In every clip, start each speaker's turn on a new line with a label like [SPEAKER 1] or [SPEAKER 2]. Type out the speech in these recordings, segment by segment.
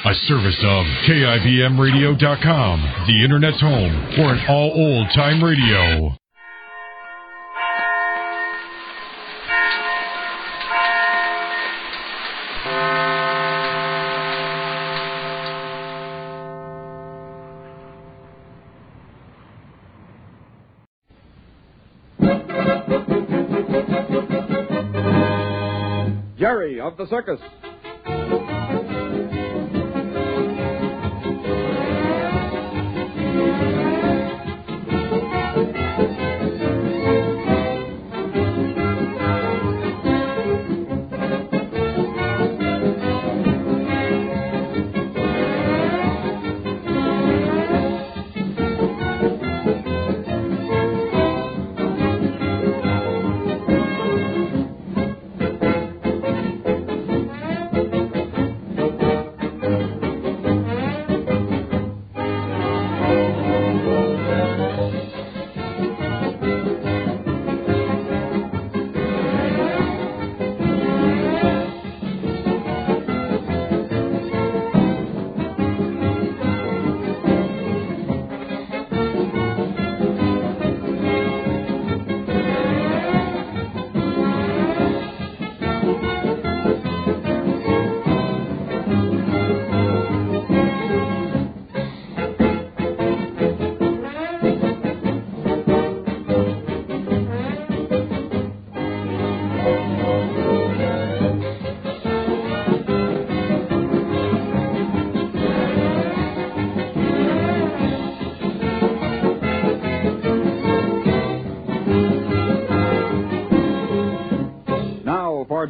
[SPEAKER 1] A service of KIBMradio.com, the Internet's home for an all old-time radio.
[SPEAKER 2] Jerry of the Circus.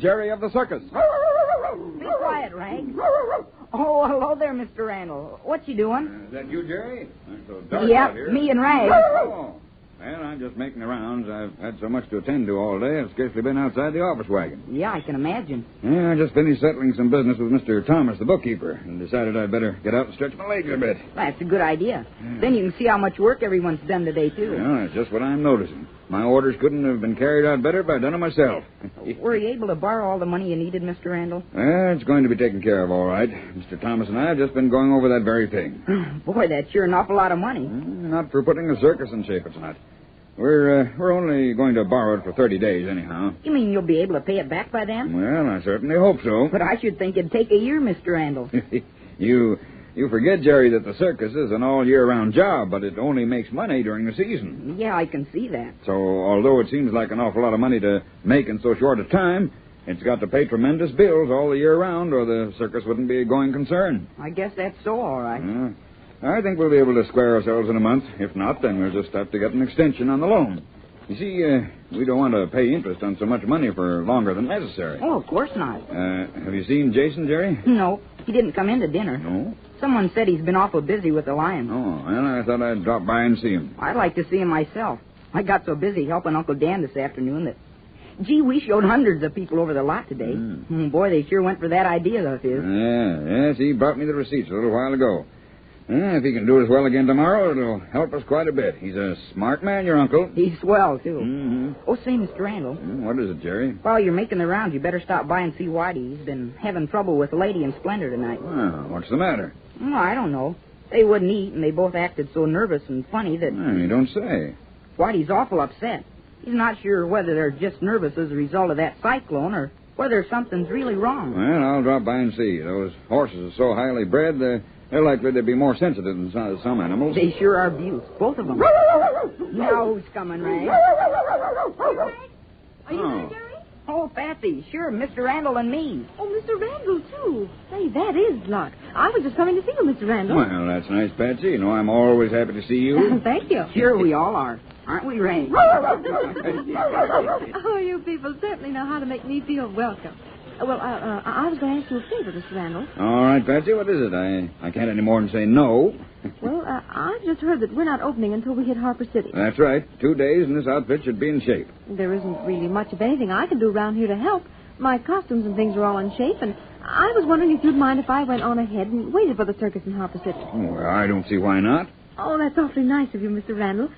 [SPEAKER 2] Jerry of the Circus.
[SPEAKER 3] Be quiet, Rag. Oh, hello there, Mr. Randall. What you doing?
[SPEAKER 2] Is that you, Jerry? It's so dark out here.
[SPEAKER 3] Me and Rag.
[SPEAKER 2] Oh. Well, I'm just making the rounds. I've had so much to attend to all day, I've scarcely been outside the office wagon.
[SPEAKER 3] Yeah, I can imagine.
[SPEAKER 2] Yeah, I just finished settling some business with Mr. Thomas, the bookkeeper, and decided I'd better get out and stretch my legs a bit.
[SPEAKER 3] That's a good idea. Then you can see how much work everyone's done today, too.
[SPEAKER 2] Well, that's just what I'm noticing. My orders couldn't have been carried out better if I'd done it myself.
[SPEAKER 3] Were you able to borrow all the money you needed, Mr. Randall?
[SPEAKER 2] Well, it's going to be taken care of all right. Mr. Thomas and I have just been going over that very thing.
[SPEAKER 3] Boy, that's sure an awful lot of money.
[SPEAKER 2] Not for putting the circus in shape, it's not. We're only going to borrow it for 30 days, anyhow.
[SPEAKER 3] You mean you'll be able to pay it back by then?
[SPEAKER 2] Well, I certainly hope so.
[SPEAKER 3] But I should think it'd take a year, Mr. Randall.
[SPEAKER 2] You forget, Jerry, that the circus is an all-year-round job, but it only makes money during the season.
[SPEAKER 3] Yeah, I can see that.
[SPEAKER 2] So, although it seems like an awful lot of money to make in so short a time, it's got to pay tremendous bills all the year round, or the circus wouldn't be a going concern.
[SPEAKER 3] I guess that's so, all right.
[SPEAKER 2] I think we'll be able to square ourselves in a month. If not, then we'll just have to get an extension on the loan. You see, we don't want to pay interest on so much money for longer than necessary.
[SPEAKER 3] Oh, of course not.
[SPEAKER 2] Have you seen Jason, Jerry?
[SPEAKER 3] No, he didn't come in to dinner.
[SPEAKER 2] No?
[SPEAKER 3] Someone said he's been awful busy with the lions.
[SPEAKER 2] Oh, well, I thought I'd drop by and see him.
[SPEAKER 3] I'd like to see him myself. I got so busy helping Uncle Dan this afternoon that... Gee, we showed hundreds of people over the lot today. Boy, they sure went for that idea of his.
[SPEAKER 2] Yes, he brought me the receipts a little while ago. If he can do as well again tomorrow, it'll help us quite a bit. He's a smart man, your uncle.
[SPEAKER 3] He's swell, too. Oh, say, Mr. Randall.
[SPEAKER 2] What is it, Jerry?
[SPEAKER 3] While you're making the rounds, you better stop by and see Whitey. He's been having trouble with Lady and Splendor tonight.
[SPEAKER 2] Well, what's the matter?
[SPEAKER 3] Oh, I don't know. They wouldn't eat, and they both acted so nervous and funny that...
[SPEAKER 2] You don't say.
[SPEAKER 3] Whitey's awful upset. He's not sure whether they're just nervous as a result of that cyclone or whether something's really wrong.
[SPEAKER 2] Well, I'll drop by and see. Those horses are so highly bred, they're likely to be more sensitive than some animals.
[SPEAKER 3] They sure are beauts, both of them. Now who's coming, Ray?
[SPEAKER 4] Are you there, Jerry?
[SPEAKER 3] Oh, Patsy, sure, Mr. Randall and me.
[SPEAKER 4] Oh, Mr. Randall, too. Say, that is luck. I was just coming to see you, Mr. Randall.
[SPEAKER 2] Well, that's nice, Patsy. You know, I'm always happy to see you.
[SPEAKER 4] Thank you.
[SPEAKER 3] Sure, we all are. Aren't we, Ray?
[SPEAKER 4] Oh, you people certainly know how to make me feel welcome. Well, I was going to ask you a favor, Mr. Randall.
[SPEAKER 2] All right, Patsy, what is it? I can't any more than say no.
[SPEAKER 4] Well, I've just heard that we're not opening until we hit Harper City.
[SPEAKER 2] That's right. 2 days and this outfit should be in shape.
[SPEAKER 4] There isn't really much of anything I can do around here to help. My costumes and things are all in shape, and I was wondering if you'd mind if I went on ahead and waited for the circus in Harper City.
[SPEAKER 2] Well, I don't see why not.
[SPEAKER 4] Oh, that's awfully nice of you, Mr. Randall.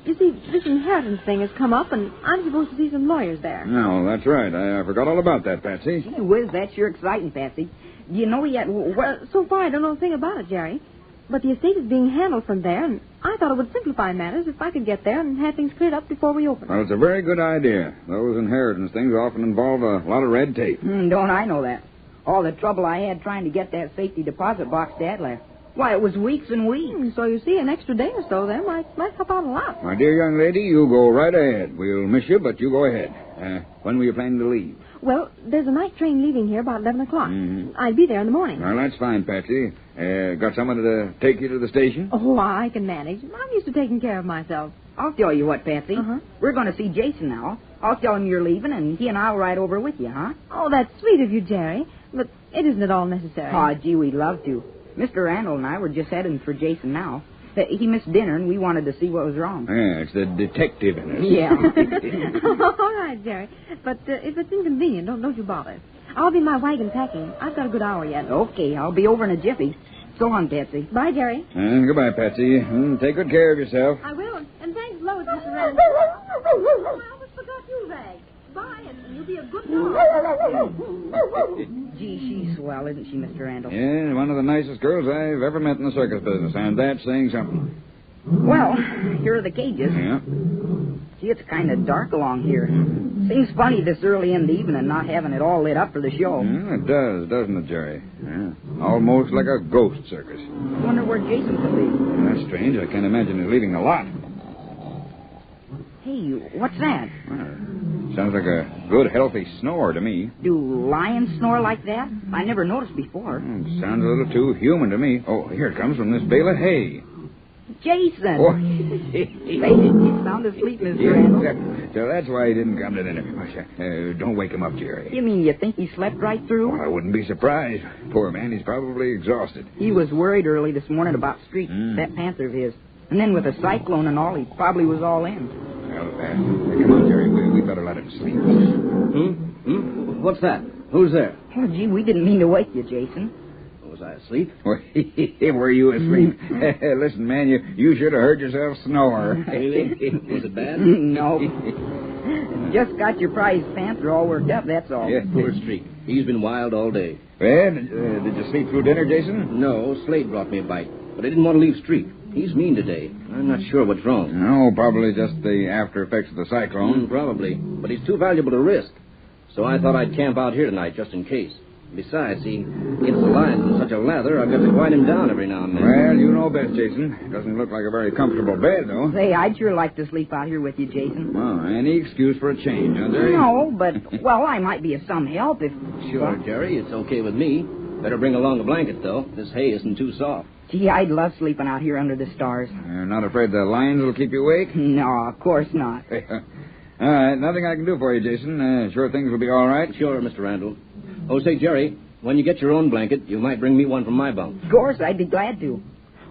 [SPEAKER 4] You see, this inheritance thing has come up, and I'm supposed to see some lawyers there.
[SPEAKER 2] No, that's right. I forgot all about that, Patsy.
[SPEAKER 3] Gee whiz, that's sure exciting, Patsy. Do you know yet what...
[SPEAKER 4] So far, I don't know a thing about it, Jerry. But the estate is being handled from there, and I thought it would simplify matters if I could get there and have things cleared up before we open.
[SPEAKER 2] Well, it's a very good idea. Those inheritance things often involve a lot of red tape.
[SPEAKER 3] Don't I know that? All the trouble I had trying to get that safety deposit box Dad left. Why, it was weeks and weeks.
[SPEAKER 4] So you see, an extra day or so there might help out a lot.
[SPEAKER 2] My dear young lady, you go right ahead. We'll miss you, but you go ahead. When were you planning to leave?
[SPEAKER 3] Well, there's a night train leaving here about 11 o'clock.
[SPEAKER 2] Mm-hmm.
[SPEAKER 3] I'll be there in the morning.
[SPEAKER 2] Well, that's fine, Patsy. Got someone to take you to the station?
[SPEAKER 3] Oh, I can manage. I'm used to taking care of myself.
[SPEAKER 5] I'll tell you what, Patsy.
[SPEAKER 3] Uh-huh.
[SPEAKER 5] We're going to see Jason now. I'll tell him you're leaving, and he and I'll ride over with you, huh?
[SPEAKER 3] Oh, that's sweet of you, Jerry. But it isn't at all necessary.
[SPEAKER 5] Oh, gee, we'd love to. Mr. Randall and I were just heading for Jason now. He missed dinner, and we wanted to see what was wrong.
[SPEAKER 2] Yeah, it's the detective in us.
[SPEAKER 5] Yeah.
[SPEAKER 3] All right, Jerry. But if it's inconvenient, don't you bother. I'll be in my wagon packing. I've got a good hour yet.
[SPEAKER 5] Okay, I'll be over in a jiffy. So long, Patsy.
[SPEAKER 3] Bye, Jerry.
[SPEAKER 2] Goodbye, Patsy. Take good care of yourself.
[SPEAKER 3] I will. And thanks loads, Mr. Randall. Oh, I almost forgot you, Rag. Bye, and you'll be a good dog.
[SPEAKER 5] Gee, she's swell, isn't she, Mr. Randall?
[SPEAKER 2] Yeah, one of the nicest girls I've ever met in the circus business, and that's saying something.
[SPEAKER 5] Well, here are the cages.
[SPEAKER 2] Yeah.
[SPEAKER 5] Gee, it's kind of dark along here. Seems funny this early in the evening not having it all lit up for the show.
[SPEAKER 2] Yeah, it does, doesn't it, Jerry? Yeah. Almost like a ghost circus.
[SPEAKER 5] I wonder where Jason could be.
[SPEAKER 2] That's strange. I can't imagine he's leaving the lot.
[SPEAKER 5] Hey, what's that?
[SPEAKER 2] Sounds like a good, healthy snore to me.
[SPEAKER 5] Do lions snore like that? I never noticed before.
[SPEAKER 2] Sounds a little too human to me. Oh, here it comes from this bale of hay.
[SPEAKER 5] Jason!
[SPEAKER 2] Oh.
[SPEAKER 5] He's sound asleep, Mr. Randall.
[SPEAKER 2] So that's why he didn't come to dinner. Don't wake him up, Jerry.
[SPEAKER 5] You mean you think he slept right through?
[SPEAKER 2] Well, I wouldn't be surprised. Poor man, he's probably exhausted.
[SPEAKER 5] He was worried early this morning about Street, that panther of his. And then with a cyclone and all, he probably was all in.
[SPEAKER 2] Well, come on, Jerry. We better let him sleep.
[SPEAKER 6] What's that? Who's there?
[SPEAKER 5] Oh, gee, we didn't mean to wake you, Jason.
[SPEAKER 6] Was I asleep?
[SPEAKER 2] Were you asleep? Listen, man, you should have heard yourself snore.
[SPEAKER 6] Really? Was it bad?
[SPEAKER 5] No. Just got your prize panther all worked up, that's all.
[SPEAKER 2] Yeah.
[SPEAKER 6] Poor Street. He's been wild all day.
[SPEAKER 2] Well, did you sleep through dinner, Jason?
[SPEAKER 6] No, Slade brought me a bite, but I didn't want to leave Street. He's mean today. I'm not sure what's wrong.
[SPEAKER 2] No, probably just the after effects of the cyclone.
[SPEAKER 6] Probably. But he's too valuable to risk. So I thought I'd camp out here tonight just in case. Besides, he gets the lions in such a lather, I've got to quiet him down every now and then.
[SPEAKER 2] Well, you know best, Jason. Doesn't look like a very comfortable bed, though.
[SPEAKER 5] Say, I'd sure like to sleep out here with you, Jason.
[SPEAKER 2] Well, any excuse for a change, huh, Jerry?
[SPEAKER 5] No, but, well, I might be of some help if...
[SPEAKER 6] Sure, Jerry, it's okay with me. Better bring along a blanket, though. This hay isn't too soft.
[SPEAKER 5] Gee, I'd love sleeping out here under the stars.
[SPEAKER 2] You're not afraid the lions will keep you awake?
[SPEAKER 5] No, of course not.
[SPEAKER 2] All right, nothing I can do for you, Jason. Sure things will be all right?
[SPEAKER 6] Sure, Mr. Randall. Oh, say, Jerry, when you get your own blanket, you might bring me one from my bunk.
[SPEAKER 5] Of course, I'd be glad to.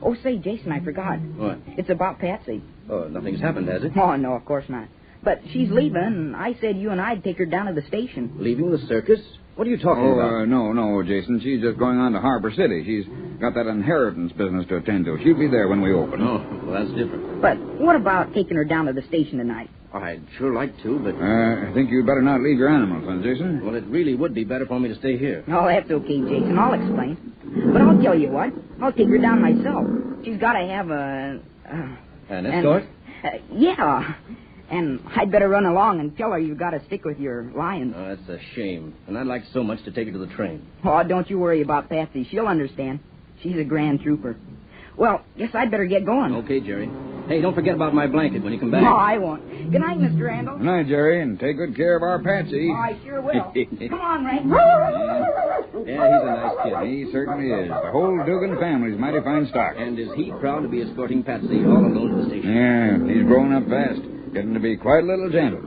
[SPEAKER 5] Oh, say, Jason, I forgot.
[SPEAKER 6] What?
[SPEAKER 5] It's about Patsy.
[SPEAKER 6] Oh, nothing's happened, has it?
[SPEAKER 5] Oh, no, of course not. But she's leaving, and I said you and I'd take her down to the station.
[SPEAKER 6] Leaving the circus? What are you talking about?
[SPEAKER 2] No, Jason. She's just going on to Harbor City. She's got that inheritance business to attend to. She'll be there when we open.
[SPEAKER 6] Oh, well, that's different.
[SPEAKER 5] But what about taking her down to the station tonight?
[SPEAKER 6] I'd sure like to, but...
[SPEAKER 2] I think you'd better not leave your animals, huh, Jason?
[SPEAKER 6] Well, it really would be better for me to stay here.
[SPEAKER 5] Oh, that's okay, Jason. I'll explain. But I'll tell you what. I'll take her down myself. She's got to have a...
[SPEAKER 6] An escort?
[SPEAKER 5] Yeah. And I'd better run along and tell her you've got to stick with your lions.
[SPEAKER 6] Oh, that's a shame. And I'd like so much to take her to the train.
[SPEAKER 5] Oh, don't you worry about Patsy. She'll understand. She's a grand trooper. Well, guess I'd better get going.
[SPEAKER 6] Okay, Jerry. Hey, don't forget about my blanket when you come back.
[SPEAKER 5] No, I won't. Good night, Mr. Randall.
[SPEAKER 2] Good night, Jerry, and take good care of our Patsy.
[SPEAKER 5] Oh, I sure will. Come on, Ray.
[SPEAKER 6] Yeah, he's a nice kid.
[SPEAKER 2] He certainly is. The whole Dugan family's mighty fine stock.
[SPEAKER 6] And is he proud to be escorting Patsy all alone to the station?
[SPEAKER 2] Yeah, he's growing up fast. Getting to be quite a little gentle.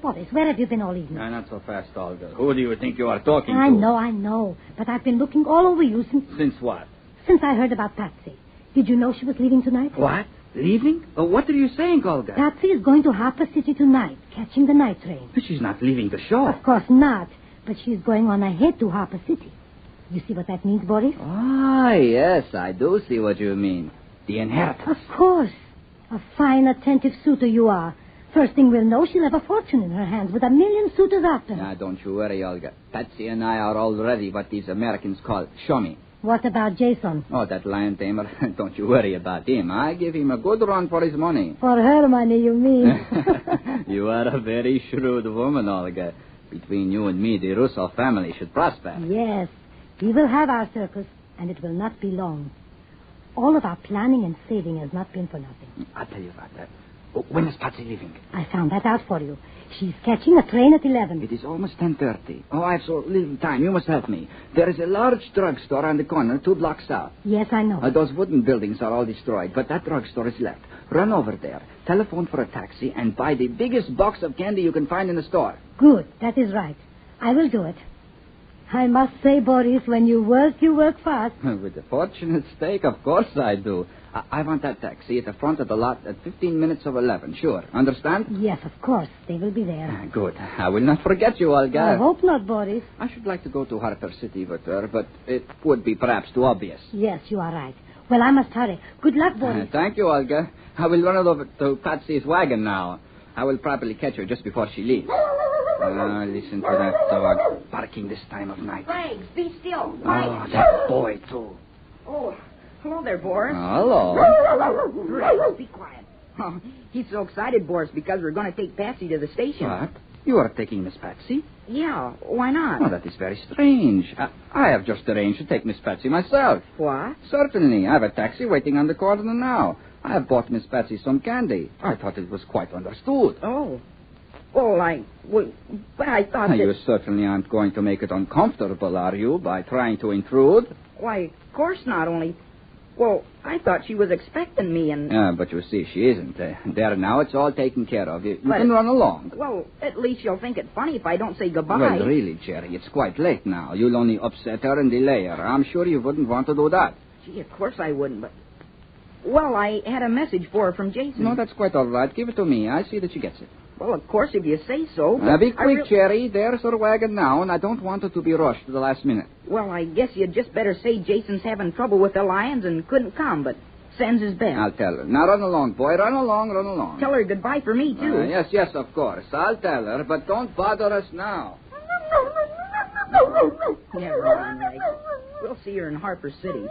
[SPEAKER 7] Boris, where have you been all evening?
[SPEAKER 8] Not so fast, Olga. Who do you think you are talking to?
[SPEAKER 7] I know. But I've been looking all over you
[SPEAKER 8] Since what?
[SPEAKER 7] since I heard about Patsy. Did you know she was leaving tonight?
[SPEAKER 8] What? Leaving? What are you saying, Olga?
[SPEAKER 7] Patsy is going to Harper City tonight, catching the night train.
[SPEAKER 8] She's not leaving the show.
[SPEAKER 7] Of course not, but she's going on ahead to Harper City. You see what that means, Boris?
[SPEAKER 8] Ah, yes, I do see what you mean. The inheritance.
[SPEAKER 7] Of course. A fine, attentive suitor you are. First thing we'll know, she'll have a fortune in her hands with a million suitors after her.
[SPEAKER 8] Now, don't you worry, Olga. Patsy and I are already what these Americans call show-me.
[SPEAKER 7] What about Jason?
[SPEAKER 8] Oh, that lion tamer. Don't you worry about him. I give him a good run for his money.
[SPEAKER 7] For her money, you mean?
[SPEAKER 8] You are a very shrewd woman, Olga. Between you and me, the Russo family should prosper.
[SPEAKER 7] Yes. We will have our circus, and it will not be long. All of our planning and saving has not been for nothing.
[SPEAKER 8] I'll tell you about that. When is Patsy leaving?
[SPEAKER 7] I found that out for you. She's catching a train at 11.
[SPEAKER 8] It is almost 10:30. Oh, I have so little time. You must help me. There is a large drugstore on the corner, 2 blocks south.
[SPEAKER 7] Yes, I know.
[SPEAKER 8] Those wooden buildings are all destroyed, but that drugstore is left. Run over there, telephone for a taxi, and buy the biggest box of candy you can find in the store.
[SPEAKER 7] Good. That is right. I will do it. I must say, Boris, when you work fast.
[SPEAKER 8] With a fortune at stake, of course I do. I want that taxi at the front of the lot at 15 minutes of 11, sure. Understand?
[SPEAKER 7] Yes, of course. They will be there.
[SPEAKER 8] Good. I will not forget you, Olga.
[SPEAKER 7] I hope not, Boris.
[SPEAKER 8] I should like to go to Harper City with her, but it would be perhaps too obvious.
[SPEAKER 7] Yes, you are right. Well, I must hurry. Good luck, Boris.
[SPEAKER 8] Thank you, Olga. I will run it over to Patsy's wagon now. I will probably catch her just before she leaves. Listen to that dog barking this time of night.
[SPEAKER 3] Frank, be still.
[SPEAKER 8] Oh, that boy, too.
[SPEAKER 3] Oh, hello there, Boris.
[SPEAKER 8] Hello.
[SPEAKER 3] Frank, be quiet. Oh, he's so excited, Boris, because we're going to take Patsy to the station.
[SPEAKER 8] What? You are taking Miss Patsy?
[SPEAKER 3] Yeah, why not?
[SPEAKER 8] Oh, that is very strange. I have just arranged to take Miss Patsy myself.
[SPEAKER 3] What?
[SPEAKER 8] Certainly. I have a taxi waiting on the corner now. I have bought Miss Patsy some candy. I thought it was quite understood.
[SPEAKER 3] Oh. Well, but I thought that...
[SPEAKER 8] You certainly aren't going to make it uncomfortable, are you, by trying to intrude?
[SPEAKER 3] Why, of course not, only... Well, I thought she was expecting me and...
[SPEAKER 8] But you see, she isn't. There now, it's all taken care of. You can run along.
[SPEAKER 3] Well, at least you'll think it funny if I don't say goodbye.
[SPEAKER 8] Well, really, Jerry, it's quite late now. You'll only upset her and delay her. I'm sure you wouldn't want to do that.
[SPEAKER 3] Gee, of course I wouldn't, but... Well, I had a message for her from Jason.
[SPEAKER 8] No, that's quite all right. Give it to me. I see that she gets it.
[SPEAKER 3] Well, of course, if you say so.
[SPEAKER 8] Now, be quick, Jerry. There's her wagon now, and I don't want her to be rushed to the last minute.
[SPEAKER 3] Well, I guess you'd just better say Jason's having trouble with the lions and couldn't come, but sends his best.
[SPEAKER 8] I'll tell her. Now, run along, boy. Run along.
[SPEAKER 3] Tell her goodbye for me, too.
[SPEAKER 8] Yes, of course. I'll tell her, but don't bother us now.
[SPEAKER 3] Never mind, Mike. We'll see her in Harper City.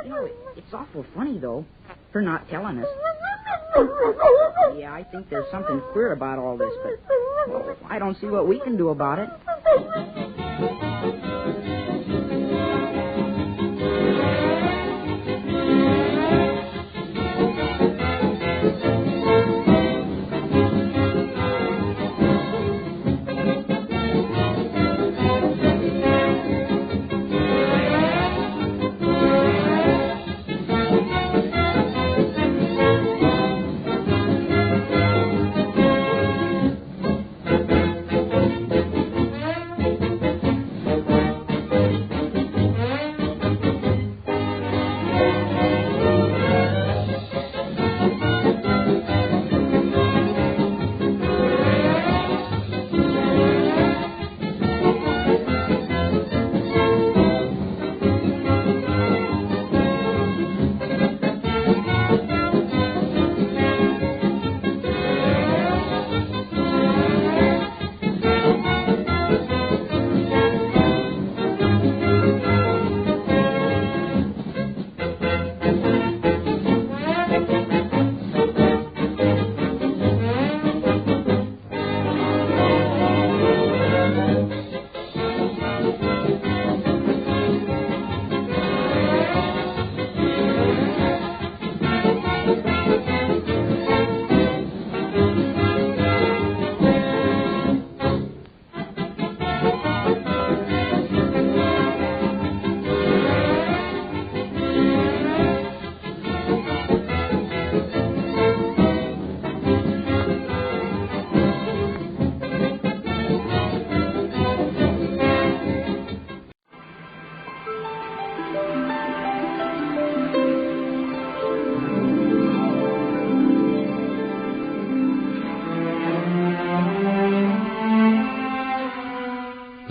[SPEAKER 3] You know, it's awful funny, though, for not telling us. Yeah, I think there's something queer about all this, but well, I don't see what we can do about it.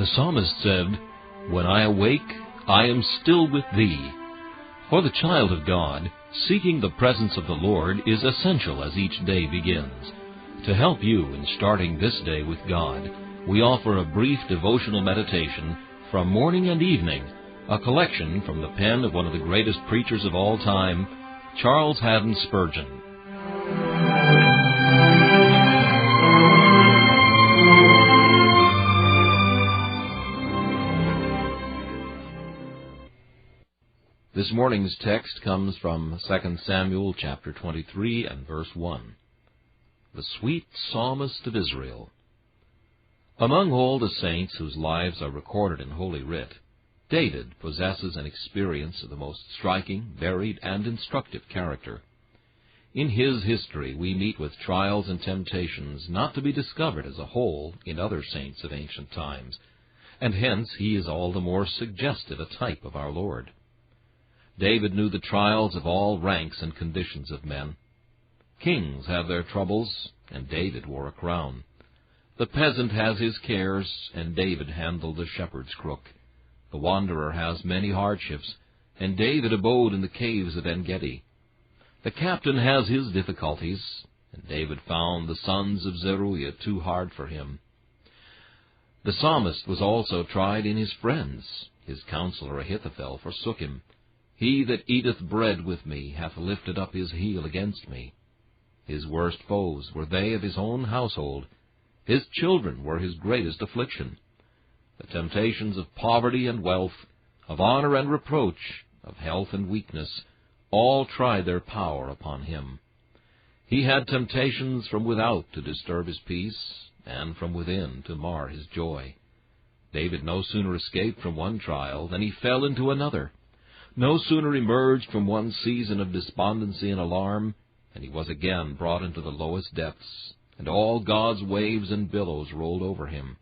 [SPEAKER 9] The psalmist said, "When I awake, I am still with thee." For the child of God, seeking the presence of the Lord is essential as each day begins. To help you in starting this day with God, we offer a brief devotional meditation from morning and evening, a collection from the pen of one of the greatest preachers of all time, Charles Haddon Spurgeon. This morning's text comes from 2 Samuel chapter 23 and verse 1. The sweet psalmist of Israel. Among all the saints whose lives are recorded in Holy Writ, David possesses an experience of the most striking, varied, and instructive character. In his history we meet with trials and temptations not to be discovered as a whole in other saints of ancient times, and hence he is all the more suggestive a type of our Lord. David knew the trials of all ranks and conditions of men. Kings have their troubles, and David wore a crown. The peasant has his cares, and David handled the shepherd's crook. The wanderer has many hardships, and David abode in the caves of En-gedi. The captain has his difficulties, and David found the sons of Zeruiah too hard for him. The psalmist was also tried in his friends. His counselor Ahithophel forsook him. He that eateth bread with me hath lifted up his heel against me. His worst foes were they of his own household. His children were his greatest affliction. The temptations of poverty and wealth, of honor and reproach, of health and weakness, all tried their power upon him. He had temptations from without to disturb his peace, and from within to mar his joy. David no sooner escaped from one trial than he fell into another. No sooner emerged from one season of despondency and alarm than he was again brought into the lowest depths, and all God's waves and billows rolled over him.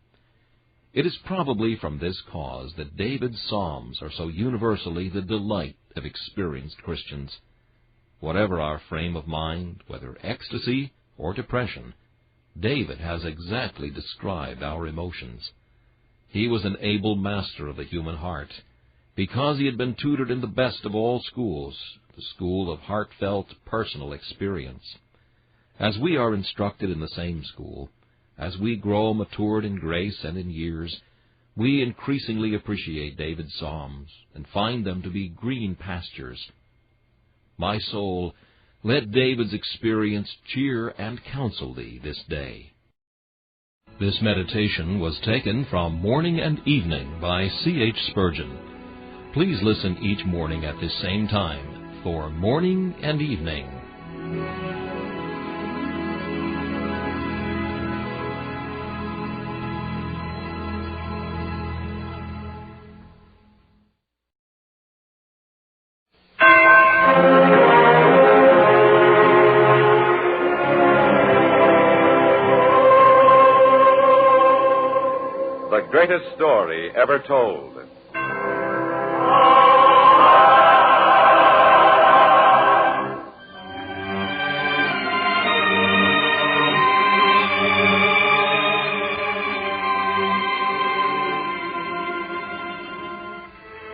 [SPEAKER 9] It is probably from this cause that David's psalms are so universally the delight of experienced Christians. Whatever our frame of mind, whether ecstasy or depression, David has exactly described our emotions. He was an able master of the human heart, because he had been tutored in the best of all schools, the school of heartfelt personal experience. As we are instructed in the same school, as we grow matured in grace and in years, we increasingly appreciate David's psalms and find them to be green pastures. My soul, let David's experience cheer and counsel thee this day. This meditation was taken from Morning and Evening by C.H. Spurgeon. Please listen each morning at this same time for Morning and Evening.
[SPEAKER 10] The greatest story ever told.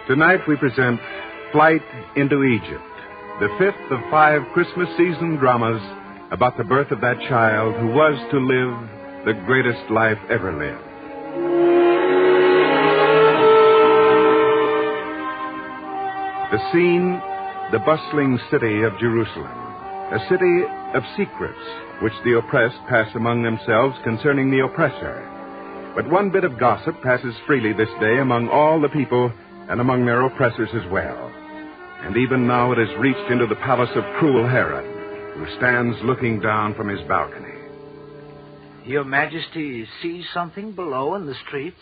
[SPEAKER 11] Tonight we present Flight into Egypt, the fifth of 5 Christmas season dramas about the birth of that child who was to live the greatest life ever lived. The scene, the bustling city of Jerusalem, a city of secrets which the oppressed pass among themselves concerning the oppressor. But one bit of gossip passes freely this day among all the people and among their oppressors as well. And even now it has reached into the palace of cruel Herod, who stands looking down from his balcony.
[SPEAKER 12] Your Majesty sees something below in the streets?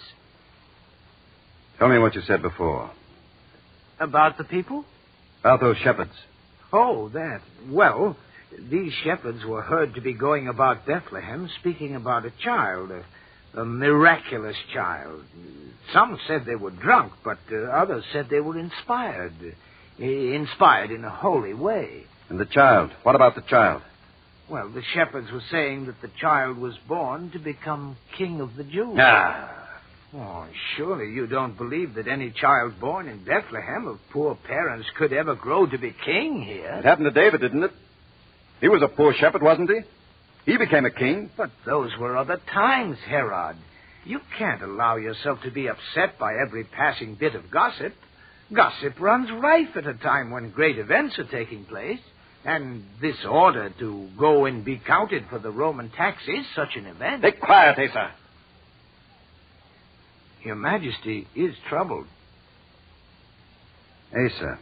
[SPEAKER 6] Tell me what you said before.
[SPEAKER 12] About the people?
[SPEAKER 6] About those shepherds.
[SPEAKER 12] Oh, that. Well, these shepherds were heard to be going about Bethlehem speaking about a child, a miraculous child. Some said they were drunk, but others said they were inspired in a holy way.
[SPEAKER 6] And the child? What about the child?
[SPEAKER 12] Well, the shepherds were saying that the child was born to become king of the Jews.
[SPEAKER 6] Ah,
[SPEAKER 12] Oh, surely you don't believe that any child born in Bethlehem of poor parents could ever grow to be king here?
[SPEAKER 2] It happened to David, didn't it? He was a poor shepherd, wasn't he? He became a king.
[SPEAKER 12] But those were other times, Herod. You can't allow yourself to be upset by every passing bit of gossip. Gossip runs rife at a time when great events are taking place. And this order to go and be counted for the Roman tax is such an event.
[SPEAKER 2] Be quiet, Asa.
[SPEAKER 12] Your Majesty is troubled.
[SPEAKER 2] Asa.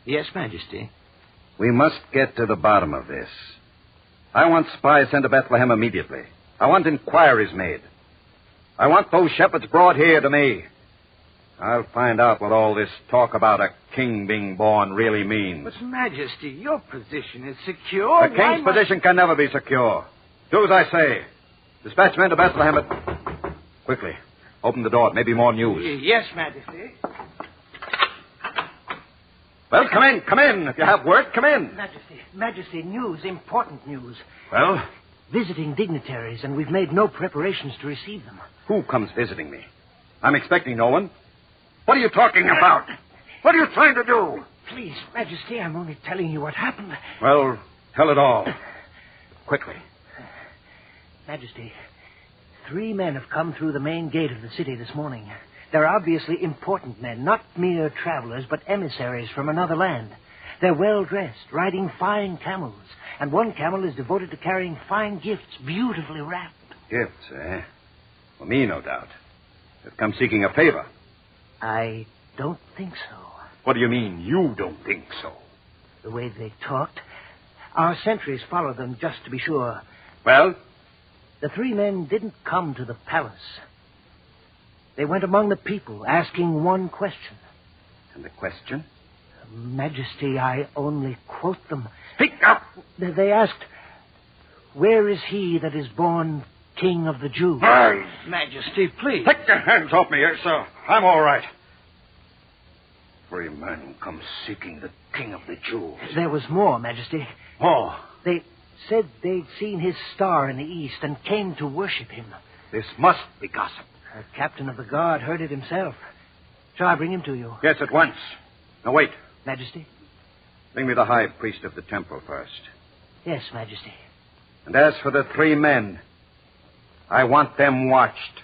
[SPEAKER 12] Yes, Majesty.
[SPEAKER 2] We must get to the bottom of this. I want spies sent to Bethlehem immediately. I want inquiries made. I want those shepherds brought here to me. I'll find out what all this talk about a king being born really means.
[SPEAKER 12] But, Majesty, your position is secure.
[SPEAKER 2] The king's position can never be secure. Do as I say. Dispatch men to Bethlehem at... Quickly. Open the door. It may be more news.
[SPEAKER 12] Yes, Majesty.
[SPEAKER 2] Well, come in. Come in. If you have word, come in.
[SPEAKER 13] Majesty, news, important news.
[SPEAKER 2] Well?
[SPEAKER 13] Visiting dignitaries, and we've made no preparations to receive them.
[SPEAKER 2] Who comes visiting me? I'm expecting no one. What are you talking about? What are you trying to do?
[SPEAKER 13] Please, Majesty, I'm only telling you what happened.
[SPEAKER 2] Well, tell it all. Quickly.
[SPEAKER 13] Majesty, 3 men have come through the main gate of the city this morning. They're obviously important men, not mere travelers, but emissaries from another land. They're well-dressed, riding fine camels, and one camel is devoted to carrying fine gifts, beautifully wrapped.
[SPEAKER 2] Gifts, eh? For me, no doubt. They've come seeking a favor.
[SPEAKER 13] I don't think so.
[SPEAKER 2] What do you mean, you don't think so?
[SPEAKER 13] The way they talked. Our sentries followed them just to be sure.
[SPEAKER 2] Well?
[SPEAKER 13] The 3 men didn't come to the palace. They went among the people, asking one question.
[SPEAKER 2] And the question?
[SPEAKER 13] Majesty, I only quote them.
[SPEAKER 2] Speak up!
[SPEAKER 13] They asked, "Where is he that is born King of the Jews?"
[SPEAKER 12] Majesty, please.
[SPEAKER 2] Take your hands off me, sir. I'm all right. 3 men come seeking the King of the Jews.
[SPEAKER 13] There was more, Majesty.
[SPEAKER 2] More?
[SPEAKER 13] They said they'd seen his star in the east and came to worship him.
[SPEAKER 2] This must be gossip.
[SPEAKER 13] The captain of the guard heard it himself. Shall I bring him to you?
[SPEAKER 2] Yes, at once. Now, wait.
[SPEAKER 13] Majesty?
[SPEAKER 2] Bring me the high priest of the temple first.
[SPEAKER 13] Yes, Majesty.
[SPEAKER 2] And as for the 3 men, I want them watched.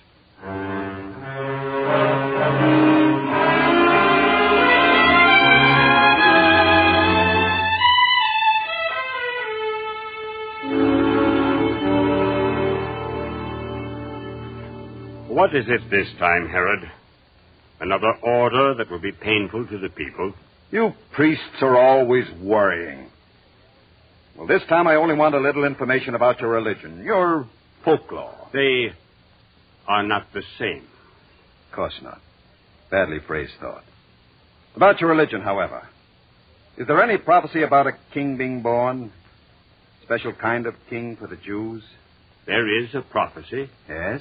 [SPEAKER 14] What is it this time, Herod? Another order that will be painful to the people?
[SPEAKER 2] You priests are always worrying. Well, this time I only want a little information about your religion, your folklore.
[SPEAKER 14] They are not the same.
[SPEAKER 2] Of course not. Badly phrased thought. About your religion, however, is there any prophecy about a king being born? Special kind of king for the Jews?
[SPEAKER 14] There is a prophecy.
[SPEAKER 2] Yes?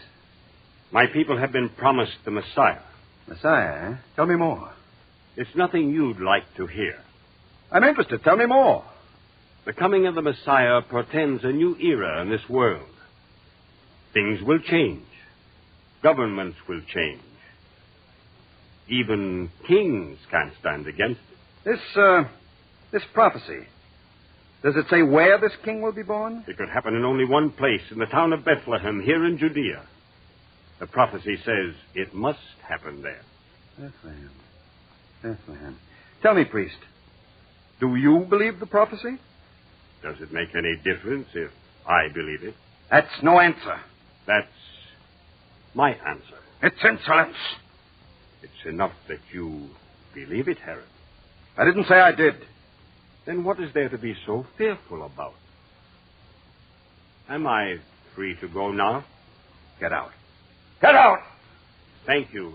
[SPEAKER 14] My people have been promised the Messiah.
[SPEAKER 2] Messiah, eh? Tell me more.
[SPEAKER 14] It's nothing you'd like to hear.
[SPEAKER 2] I'm interested. Tell me more.
[SPEAKER 14] The coming of the Messiah portends a new era in this world. Things will change. Governments will change. Even kings can't stand against it.
[SPEAKER 2] This prophecy, does it say where this king will be born?
[SPEAKER 14] It could happen in only one place, in the town of Bethlehem, here in Judea. The prophecy says it must happen there.
[SPEAKER 2] Bethlehem. Tell me, priest, do you believe the prophecy?
[SPEAKER 14] Does it make any difference if I believe it?
[SPEAKER 2] That's no answer.
[SPEAKER 14] That's my answer.
[SPEAKER 2] It's insolence.
[SPEAKER 14] It's enough that you believe it, Herod.
[SPEAKER 2] I didn't say I did.
[SPEAKER 14] Then what is there to be so fearful about? Am I free to go now?
[SPEAKER 2] Get out. Get out!
[SPEAKER 14] Thank you,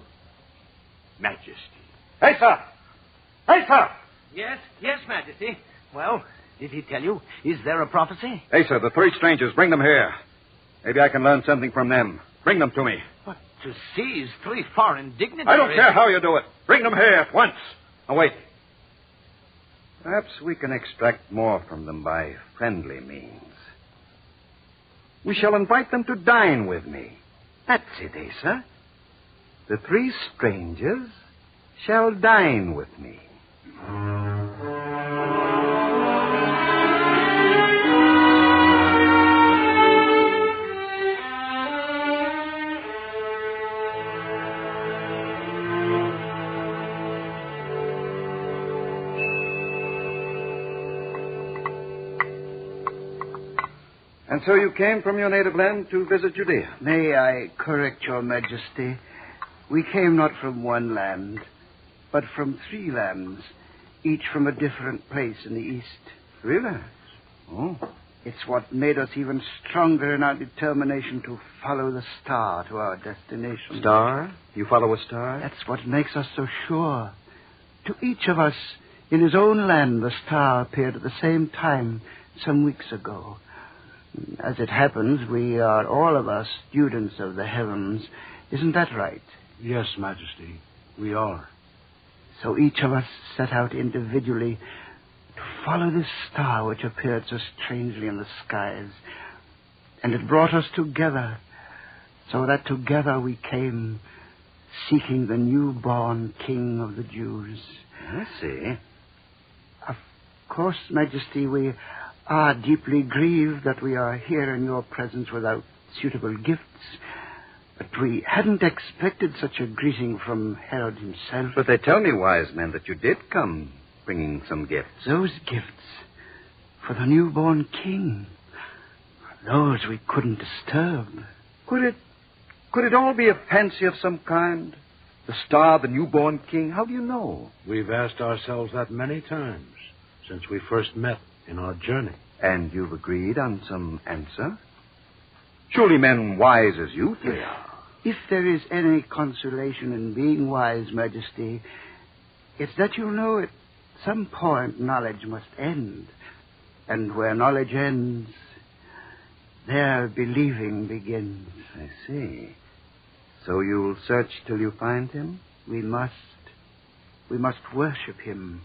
[SPEAKER 14] Majesty.
[SPEAKER 2] Hey, sir! Hey, sir!
[SPEAKER 12] Yes, Majesty. Well, did he tell you? Is there a prophecy?
[SPEAKER 2] Hey, sir, the 3 strangers, bring them here. Maybe I can learn something from them. Bring them to me.
[SPEAKER 12] But to seize 3 foreign dignitaries...
[SPEAKER 2] I don't care how you do it. Bring them here at once. Now, wait. Perhaps we can extract more from them by friendly means. We shall invite them to dine with me. That's it, Asa. The 3 strangers shall dine with me. And so you came from your native land to visit Judea?
[SPEAKER 15] May I correct your Majesty? We came not from one land, but from 3 lands, each from a different place in the east.
[SPEAKER 2] Really? Oh.
[SPEAKER 15] It's what made us even stronger in our determination to follow the star to our destination.
[SPEAKER 2] Star? You follow a star?
[SPEAKER 15] That's what makes us so sure. To each of us, in his own land, the star appeared at the same time some weeks ago. As it happens, we are all of us students of the heavens. Isn't that right?
[SPEAKER 12] Yes, Majesty, we are.
[SPEAKER 15] So each of us set out individually to follow this star which appeared so strangely in the skies. And it brought us together, so that together we came, seeking the newborn King of the Jews.
[SPEAKER 2] I see.
[SPEAKER 15] Of course, Majesty, we are deeply grieved that we are here in your presence without suitable gifts. But we hadn't expected such a greeting from Herod himself.
[SPEAKER 2] But they tell me, wise men, that you did come bringing some gifts.
[SPEAKER 15] Those gifts for the newborn king, those we couldn't disturb.
[SPEAKER 2] Could it all be a fancy of some kind? The star, the newborn king? How do you know?
[SPEAKER 12] We've asked ourselves that many times since we first met in our journey.
[SPEAKER 2] And you've agreed on some answer? Surely men wise as you 3 are.
[SPEAKER 15] If there is any consolation in being wise, Majesty, it's that you know at some point knowledge must end. And where knowledge ends, there believing begins.
[SPEAKER 2] I see. So you'll search till you find him?
[SPEAKER 15] We must. We must worship him.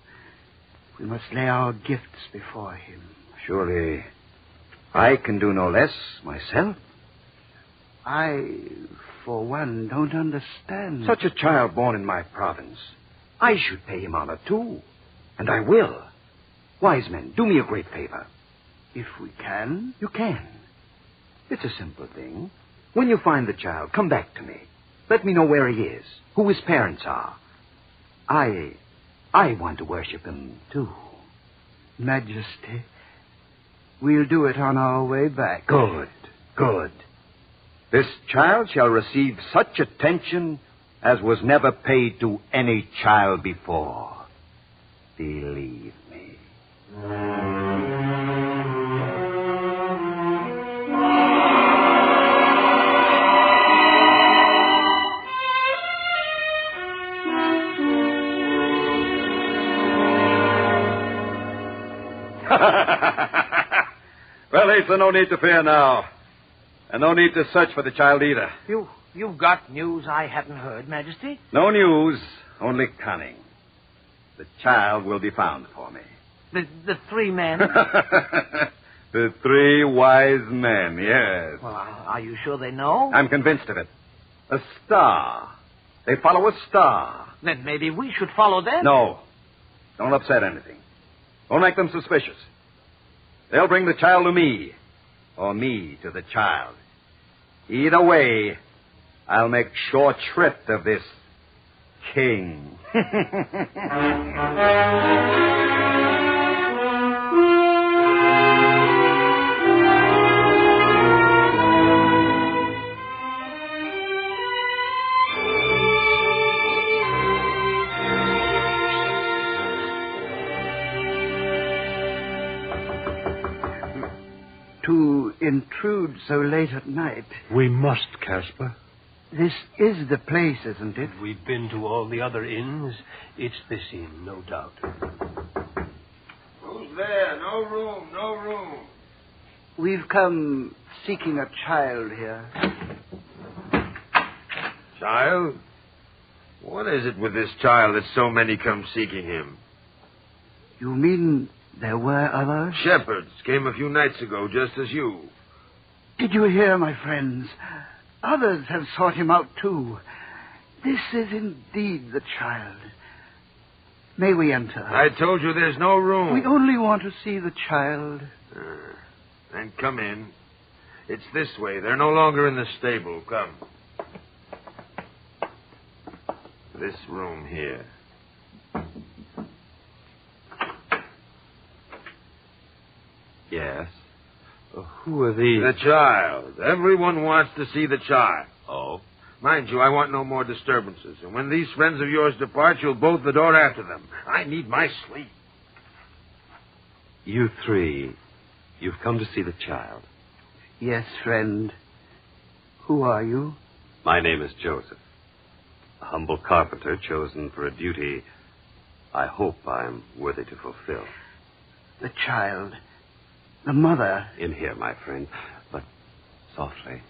[SPEAKER 15] We must lay our gifts before him.
[SPEAKER 2] Surely I can do no less myself.
[SPEAKER 15] I, for one, don't understand.
[SPEAKER 2] Such a child born in my province. I should pay him honor, too. And I will. Wise men, do me a great favor.
[SPEAKER 15] If we can?
[SPEAKER 2] You can. It's a simple thing. When you find the child, come back to me. Let me know where he is, who his parents are. I want to worship him, too.
[SPEAKER 15] Majesty, we'll do it on our way back.
[SPEAKER 2] Good, good. This child shall receive such attention as was never paid to any child before. Believe me. Well, Asa, no need to fear now. And no need to search for the child either.
[SPEAKER 13] You've got news I hadn't heard, Majesty?
[SPEAKER 2] No news, only cunning. The child will be found for me.
[SPEAKER 13] The 3 men?
[SPEAKER 2] The 3 wise men, yes.
[SPEAKER 13] Well, are you sure they know?
[SPEAKER 2] I'm convinced of it. A star. They follow a star.
[SPEAKER 13] Then maybe we should follow them.
[SPEAKER 2] No. Don't upset anything. Don't make them suspicious. They'll bring the child to me, or me to the child. Either way, I'll make short shrift of this king.
[SPEAKER 15] To intrude so late at night.
[SPEAKER 12] We must, Caspar.
[SPEAKER 15] This is the place, isn't it?
[SPEAKER 16] We've been to all the other inns. It's this inn, no doubt.
[SPEAKER 17] Who's there? No room, no room.
[SPEAKER 15] We've come seeking a child here.
[SPEAKER 17] Child? What is it with this child that so many come seeking him?
[SPEAKER 15] You mean there were others?
[SPEAKER 17] Shepherds came a few nights ago, just as you.
[SPEAKER 15] Did you hear, my friends? Others have sought him out, too. This is indeed the child. May we enter?
[SPEAKER 17] I told you there's no room.
[SPEAKER 15] We only want to see the child.
[SPEAKER 17] Then come in. It's this way. They're no longer in the stable. Come. This room here.
[SPEAKER 14] Yes? Who are these?
[SPEAKER 17] The child. Everyone wants to see the child.
[SPEAKER 14] Oh?
[SPEAKER 17] Mind you, I want no more disturbances. And when these friends of yours depart, you'll bolt the door after them. I need my sleep.
[SPEAKER 14] You three, you've come to see the child.
[SPEAKER 15] Yes, friend. Who are you?
[SPEAKER 14] My name is Joseph, a humble carpenter chosen for a duty I hope I'm worthy to fulfill.
[SPEAKER 15] The child. The mother.
[SPEAKER 14] In here, my friend, but softly,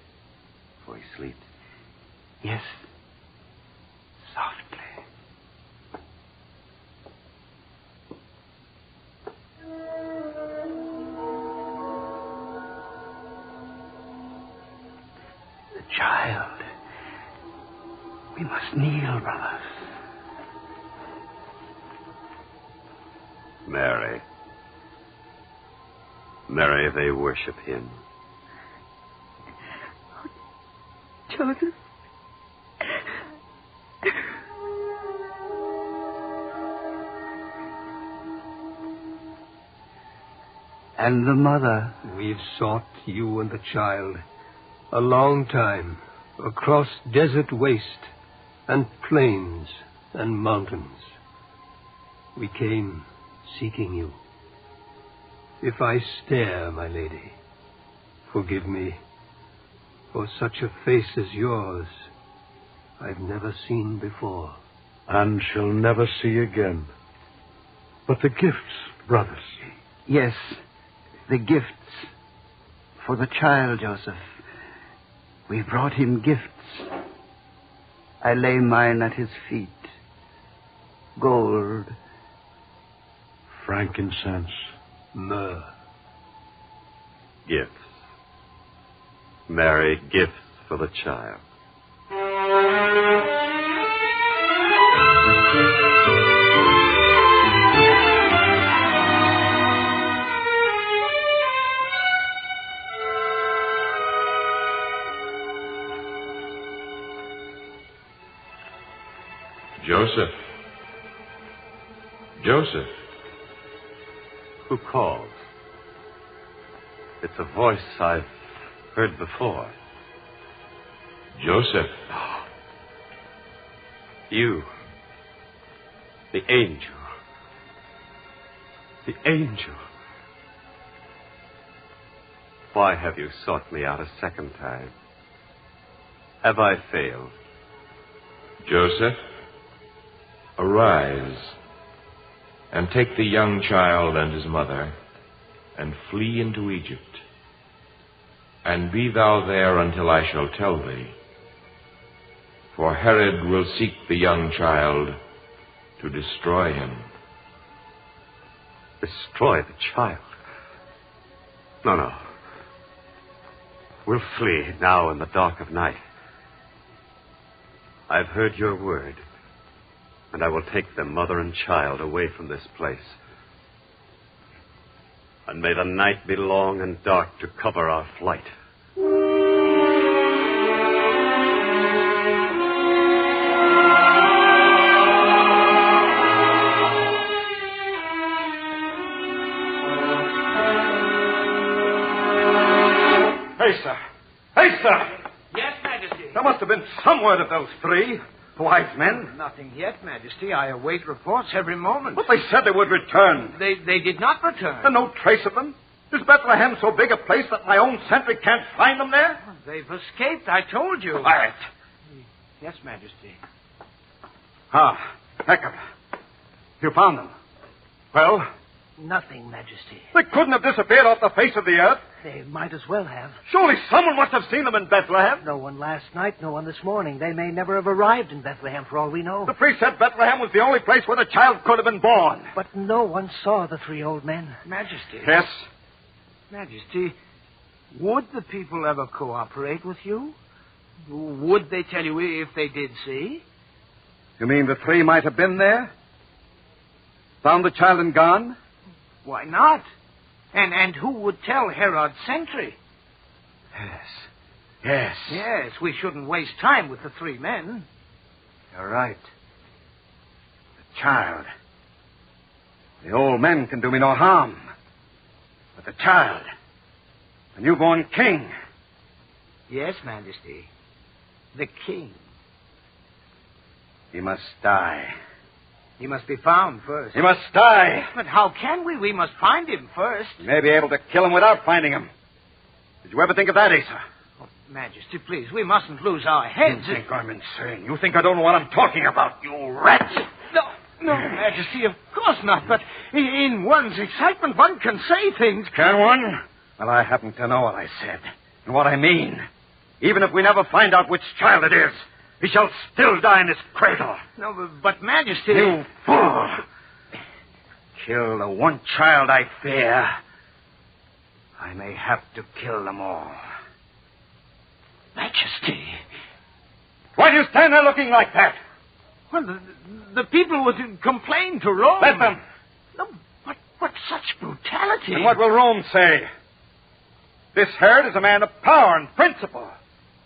[SPEAKER 14] for he sleeps.
[SPEAKER 15] Yes. Softly. The child. We must kneel, brothers.
[SPEAKER 14] Mary. Mary, they worship him.
[SPEAKER 4] Joseph.
[SPEAKER 15] And the mother.
[SPEAKER 16] We've sought you and the child a long time, across desert waste and plains and mountains. We came seeking you. If I stare, my lady, forgive me, for such a face as yours I've never seen before.
[SPEAKER 18] And shall never see again. But the gifts, brothers.
[SPEAKER 15] Yes, the gifts. For the child, Joseph. We brought him gifts. I lay mine at his feet. Gold.
[SPEAKER 18] Frankincense.
[SPEAKER 16] Myrrh.
[SPEAKER 14] Gifts. Mary, gifts for the child.
[SPEAKER 11] Joseph. Joseph.
[SPEAKER 14] Who calls? It's a voice I've heard before.
[SPEAKER 11] Joseph.
[SPEAKER 14] You. The angel. The angel. Why have you sought me out a second time? Have I failed?
[SPEAKER 11] Joseph, arise and take the young child and his mother and flee into Egypt. And be thou there until I shall tell thee. For Herod will seek the young child to destroy him.
[SPEAKER 14] Destroy the child? No. We'll flee now in the dark of night. I've heard your word, and I will take them, mother and child, away from this place. And may the night be long and dark to cover our flight.
[SPEAKER 2] Hey, sir.
[SPEAKER 12] Yes, Majesty.
[SPEAKER 2] There must have been some word of those three wise men.
[SPEAKER 12] Nothing yet, Majesty. I await reports every moment.
[SPEAKER 2] But they said they would return.
[SPEAKER 12] They did not return.
[SPEAKER 2] And no trace of them? Is Bethlehem so big a place that my own sentry can't find them there?
[SPEAKER 12] They've escaped, I told you.
[SPEAKER 2] Quiet.
[SPEAKER 12] Yes, Majesty.
[SPEAKER 2] Hecker. You found them. Well?
[SPEAKER 13] Nothing, Majesty.
[SPEAKER 2] They couldn't have disappeared off the face of the earth.
[SPEAKER 13] They might as well have.
[SPEAKER 2] Surely someone must have seen them in Bethlehem.
[SPEAKER 13] No one last night, no one this morning. They may never have arrived in Bethlehem, for all we know.
[SPEAKER 2] The priest said Bethlehem was the only place where the child could have been born.
[SPEAKER 13] But no one saw the three old men.
[SPEAKER 12] Majesty.
[SPEAKER 2] Yes?
[SPEAKER 12] Majesty, would the people ever cooperate with you? Would they tell you if they did see?
[SPEAKER 2] You mean the three might have been there? Found the child and gone?
[SPEAKER 12] Why not? And who would tell Herod's sentry?
[SPEAKER 2] Yes.
[SPEAKER 12] Yes, we shouldn't waste time with the three men.
[SPEAKER 2] You're right. The child. The old men can do me no harm. But the child, the newborn king.
[SPEAKER 12] Yes, Majesty. The king.
[SPEAKER 2] He must die.
[SPEAKER 12] He must be found first.
[SPEAKER 2] He must die.
[SPEAKER 12] But how can we? We must find him first.
[SPEAKER 2] You may be able to kill him without finding him. Did you ever think of that, Asa?
[SPEAKER 12] Oh, Majesty, please, we mustn't lose our heads.
[SPEAKER 2] You think I'm insane? You think I don't know what I'm talking about, you rat?
[SPEAKER 12] No, Majesty, of course not. But in one's excitement, one can say things.
[SPEAKER 2] Can one? Well, I happen to know what I said and what I mean. Even if we never find out which child it is, he shall still die in his cradle.
[SPEAKER 12] No, but Majesty...
[SPEAKER 2] You fool! Kill the one child I fear. I may have to kill them all.
[SPEAKER 12] Majesty.
[SPEAKER 2] Why do you stand there looking like that?
[SPEAKER 12] Well, the people would complain to Rome.
[SPEAKER 2] Let them.
[SPEAKER 12] No, what such brutality?
[SPEAKER 2] And what will Rome say? This Herod is a man of power and principle.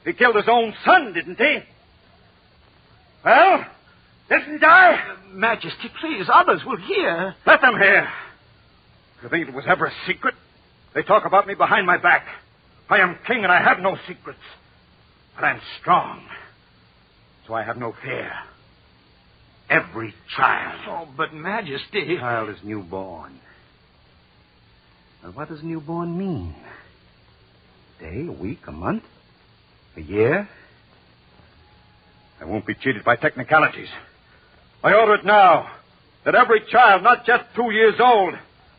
[SPEAKER 2] He killed his own son, didn't he? Well, didn't I?
[SPEAKER 12] Majesty, please, others will hear.
[SPEAKER 2] Let them hear. You think it was ever a secret? They talk about me behind my back. I am king and I have no secrets. But I'm strong. So I have no fear. Every child.
[SPEAKER 12] Oh, but Majesty...
[SPEAKER 2] The child is newborn. And what does newborn mean? A day, a week, a month? A year? I won't be cheated by technicalities. I order it now that every child, not just 2 years old,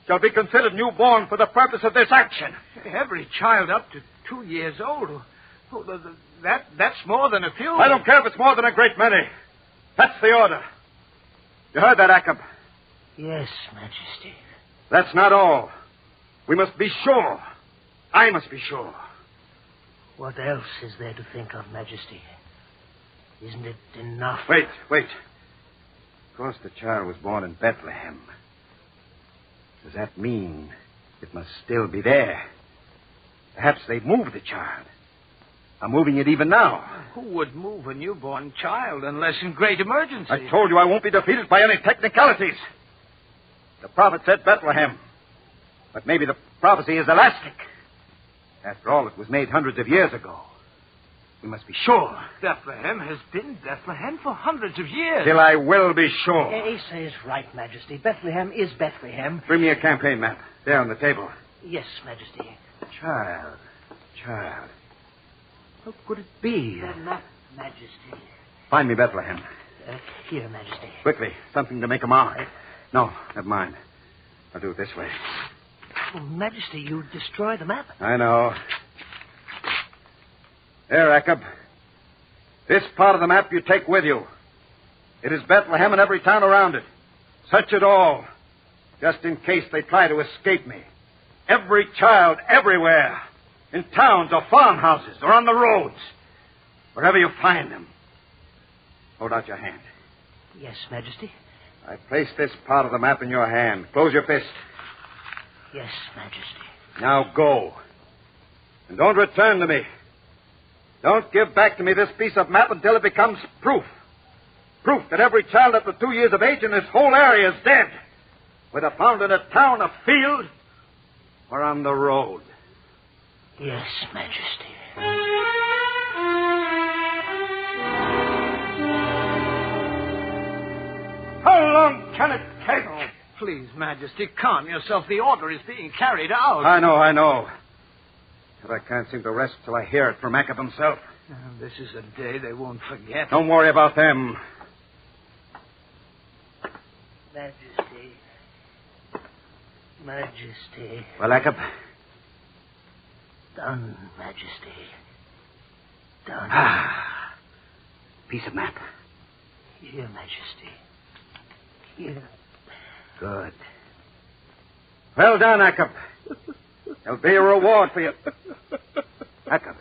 [SPEAKER 2] shall be considered newborn for the purpose of this action.
[SPEAKER 12] Every child up to 2 years old? Oh, that's more than a few.
[SPEAKER 2] I don't care if it's more than a great many. That's the order. You heard that, Jacob?
[SPEAKER 13] Yes, Majesty.
[SPEAKER 2] That's not all. We must be sure. I must be sure.
[SPEAKER 13] What else is there to think of, Majesty? Isn't it enough?
[SPEAKER 2] Wait. Of course, the child was born in Bethlehem. Does that mean it must still be there? Perhaps they've moved the child. Are moving it even now.
[SPEAKER 12] Who would move a newborn child unless in great emergency?
[SPEAKER 2] I told you I won't be defeated by any technicalities. The prophet said Bethlehem. But maybe the prophecy is elastic. After all, it was made hundreds of years ago. We must be sure.
[SPEAKER 12] Bethlehem has been Bethlehem for hundreds of years.
[SPEAKER 2] Till I will be sure.
[SPEAKER 13] Asa is right, Majesty. Bethlehem is Bethlehem.
[SPEAKER 2] Bring me a campaign map. There on the table.
[SPEAKER 13] Yes, Majesty.
[SPEAKER 2] Child. What could it be?
[SPEAKER 13] The map, Majesty.
[SPEAKER 2] Find me Bethlehem.
[SPEAKER 13] Here, Majesty.
[SPEAKER 2] Quickly. Something to make a mark. No, never mind. I'll do it this way.
[SPEAKER 13] Oh, Majesty, you destroy the map.
[SPEAKER 2] I know. There, Jacob. This part of the map you take with you. It is Bethlehem and every town around it. Search it all, just in case they try to escape me. Every child, everywhere. In towns or farmhouses or on the roads. Wherever you find them. Hold out your hand.
[SPEAKER 13] Yes, Majesty.
[SPEAKER 2] I place this part of the map in your hand. Close your fist.
[SPEAKER 13] Yes, Majesty.
[SPEAKER 2] Now go. And don't return to me. Don't give back to me this piece of map until it becomes proof. Proof that every child up to 2 years of age in this whole area is dead. Whether found in a town, a field, or on the road.
[SPEAKER 13] Yes, Majesty.
[SPEAKER 2] How long can it take?
[SPEAKER 12] Oh, please, Majesty, calm yourself. The order is being carried out.
[SPEAKER 2] I know. But I can't seem to rest till I hear it from Jacob himself.
[SPEAKER 12] This is a day they won't forget.
[SPEAKER 2] Don't worry about them.
[SPEAKER 13] Majesty.
[SPEAKER 2] Well, Jacob?
[SPEAKER 13] Done, Majesty. Done.
[SPEAKER 2] Piece of map.
[SPEAKER 13] Here, Majesty. Here.
[SPEAKER 2] Good. Well done, Jacob. There'll be a reward for you. Jacob,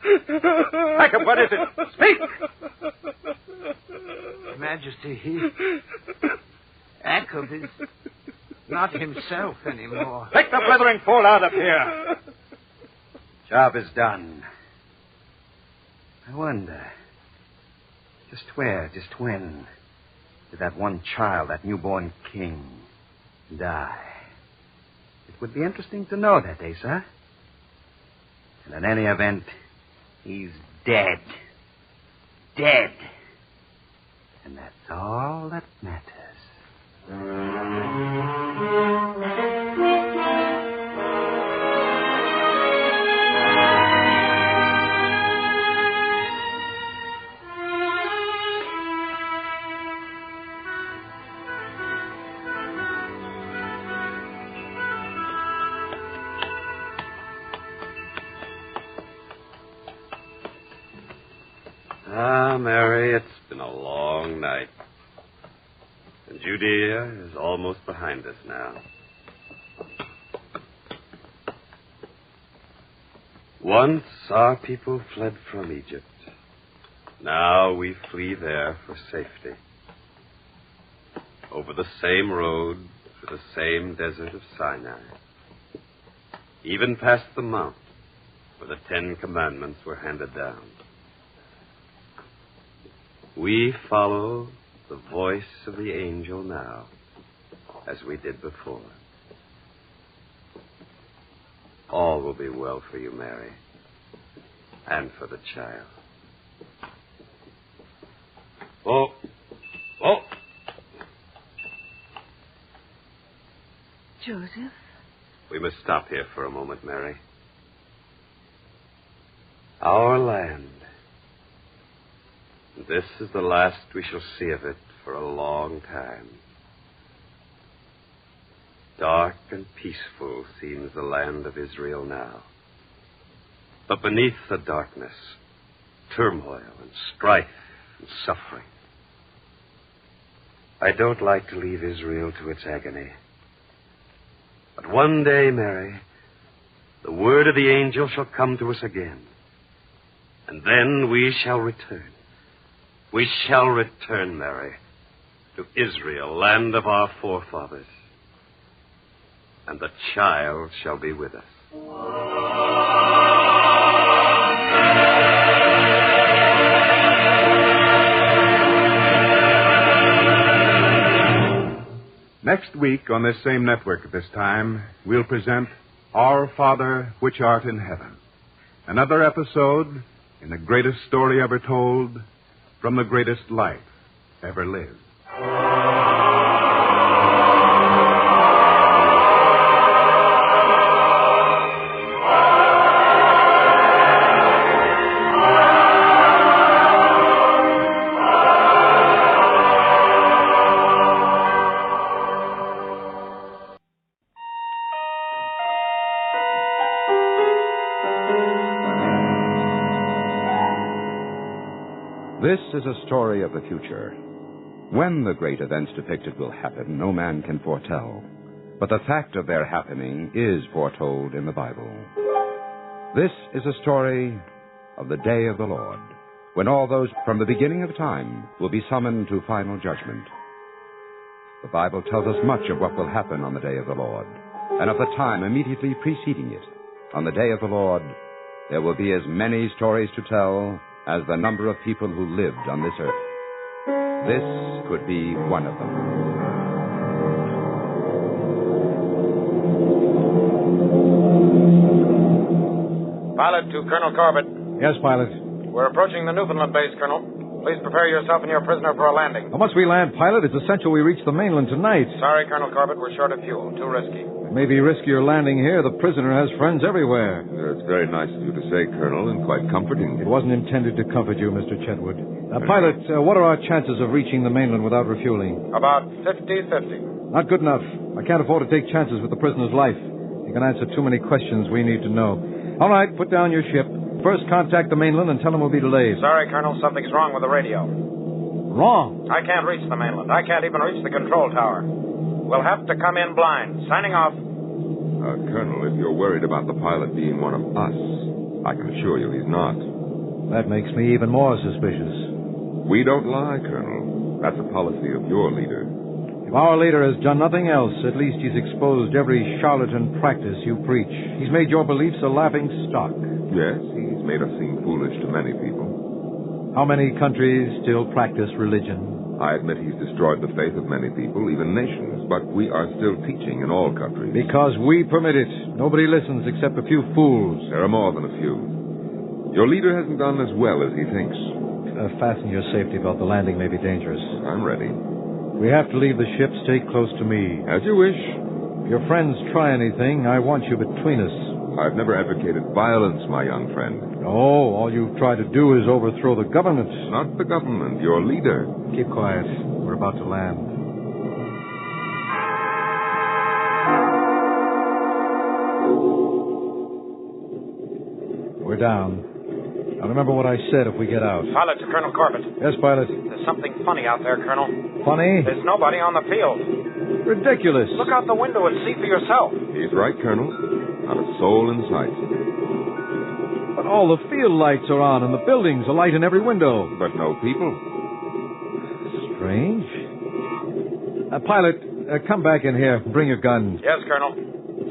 [SPEAKER 2] Jacob, what is it? Speak!
[SPEAKER 12] Majesty, Jacob is not himself anymore.
[SPEAKER 2] Take the blithering fool out of here. Job is done. I wonder, just where, just when did that one child, that newborn king, die? It would be interesting to know that, Asa. And in any event, he's dead. Dead. And that's all that matters.
[SPEAKER 14] Ah, Mary, it's been a long night. And Judea is almost behind us now. Once our people fled from Egypt. Now we flee there for safety. Over the same road, through the same desert of Sinai. Even past the mount where the 10 Commandments were handed down. We follow the voice of the angel now, as we did before. All will be well for you, Mary, and for the child. Oh.
[SPEAKER 4] Joseph?
[SPEAKER 14] We must stop here for a moment, Mary. Our land. This is the last we shall see of it for a long time. Dark and peaceful seems the land of Israel now. But beneath the darkness, turmoil and strife and suffering. I don't like to leave Israel to its agony. But one day, Mary, the word of the angel shall come to us again. And then we shall return. We shall return, Mary, to Israel, land of our forefathers. And the child shall be with us.
[SPEAKER 11] Next week, on this same network at this time, we'll present Our Father which art in heaven. Another episode in the greatest story ever told, from the greatest life ever lived.
[SPEAKER 19] This is a story of the future. When the great events depicted will happen, no man can foretell. But the fact of their happening is foretold in the Bible. This is a story of the day of the Lord, when all those from the beginning of time will be summoned to final judgment. The Bible tells us much of what will happen on the day of the Lord, and of the time immediately preceding it. On the day of the Lord, there will be as many stories to tell as the number of people who lived on this earth. This could be one of them.
[SPEAKER 20] Pilot to Colonel Corbett.
[SPEAKER 21] Yes, pilot.
[SPEAKER 20] We're approaching the Newfoundland base, Colonel. Please prepare yourself and your prisoner for a landing.
[SPEAKER 21] Once we land, pilot, it's essential we reach the mainland tonight.
[SPEAKER 20] Sorry, Colonel Corbett, we're short of fuel. Too risky.
[SPEAKER 21] It may be riskier landing here. The prisoner has friends everywhere.
[SPEAKER 22] It's very nice of you to say, Colonel, and quite comforting.
[SPEAKER 21] It wasn't intended to comfort you, Mr. Chetwood. Pilot, what are our chances of reaching the mainland without refueling?
[SPEAKER 20] About 50-50.
[SPEAKER 21] Not good enough. I can't afford to take chances with the prisoner's life. He can answer too many questions we need to know. All right, put down your ship. First, contact the mainland and tell them we'll be delayed.
[SPEAKER 20] Sorry, Colonel, something's wrong with the radio.
[SPEAKER 21] Wrong?
[SPEAKER 20] I can't reach the mainland. I can't even reach the control tower. We'll have to come in blind. Signing off.
[SPEAKER 22] Colonel, if you're worried about the pilot being one of us, I can assure you he's not.
[SPEAKER 21] That makes me even more suspicious.
[SPEAKER 22] We don't lie, Colonel. That's a policy of your leader.
[SPEAKER 21] If our leader has done nothing else, at least he's exposed every charlatan practice you preach. He's made your beliefs a laughing stock.
[SPEAKER 22] Yes, he's made us seem foolish to many people.
[SPEAKER 21] How many countries still practice religion?
[SPEAKER 22] I admit he's destroyed the faith of many people, even nations, but we are still teaching in all countries.
[SPEAKER 21] Because we permit it. Nobody listens except a few fools.
[SPEAKER 22] There are more than a few. Your leader hasn't done as well as he thinks.
[SPEAKER 21] Fasten your safety belt. The landing may be dangerous.
[SPEAKER 22] I'm ready.
[SPEAKER 21] We have to leave the ship. Stay close to me.
[SPEAKER 22] As you wish.
[SPEAKER 21] If your friends try anything, I want you between us.
[SPEAKER 22] I've never advocated violence, my young friend.
[SPEAKER 21] No, all you've tried to do is overthrow the government.
[SPEAKER 22] Not the government, your leader.
[SPEAKER 21] Keep quiet. We're about to land. We're down. Now remember what I said if we get out.
[SPEAKER 20] Pilot to Colonel Corbett.
[SPEAKER 21] Yes, pilot.
[SPEAKER 20] There's something funny out there, Colonel.
[SPEAKER 21] Funny?
[SPEAKER 20] There's nobody on the field.
[SPEAKER 21] Ridiculous.
[SPEAKER 20] Look out the window and see for yourself.
[SPEAKER 22] He's right, Colonel. Not a soul in sight.
[SPEAKER 21] But all the field lights are on and the buildings alight in every window.
[SPEAKER 22] But no people.
[SPEAKER 21] Strange. Pilot, come back in here. Bring your gun.
[SPEAKER 20] Yes, Colonel.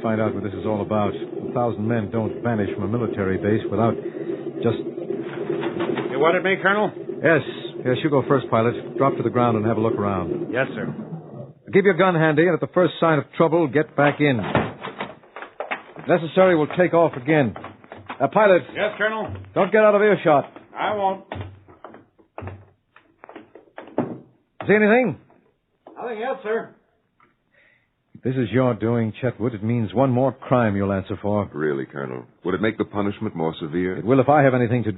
[SPEAKER 21] Find out what this is all about. 1,000 men don't vanish from a military base without just...
[SPEAKER 20] You wanted me, Colonel?
[SPEAKER 21] Yes, you go first, pilot. Drop to the ground and have a look around.
[SPEAKER 20] Yes, sir.
[SPEAKER 21] Keep your gun handy, and at the first sign of trouble, get back in. If necessary, we'll take off again. Pilot.
[SPEAKER 20] Yes, Colonel.
[SPEAKER 21] Don't get out of earshot.
[SPEAKER 20] I won't.
[SPEAKER 21] See anything?
[SPEAKER 20] Nothing else, sir.
[SPEAKER 21] If this is your doing, Chetwood, it means one more crime you'll answer for.
[SPEAKER 22] Really, Colonel? Would it make the punishment more severe?
[SPEAKER 21] It will if I have anything to...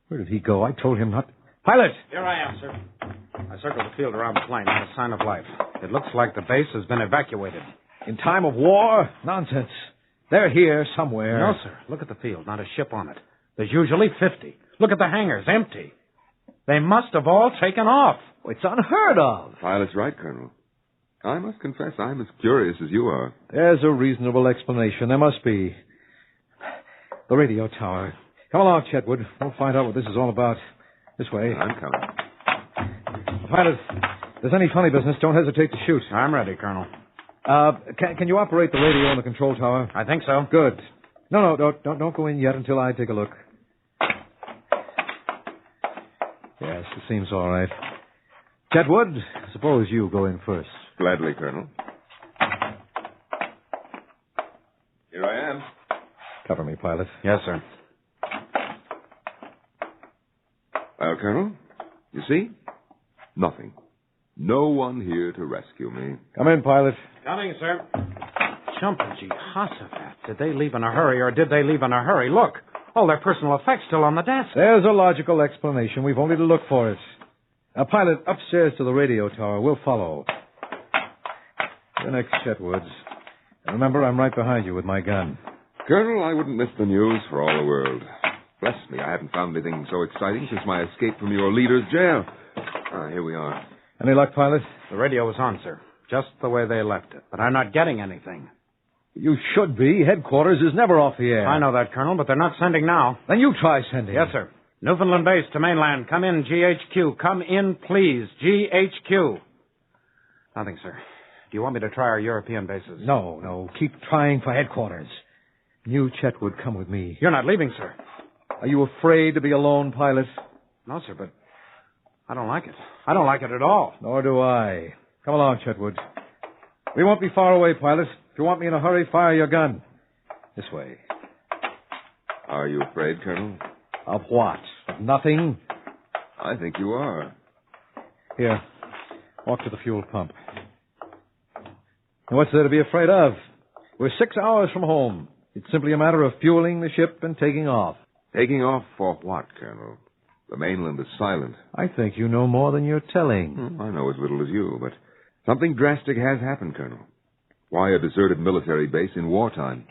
[SPEAKER 21] Where did he go? I told him not... Pilot!
[SPEAKER 20] Here I am, sir. I circled the field around the plane, not a sign of life. It looks like the base has been evacuated.
[SPEAKER 21] In time of war? Nonsense. They're here somewhere.
[SPEAKER 20] No, sir. Look at the field. Not a ship on it. There's usually 50. Look at the hangars. Empty. They must have all taken off.
[SPEAKER 21] It's unheard of.
[SPEAKER 22] Pilot's right, Colonel. I must confess I'm as curious as you are.
[SPEAKER 21] There's a reasonable explanation. There must be. The radio tower. Come along, Chetwood. We'll find out what this is all about. This way.
[SPEAKER 22] I'm coming.
[SPEAKER 21] Pilot, if there's any funny business, don't hesitate to shoot.
[SPEAKER 20] I'm ready, Colonel.
[SPEAKER 21] Can you operate the radio on the control tower?
[SPEAKER 20] I think so.
[SPEAKER 21] Good. No, don't go in yet until I take a look. Yes, it seems all right. Chetwood, suppose you go in first.
[SPEAKER 22] Gladly, Colonel. Here I am.
[SPEAKER 21] Cover me, pilot.
[SPEAKER 20] Yes, sir.
[SPEAKER 22] Well, Colonel, you see? Nothing. No one here to rescue me.
[SPEAKER 21] Come in, pilot.
[SPEAKER 20] Coming, sir. Jumping Jehoshaphat. Did they leave in a hurry, or did they leave in a hurry? Look, all their personal effects still on the desk.
[SPEAKER 21] There's a logical explanation. We've only to look for it. Now, pilot, upstairs to the radio tower. We'll follow. You're next, Chetwoods. And remember, I'm right behind you with my gun.
[SPEAKER 22] Colonel, I wouldn't miss the news for all the world. Bless me, I haven't found anything so exciting since my escape from your leader's jail. Here we are.
[SPEAKER 21] Any luck, pilot?
[SPEAKER 20] The radio was on, sir. Just the way they left it. But I'm not getting anything.
[SPEAKER 21] You should be. Headquarters is never off the air.
[SPEAKER 20] I know that, Colonel, but they're not sending now.
[SPEAKER 21] Then you try sending.
[SPEAKER 20] Yes, sir. Newfoundland base to mainland. Come in, GHQ. Come in, please. GHQ. Nothing, sir. Do you want me to try our European bases?
[SPEAKER 21] No. Keep trying for headquarters. You, Chetwood, come with me.
[SPEAKER 20] You're not leaving, sir.
[SPEAKER 21] Are you afraid to be alone, pilot?
[SPEAKER 20] No, sir, but I don't like it. I don't like it at all.
[SPEAKER 21] Nor do I. Come along, Chetwood. We won't be far away, pilot. If you want me in a hurry, fire your gun. This way.
[SPEAKER 22] Are you afraid, Colonel?
[SPEAKER 21] Of what? Of nothing?
[SPEAKER 22] I think you are.
[SPEAKER 21] Here. Walk to the fuel pump. And what's there to be afraid of? We're 6 hours from home. It's simply a matter of fueling the ship and taking off.
[SPEAKER 22] Taking off for what, Colonel? The mainland is silent.
[SPEAKER 21] I think you know more than you're telling.
[SPEAKER 22] I know as little as you, but something drastic has happened, Colonel. Why a deserted military base in wartime?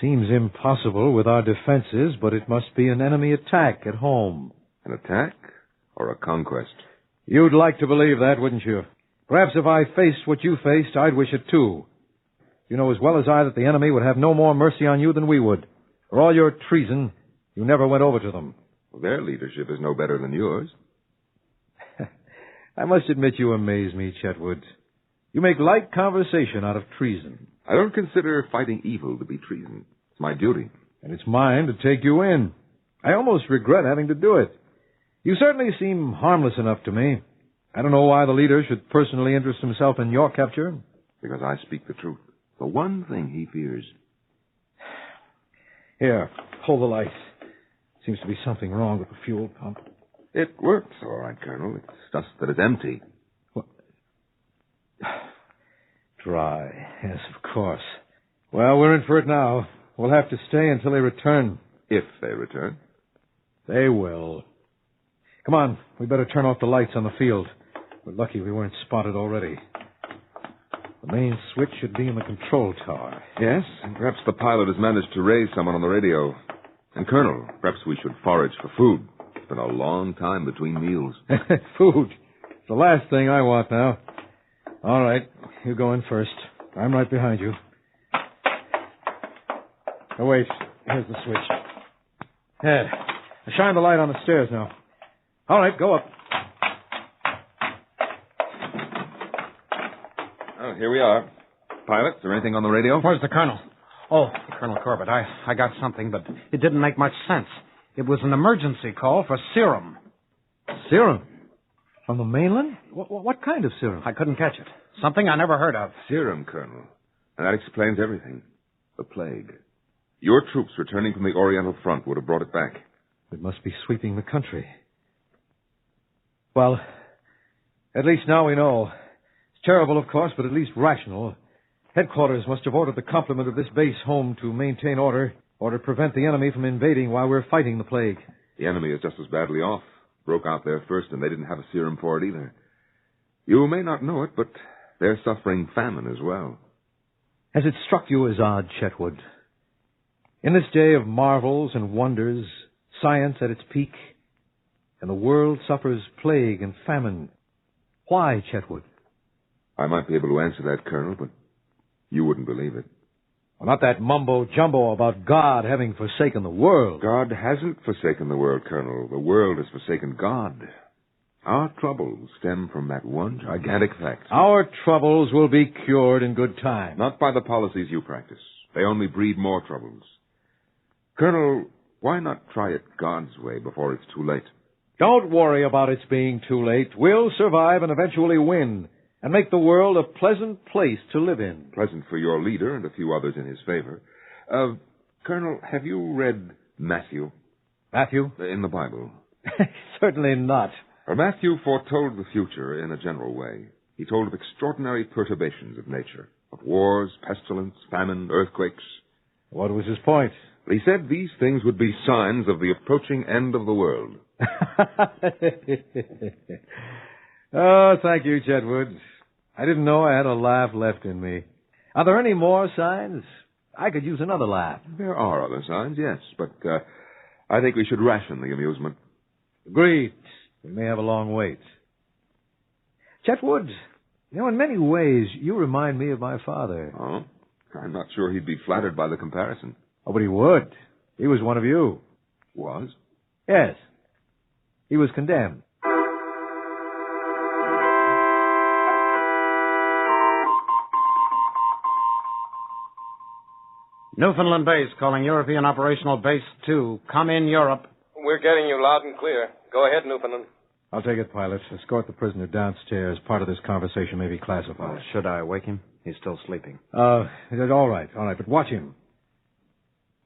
[SPEAKER 21] Seems impossible with our defenses, but it must be an enemy attack at home.
[SPEAKER 22] An attack or a conquest?
[SPEAKER 21] You'd like to believe that, wouldn't you? Perhaps if I faced what you faced, I'd wish it too. You know as well as I that the enemy would have no more mercy on you than we would. For all your treason, you never went over to them.
[SPEAKER 22] Well, their leadership is no better than yours.
[SPEAKER 21] I must admit you amaze me, Chetwood. You make light conversation out of treason.
[SPEAKER 22] I don't consider fighting evil to be treason. It's my duty.
[SPEAKER 21] And it's mine to take you in. I almost regret having to do it. You certainly seem harmless enough to me. I don't know why the leader should personally interest himself in your capture.
[SPEAKER 22] Because I speak the truth. The one thing he fears.
[SPEAKER 21] Here, hold the light. Seems to be something wrong with the fuel pump.
[SPEAKER 22] It works all right, Colonel. It's just that it's empty.
[SPEAKER 21] What? Dry. Yes, of course. Well, we're in for it now. We'll have to stay until they return.
[SPEAKER 22] If they return.
[SPEAKER 21] They will. Come on, we better turn off the lights on the field. We're lucky we weren't spotted already. The main switch should be in the control tower.
[SPEAKER 22] Yes, and perhaps the pilot has managed to raise someone on the radio. And, Colonel, perhaps we should forage for food. It's been a long time between meals.
[SPEAKER 21] Food. It's the last thing I want now. All right, you go in first. I'm right behind you. Oh, wait. Here's the switch. There. Shine the light on the stairs now. All right, go up.
[SPEAKER 22] Oh, here we are. Pilot, is there anything on the radio?
[SPEAKER 20] Where's the colonel? Oh, Colonel Corbett, I got something, but it didn't make much sense. It was an emergency call for serum.
[SPEAKER 21] Serum? From the mainland? What kind of serum?
[SPEAKER 20] I couldn't catch it. Something I never heard of.
[SPEAKER 22] Serum, Colonel. And that explains everything. The plague. Your troops returning from the Oriental Front would have brought it back.
[SPEAKER 21] It must be sweeping the country. Well, at least now we know. It's terrible, of course, but at least rational. Headquarters must have ordered the complement of this base home to maintain order, or to prevent the enemy from invading while we're fighting the plague.
[SPEAKER 22] The enemy is just as badly off. Broke out there first, and they didn't have a serum for it either. You may not know it, but they're suffering famine as well.
[SPEAKER 21] Has it struck you as odd, Chetwood? In this day of marvels and wonders, science at its peak, and the world suffers plague and famine. Why, Chetwood?
[SPEAKER 22] I might be able to answer that, Colonel, but you wouldn't believe it.
[SPEAKER 21] Well, not that mumbo-jumbo about God having forsaken the world.
[SPEAKER 22] God hasn't forsaken the world, Colonel. The world has forsaken God. Our troubles stem from that one gigantic fact.
[SPEAKER 21] Our troubles will be cured in good time.
[SPEAKER 22] Not by the policies you practice. They only breed more troubles. Colonel, why not try it God's way before it's too late?
[SPEAKER 21] Don't worry about its being too late. We'll survive and eventually win, and make the world a pleasant place to live in.
[SPEAKER 22] Pleasant for your leader and a few others in his favor. Colonel, have you read Matthew?
[SPEAKER 21] Matthew?
[SPEAKER 22] In the Bible.
[SPEAKER 21] Certainly not.
[SPEAKER 22] Matthew foretold the future in a general way. He told of extraordinary perturbations of nature, of wars, pestilence, famine, earthquakes.
[SPEAKER 21] What was his point?
[SPEAKER 22] He said these things would be signs of the approaching end of the world.
[SPEAKER 21] Oh, thank you, Chetwood. I didn't know I had a laugh left in me. Are there any more signs? I could use another laugh.
[SPEAKER 22] There are other signs, yes, but I think we should ration the amusement.
[SPEAKER 21] Agreed. We may have a long wait. Chetwood, in many ways, you remind me of my father.
[SPEAKER 22] Oh? I'm not sure he'd be flattered by the comparison.
[SPEAKER 21] Oh, but he would. He was one of you.
[SPEAKER 22] Was?
[SPEAKER 21] Yes. He was condemned.
[SPEAKER 20] Newfoundland Base calling European Operational Base 2. Come in, Europe.
[SPEAKER 1] We're getting you loud and clear. Go ahead, Newfoundland.
[SPEAKER 21] I'll take it, pilot. Escort the prisoner downstairs. Part of this conversation may be classified.
[SPEAKER 20] Should I wake him? He's still sleeping.
[SPEAKER 21] All right, but watch him.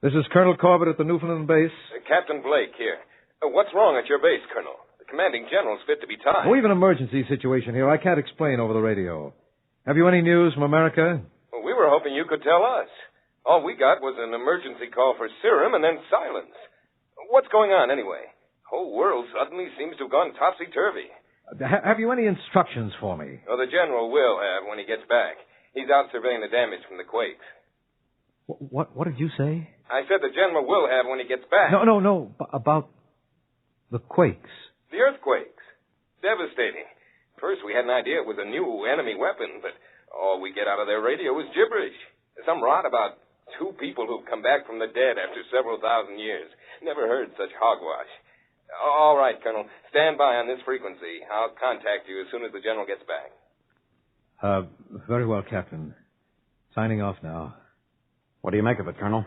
[SPEAKER 21] This is Colonel Corbett at the Newfoundland Base.
[SPEAKER 1] Captain Blake here. What's wrong at your base, Colonel? The commanding general's fit to be tied.
[SPEAKER 21] We have an emergency situation here. I can't explain over the radio. Have you any news from America?
[SPEAKER 1] Well, we were hoping you could tell us. All we got was an emergency call for serum and then silence. What's going on, anyway? The whole world suddenly seems to have gone topsy-turvy.
[SPEAKER 21] Have you any instructions for me?
[SPEAKER 1] Well, the general will have when he gets back. He's out surveying the damage from the quakes.
[SPEAKER 21] What did you say?
[SPEAKER 1] I said the general will have when he gets back.
[SPEAKER 21] No. About the quakes.
[SPEAKER 1] The earthquakes. Devastating. First, we had an idea it was a new enemy weapon, but all we get out of their radio is gibberish. Some rot about Two people who've come back from the dead after several thousand years. Never heard such hogwash. All right, Colonel. Stand by on this frequency. I'll contact you as soon as the general gets back.
[SPEAKER 21] Very well, Captain. Signing off now.
[SPEAKER 20] What do you make of it, Colonel?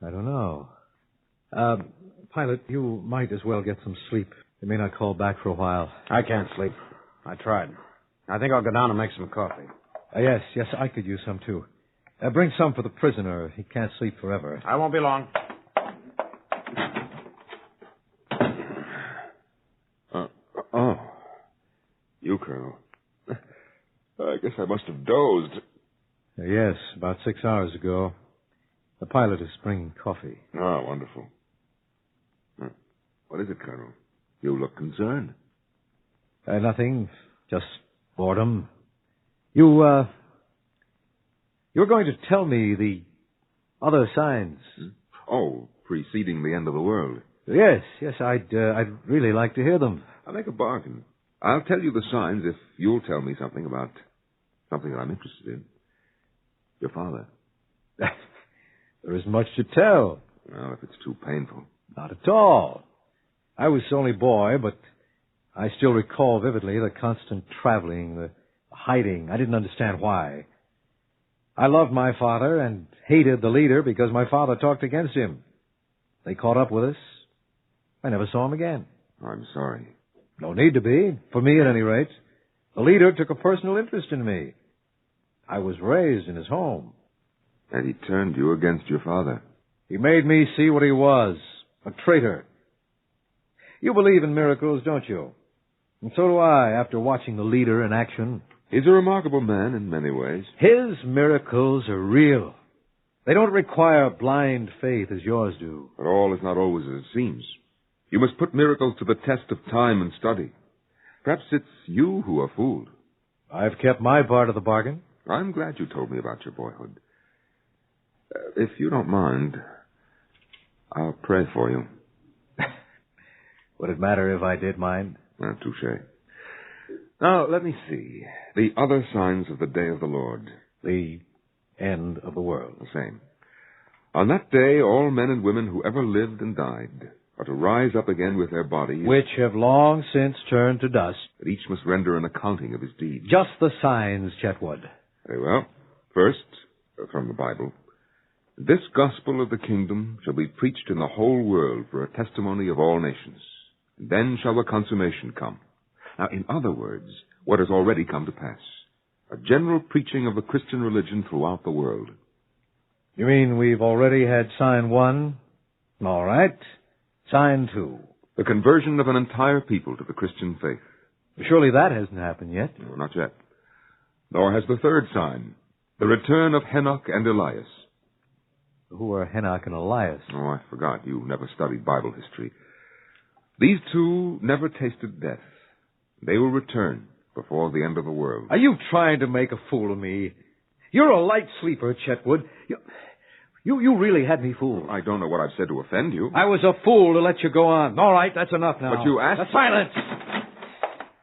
[SPEAKER 21] I don't know. Pilot, you might as well get some sleep. You may not call back for a while.
[SPEAKER 20] I can't sleep. I tried. I think I'll go down and make some coffee.
[SPEAKER 21] Yes, I could use some, too. Bring some for the prisoner. He can't sleep forever.
[SPEAKER 20] I won't be long.
[SPEAKER 22] You, Colonel. I guess I must have dozed.
[SPEAKER 21] Yes, about 6 hours ago. The pilot is bringing coffee.
[SPEAKER 22] Oh, wonderful. What is it, Colonel? You look concerned.
[SPEAKER 21] Nothing. Just boredom. You're going to tell me the other signs.
[SPEAKER 22] Oh, preceding the end of the world.
[SPEAKER 21] Yes, I'd really like to hear them.
[SPEAKER 22] I'll make a bargain. I'll tell you the signs if you'll tell me something about something that I'm interested in. Your father.
[SPEAKER 21] There isn't much to tell.
[SPEAKER 22] Well, if it's too painful.
[SPEAKER 21] Not at all. I was only a boy, but I still recall vividly the constant traveling, the hiding. I didn't understand why. I loved my father and hated the leader because my father talked against him. They caught up with us. I never saw him again.
[SPEAKER 22] I'm sorry.
[SPEAKER 21] No need to be, for me at any rate. The leader took a personal interest in me. I was raised in his home.
[SPEAKER 22] And he turned you against your father.
[SPEAKER 21] He made me see what he was, a traitor. You believe in miracles, don't you? And so do I, after watching the leader in action.
[SPEAKER 22] He's a remarkable man in many ways.
[SPEAKER 21] His miracles are real. They don't require blind faith as yours do.
[SPEAKER 22] But all is not always as it seems. You must put miracles to the test of time and study. Perhaps it's you who are fooled.
[SPEAKER 21] I've kept my part of the bargain.
[SPEAKER 22] I'm glad you told me about your boyhood. If you don't mind, I'll pray for you.
[SPEAKER 21] Would it matter if I did mind?
[SPEAKER 22] Touché. Now, let me see. The other signs of the day of the Lord.
[SPEAKER 21] The end of the world.
[SPEAKER 22] The same. On that day, all men and women who ever lived and died are to rise up again with their bodies,
[SPEAKER 21] which have long since turned to dust.
[SPEAKER 22] But each must render an accounting of his deeds.
[SPEAKER 21] Just the signs, Chetwood.
[SPEAKER 22] Very well. First, from the Bible. This gospel of the kingdom shall be preached in the whole world for a testimony of all nations. And then shall the consummation come. Now, in other words, what has already come to pass. A general preaching of the Christian religion throughout the world.
[SPEAKER 21] You mean we've already had sign 1? All right. Sign 2.
[SPEAKER 22] The conversion of an entire people to the Christian faith.
[SPEAKER 21] Surely that hasn't happened yet.
[SPEAKER 22] No, not yet. Nor has the third sign. The return of Henoch and Elias.
[SPEAKER 21] Who are Henoch and Elias?
[SPEAKER 22] Oh, I forgot. You never studied Bible history. These two never tasted death. They will return before the end of the world.
[SPEAKER 21] Are you trying to make a fool of me? You're a light sleeper, Chetwood. You really had me fooled.
[SPEAKER 22] I don't know what I've said to offend you.
[SPEAKER 21] I was a fool to let you go on. All right, that's enough now.
[SPEAKER 22] But you asked...
[SPEAKER 21] Silence!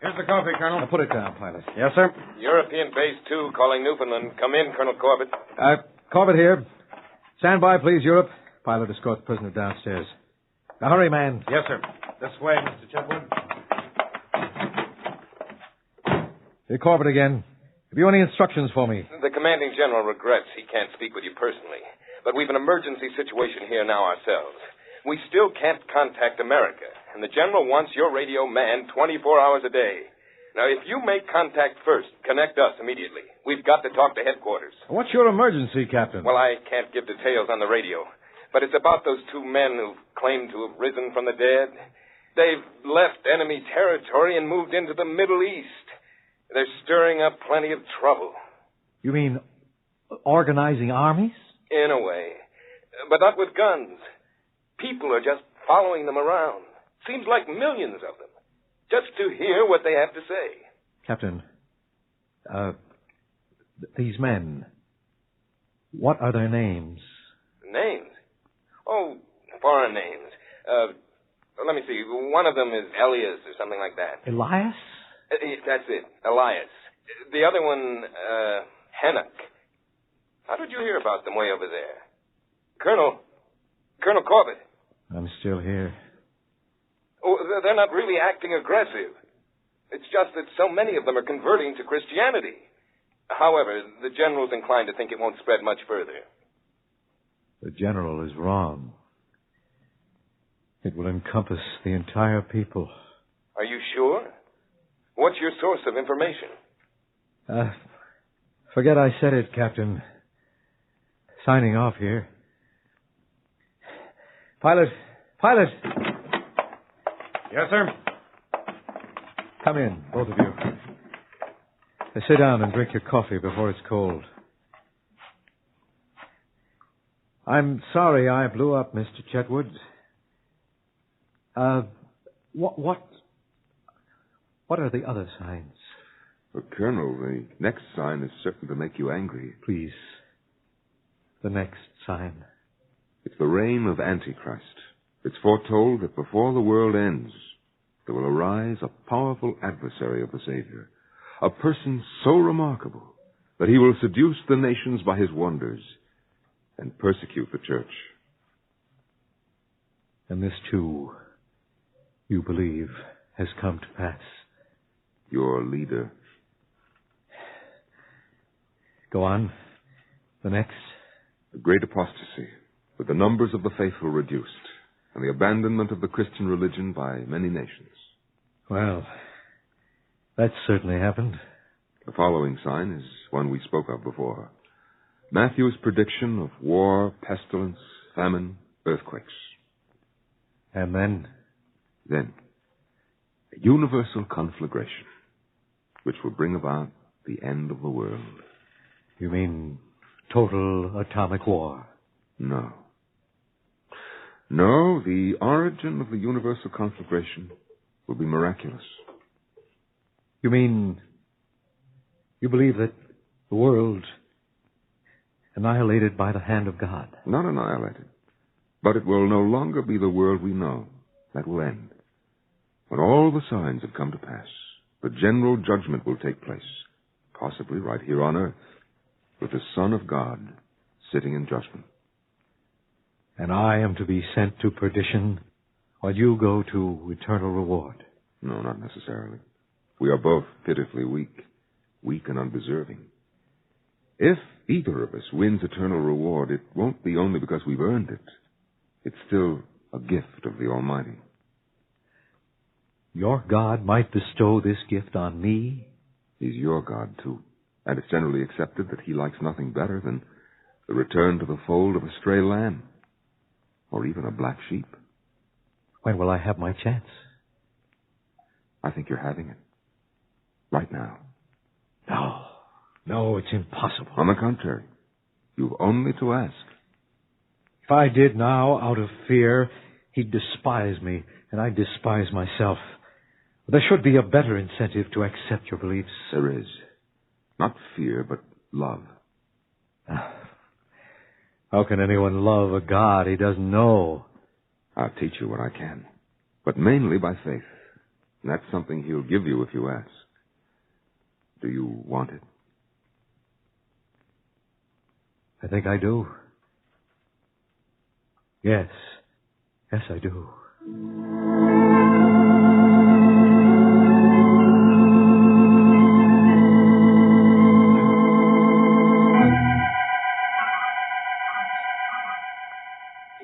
[SPEAKER 20] Here's the coffee, Colonel.
[SPEAKER 21] Now put it down, Pilot.
[SPEAKER 20] Yes, sir.
[SPEAKER 1] European Base 2 calling Newfoundland. Come in, Colonel Corbett.
[SPEAKER 21] Corbett here. Stand by, please, Europe. Pilot, escort the prisoner downstairs. Now, hurry, man.
[SPEAKER 20] Yes, sir. This way, Mr. Chetwood.
[SPEAKER 21] Hey, Corbett again. Have you any instructions for me?
[SPEAKER 1] The commanding general regrets he can't speak with you personally. But we've an emergency situation here now ourselves. We still can't contact America, and the general wants your radio manned 24 hours a day. Now, if you make contact first, connect us immediately. We've got to talk to headquarters.
[SPEAKER 21] What's your emergency, Captain?
[SPEAKER 1] Well, I can't give details on the radio, but it's about those two men who claim to have risen from the dead. They've left enemy territory and moved into the Middle East. They're stirring up plenty of trouble.
[SPEAKER 21] You mean organizing armies?
[SPEAKER 1] In a way. But not with guns. People are just following them around. Seems like millions of them. Just to hear what they have to say.
[SPEAKER 21] Captain, these men, what are their names?
[SPEAKER 1] Names? Oh, foreign names. Let me see. One of them is Elias or something like that.
[SPEAKER 21] Elias?
[SPEAKER 1] That's it. Elias. The other one, Henoch. How did you hear about them way over there? Colonel Corbett.
[SPEAKER 21] I'm still here.
[SPEAKER 1] Oh, they're not really acting aggressive. It's just that so many of them are converting to Christianity. However, the general's inclined to think it won't spread much further.
[SPEAKER 21] The general is wrong. It will encompass the entire people.
[SPEAKER 1] Are you sure? What's your source of information?
[SPEAKER 21] Forget I said it, Captain. Signing off here. Pilot!
[SPEAKER 20] Yes, sir?
[SPEAKER 21] Come in, both of you. Sit down and drink your coffee before it's cold. I'm sorry I blew up, Mr. Chetwood. What are the other signs?
[SPEAKER 22] Well, Colonel, the next sign is certain to make you angry.
[SPEAKER 21] Please. The next sign.
[SPEAKER 22] It's the reign of Antichrist. It's foretold that before the world ends, there will arise a powerful adversary of the Savior, a person so remarkable that he will seduce the nations by his wonders and persecute the church.
[SPEAKER 21] And this, too, you believe, has come to pass.
[SPEAKER 22] Your leader.
[SPEAKER 21] Go on. The next.
[SPEAKER 22] The great apostasy, with the numbers of the faithful reduced, and the abandonment of the Christian religion by many nations.
[SPEAKER 21] Well, that certainly happened.
[SPEAKER 22] The following sign is one we spoke of before. Matthew's prediction of war, pestilence, famine, earthquakes.
[SPEAKER 21] And then?
[SPEAKER 22] Then, a universal conflagration, which will bring about the end of the world.
[SPEAKER 21] You mean total atomic war?
[SPEAKER 22] No. No, the origin of the universal conflagration will be miraculous.
[SPEAKER 21] You mean you believe that the world annihilated by the hand of God?
[SPEAKER 22] Not annihilated. But it will no longer be the world we know. That will end. When all the signs have come to pass, the general judgment will take place, possibly right here on earth, with the Son of God sitting in judgment.
[SPEAKER 21] And I am to be sent to perdition while you go to eternal reward?
[SPEAKER 22] No, not necessarily. We are both pitifully weak and undeserving. If either of us wins eternal reward, it won't be only because we've earned it. It's still a gift of the Almighty.
[SPEAKER 21] Your God might bestow this gift on me?
[SPEAKER 22] He's your God, too. And it's generally accepted that he likes nothing better than the return to the fold of a stray lamb, or even a black sheep.
[SPEAKER 21] When will I have my chance?
[SPEAKER 22] I think you're having it. Right now.
[SPEAKER 21] No, it's impossible.
[SPEAKER 22] On the contrary, you've only to ask.
[SPEAKER 21] If I did now, out of fear, he'd despise me, and I despise myself. There should be a better incentive to accept your beliefs.
[SPEAKER 22] There is. Not fear, but love.
[SPEAKER 21] How can anyone love a God he doesn't know?
[SPEAKER 22] I'll teach you what I can, but mainly by faith. And that's something he'll give you if you ask. Do you want it?
[SPEAKER 21] I think I do. Yes, I do.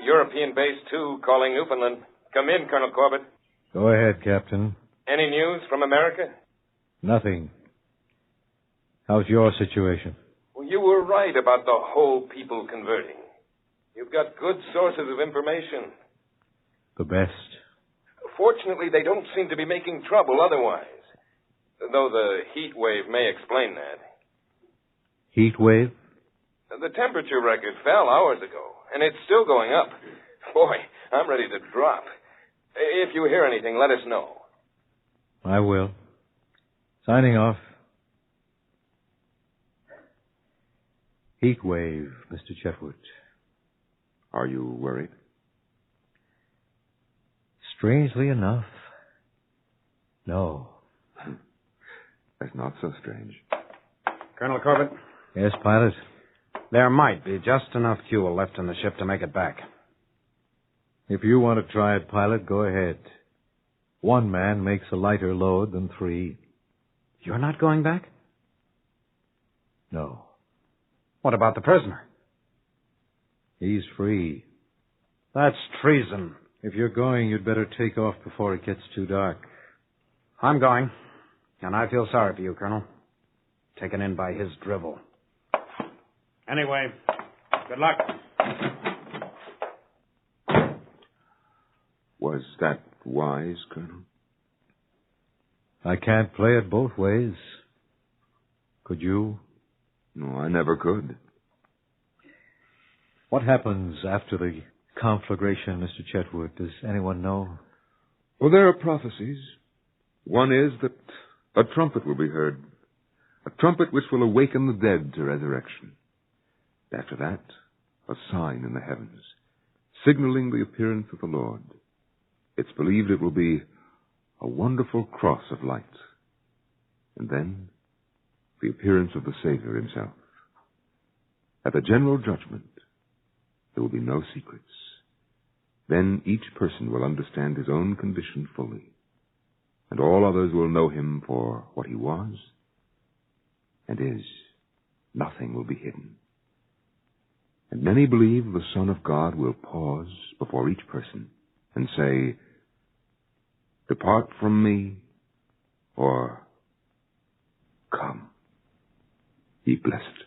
[SPEAKER 1] European Base 2 calling Newfoundland. Come in, Colonel Corbett.
[SPEAKER 21] Go ahead, Captain.
[SPEAKER 1] Any news from America?
[SPEAKER 21] Nothing. How's your situation?
[SPEAKER 1] Well, you were right about the whole people converting. You've got good sources of information.
[SPEAKER 21] The best.
[SPEAKER 1] Fortunately, they don't seem to be making trouble otherwise. Though the heat wave may explain that.
[SPEAKER 21] Heat wave?
[SPEAKER 1] The temperature record fell hours ago, and it's still going up. Boy, I'm ready to drop. If you hear anything, let us know.
[SPEAKER 21] I will. Signing off. Heat wave, Mr. Chetwood.
[SPEAKER 22] Are you worried?
[SPEAKER 21] Strangely enough, no.
[SPEAKER 22] That's not so strange.
[SPEAKER 20] Colonel Corbett?
[SPEAKER 21] Yes, pilot?
[SPEAKER 20] There might be just enough fuel left in the ship to make it back.
[SPEAKER 21] If you want to try it, pilot, go ahead. One man makes a lighter load than three.
[SPEAKER 20] You're not going back?
[SPEAKER 21] No.
[SPEAKER 20] What about the prisoner?
[SPEAKER 21] He's free.
[SPEAKER 20] That's treason.
[SPEAKER 21] If you're going, you'd better take off before it gets too dark.
[SPEAKER 20] I'm going. And I feel sorry for you, Colonel. Taken in by his drivel. Anyway, good luck.
[SPEAKER 22] Was that wise, Colonel?
[SPEAKER 21] I can't play it both ways. Could you?
[SPEAKER 22] No, I never could.
[SPEAKER 21] What happens after the conflagration, Mr. Chetwood? Does anyone know?
[SPEAKER 22] Well, there are prophecies. One is that a trumpet will be heard. A trumpet which will awaken the dead to resurrection. After that, a sign in the heavens, signaling the appearance of the Lord. It's believed it will be a wonderful cross of light. And then, the appearance of the Savior himself. At the general judgment, there will be no secrets. Then each person will understand his own condition fully, and all others will know him for what he was and is. Nothing will be hidden. And many believe the Son of God will pause before each person and say, "Depart from me," or "Come, ye blessed."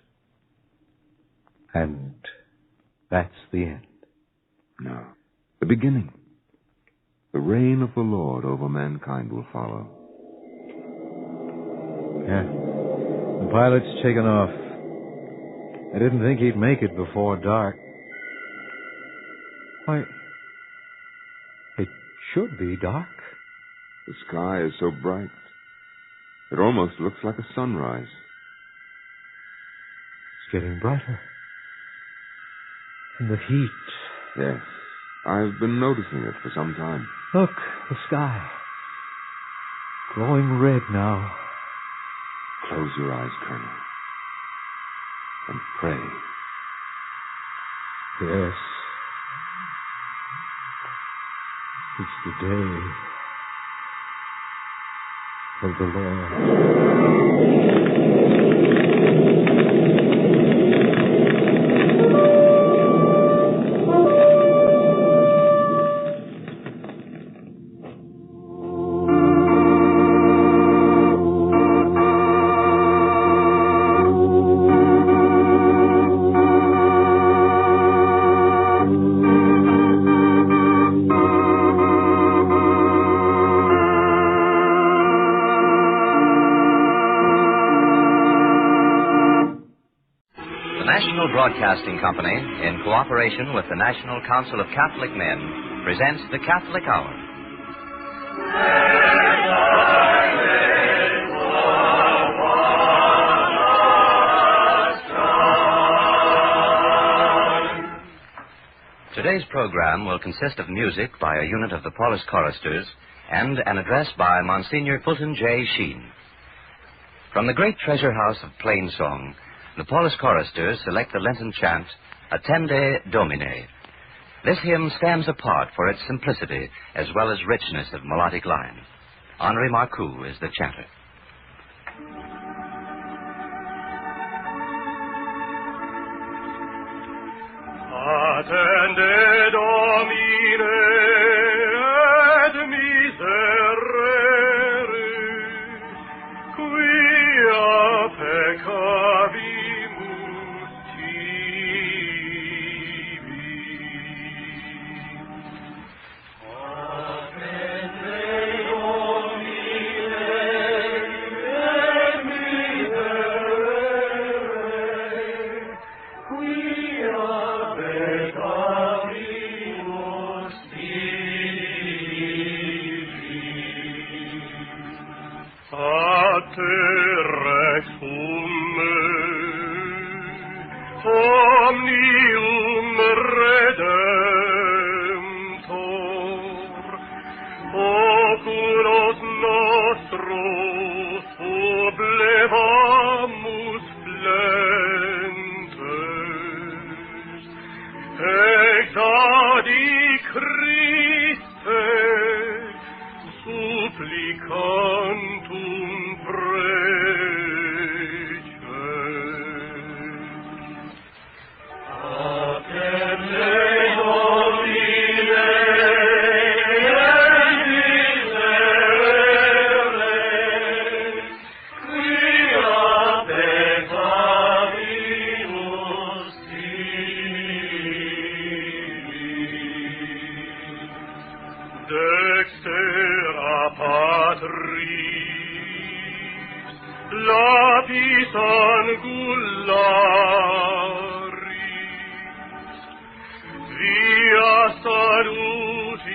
[SPEAKER 21] And that's the end.
[SPEAKER 22] No. The beginning. The reign of the Lord over mankind will follow.
[SPEAKER 21] Yeah. The pilot's taken off. I didn't think he'd make it before dark. Why, it should be dark.
[SPEAKER 22] The sky is so bright. It almost looks like a sunrise.
[SPEAKER 21] It's getting brighter. And the heat.
[SPEAKER 22] Yes. I've been noticing it for some time.
[SPEAKER 21] Look, the sky. Glowing red now.
[SPEAKER 22] Close your eyes, Colonel. And pray.
[SPEAKER 21] Yes. It's the day of the Lord.
[SPEAKER 5] Broadcasting Company, in cooperation with the National Council of Catholic Men, presents the Catholic Hour. Today's program will consist of music by a unit of the Paulist choristers and an address by Monsignor Fulton J. Sheen. From the great treasure house of plain song, the Paulist choristers select the Lenten chant, Attende Domine. This hymn stands apart for its simplicity as well as richness of melodic line. Henri Marcoux is the chanter.
[SPEAKER 7] Attende Domine et miserere, quia peccavi omnium redemptor, oculos nostros oblevamus flentes, lapis angularis, via salutis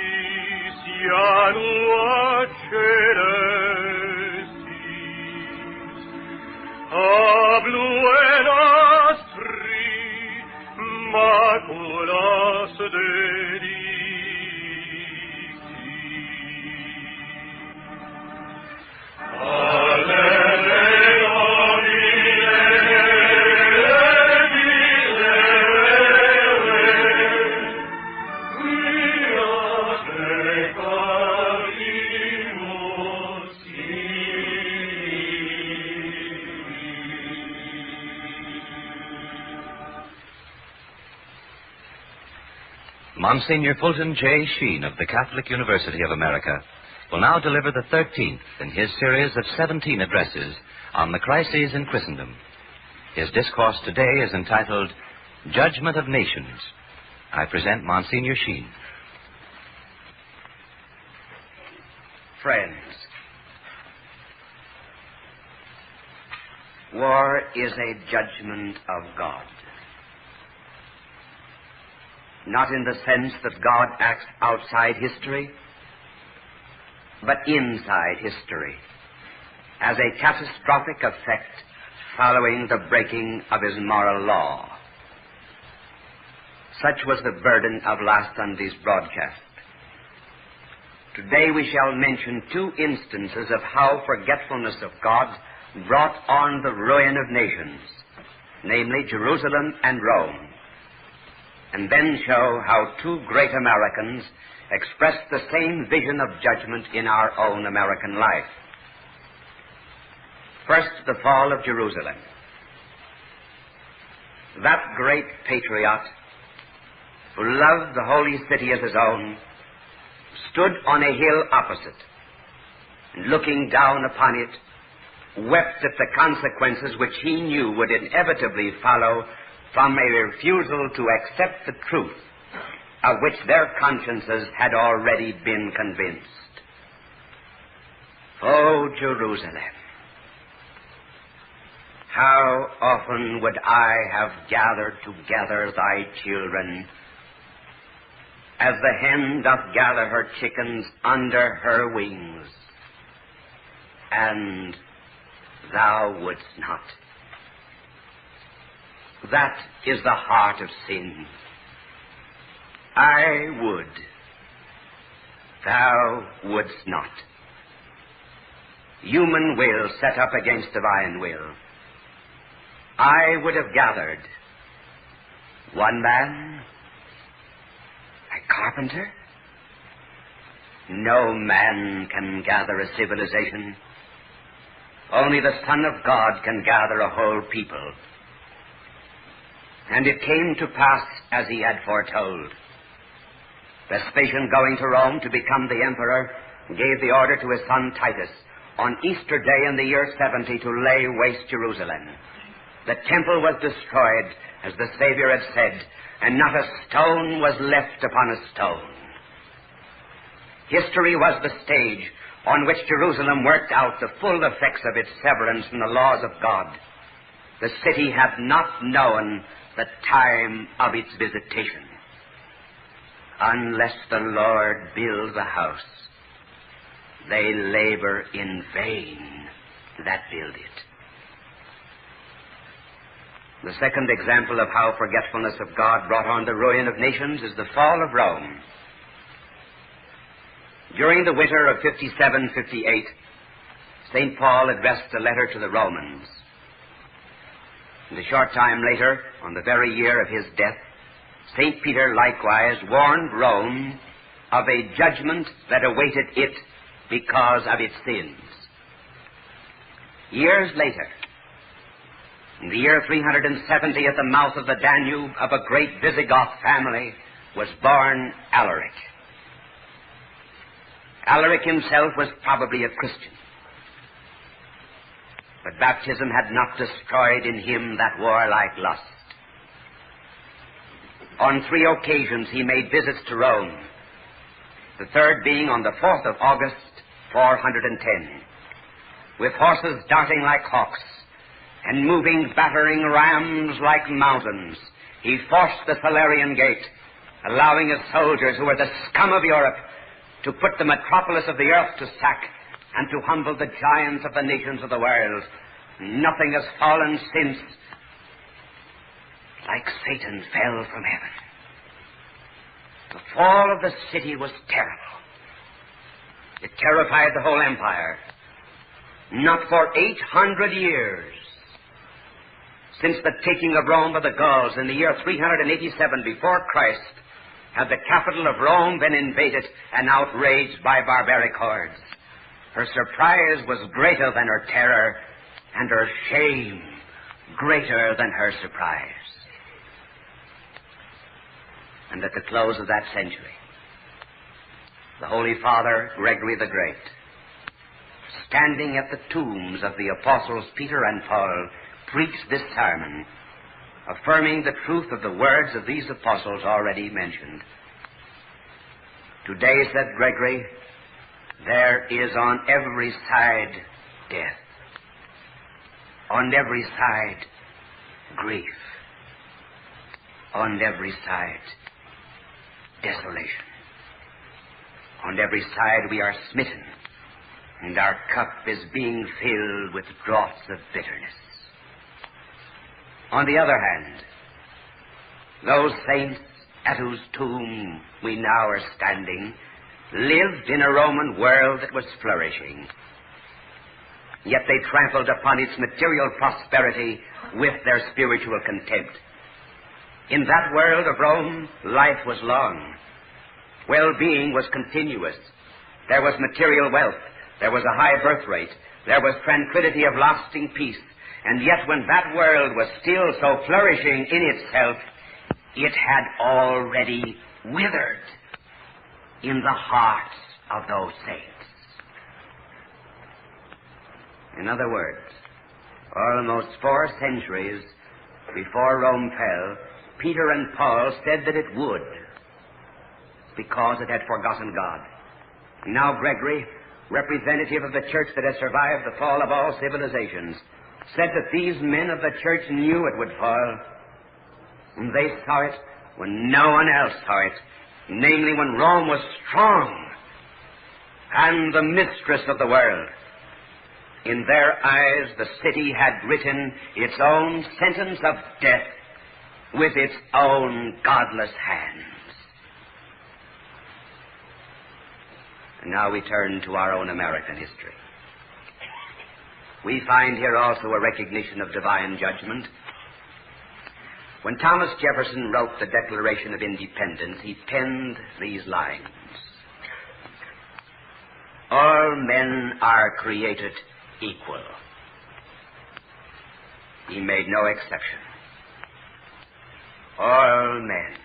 [SPEAKER 7] janua celestis, habluen aspri, maculas delicti.
[SPEAKER 5] Monsignor Fulton J. Sheen of the Catholic University of America will now deliver the 13th in his series of 17 addresses on the crises in Christendom. His discourse today is entitled Judgment of Nations. I present Monsignor Sheen.
[SPEAKER 3] Friends, war is a judgment of God. Not in the sense that God acts outside history, but inside history, as a catastrophic effect following the breaking of his moral law. Such was the burden of last Sunday's broadcast. Today we shall mention two instances of how forgetfulness of God brought on the ruin of nations, namely Jerusalem and Rome, and then show how two great Americans expressed the same vision of judgment in our own American life. First, the fall of Jerusalem. That great patriot, who loved the holy city as his own, stood on a hill opposite, and looking down upon it, wept at the consequences which he knew would inevitably follow from a refusal to accept the truth of which their consciences had already been convinced. O Jerusalem, how often would I have gathered together thy children, as the hen doth gather her chickens under her wings, and thou wouldst not. That is the heart of sin. I would, thou wouldst not. Human will set up against divine will. I would have gathered one man, a carpenter. No man can gather a civilization. Only the Son of God can gather a whole people. And it came to pass as he had foretold. Vespasian, going to Rome to become the emperor, gave the order to his son Titus on Easter Day in the year 70 to lay waste Jerusalem. The temple was destroyed, as the Savior had said, and not a stone was left upon a stone. History was the stage on which Jerusalem worked out the full effects of its severance from the laws of God. The city hath not known the time of its visitation. Unless the Lord build the house, they labor in vain that build it. The second example of how forgetfulness of God brought on the ruin of nations is the fall of Rome. During the winter of 57-58, St. Paul addressed a letter to the Romans. And a short time later, on the very year of his death, St. Peter likewise warned Rome of a judgment that awaited it because of its sins. Years later, in the year 370, at the mouth of the Danube, of a great Visigoth family, was born Alaric. Alaric himself was probably a Christian. But baptism had not destroyed in him that warlike lust. On 3 occasions he made visits to Rome, the third being on the 4th of August, 410, with horses darting like hawks, and moving battering rams like mountains, he forced the Salarian gate, allowing his soldiers, who were the scum of Europe, to put the metropolis of the earth to sack and to humble the giants of the nations of the world. Nothing has fallen since, like Satan fell from heaven. The fall of the city was terrible. It terrified the whole empire. Not for 800 years, since the taking of Rome by the Gauls in the year 387 before Christ, had the capital of Rome been invaded and outraged by barbaric hordes. Her surprise was greater than her terror, and her shame greater than her surprise. And at the close of that century, the Holy Father, Gregory the Great, standing at the tombs of the apostles Peter and Paul, preached this sermon, affirming the truth of the words of these apostles already mentioned. Today, said Gregory, there is on every side death, on every side grief, on every side desolation. On every side we are smitten, and our cup is being filled with draughts of bitterness. On the other hand, those saints at whose tomb we now are standing lived in a Roman world that was flourishing. Yet they trampled upon its material prosperity with their spiritual contempt. In that world of Rome, life was long. Well-being was continuous. There was material wealth. There was a high birth rate. There was tranquility of lasting peace. And yet when that world was still so flourishing in itself, it had already withered in the hearts of those saints. In other words, almost 4 centuries before Rome fell, Peter and Paul said that it would, because it had forgotten God. Now Gregory, representative of the church that has survived the fall of all civilizations, said that these men of the church knew it would fall. And they saw it when no one else saw it, namely when Rome was strong and the mistress of the world. In their eyes, the city had written its own sentence of death with its own godless hands. And now we turn to our own American history. We find here also a recognition of divine judgment. When Thomas Jefferson wrote the Declaration of Independence, he penned these lines: all men are created equal. He made no exception. All men.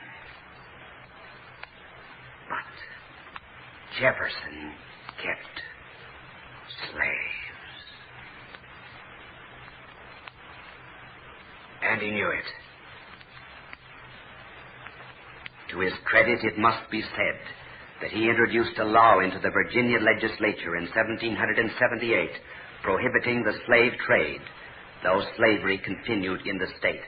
[SPEAKER 3] But Jefferson kept slaves. And he knew it. To his credit, it must be said that he introduced a law into the Virginia legislature in 1778 prohibiting the slave trade, though slavery continued in the state.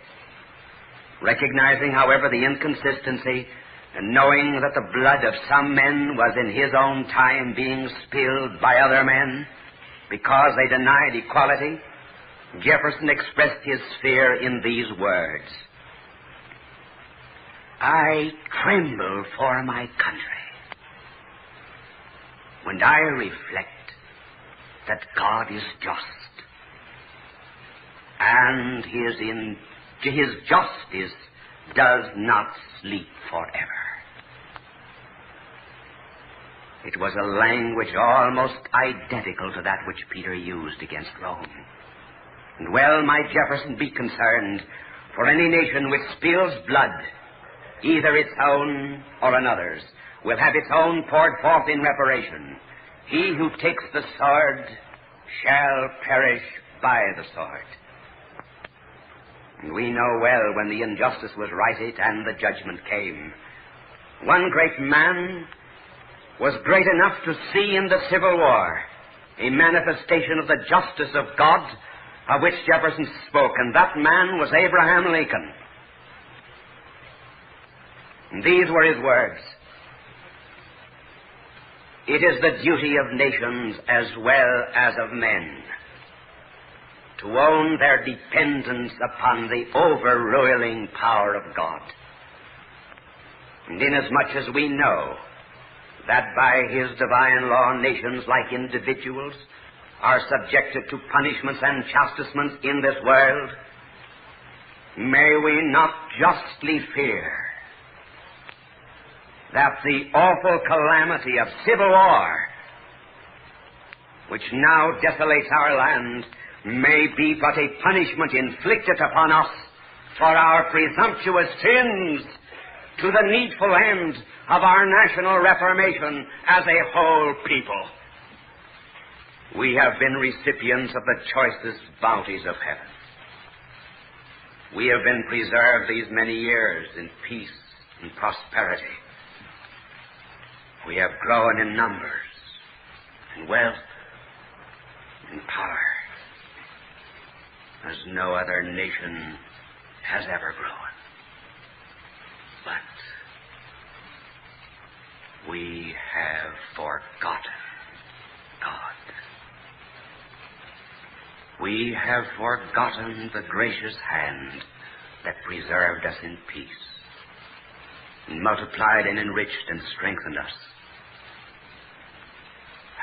[SPEAKER 3] Recognizing, however, the inconsistency, and knowing that the blood of some men was in his own time being spilled by other men because they denied equality, Jefferson expressed his fear in these words: I tremble for my country when I reflect that God is just, and his justice does not sleep forever. It was a language almost identical to that which Peter used against Rome. And well might Jefferson be concerned, for any nation which spills blood, either its own or another's, will have its own poured forth in reparation. He who takes the sword shall perish by the sword. And we know well when the injustice was righted and the judgment came. One great man was great enough to see in the Civil War a manifestation of the justice of God, of which Jefferson spoke, and that man was Abraham Lincoln. And these were his words. It is the duty of nations as well as of men to own their dependence upon the overruling power of God. And inasmuch as we know that by His divine law nations, like individuals, are subjected to punishments and chastisements in this world, may we not justly fear that the awful calamity of civil war, which now desolates our land, may be but a punishment inflicted upon us for our presumptuous sins, to the needful end of our national reformation as a whole people. We have been recipients of the choicest bounties of heaven. We have been preserved these many years in peace and prosperity. We have grown in numbers, in wealth, in power, as no other nation has ever grown. But we have forgotten God. We have forgotten the gracious hand that preserved us in peace, and multiplied and enriched and strengthened us.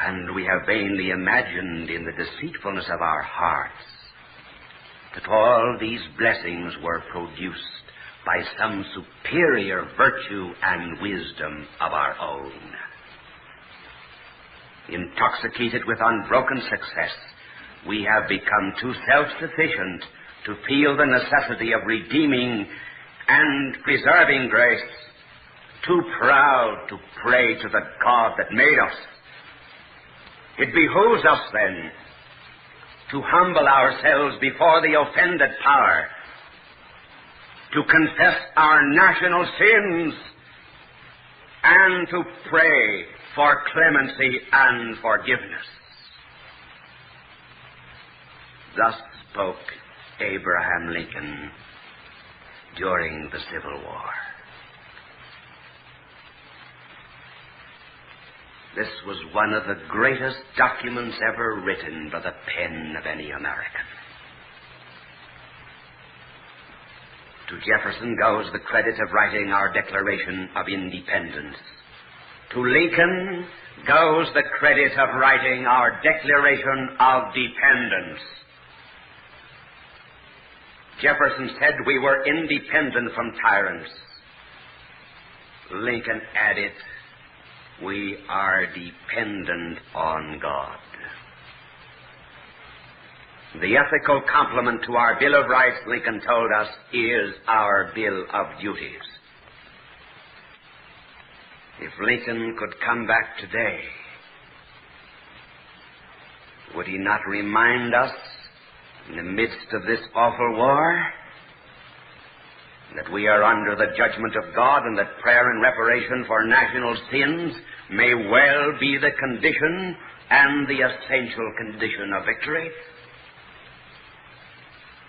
[SPEAKER 3] And we have vainly imagined in the deceitfulness of our hearts that all these blessings were produced by some superior virtue and wisdom of our own. Intoxicated with unbroken success, we have become too self-sufficient to feel the necessity of redeeming and preserving grace, too proud to pray to the God that made us. It behooves us, then, to humble ourselves before the offended power, to confess our national sins, and to pray for clemency and forgiveness. Thus spoke Abraham Lincoln during the Civil War. This was one of the greatest documents ever written by the pen of any American. To Jefferson goes the credit of writing our Declaration of Independence. To Lincoln goes the credit of writing our Declaration of Dependence. Jefferson said we were independent from tyrants. Lincoln added, we are dependent on God. The ethical complement to our Bill of Rights, Lincoln told us, is our Bill of Duties. If Lincoln could come back today, would he not remind us, in the midst of this awful war, that we are under the judgment of God, and that prayer and reparation for national sins may well be the condition and the essential condition of victory?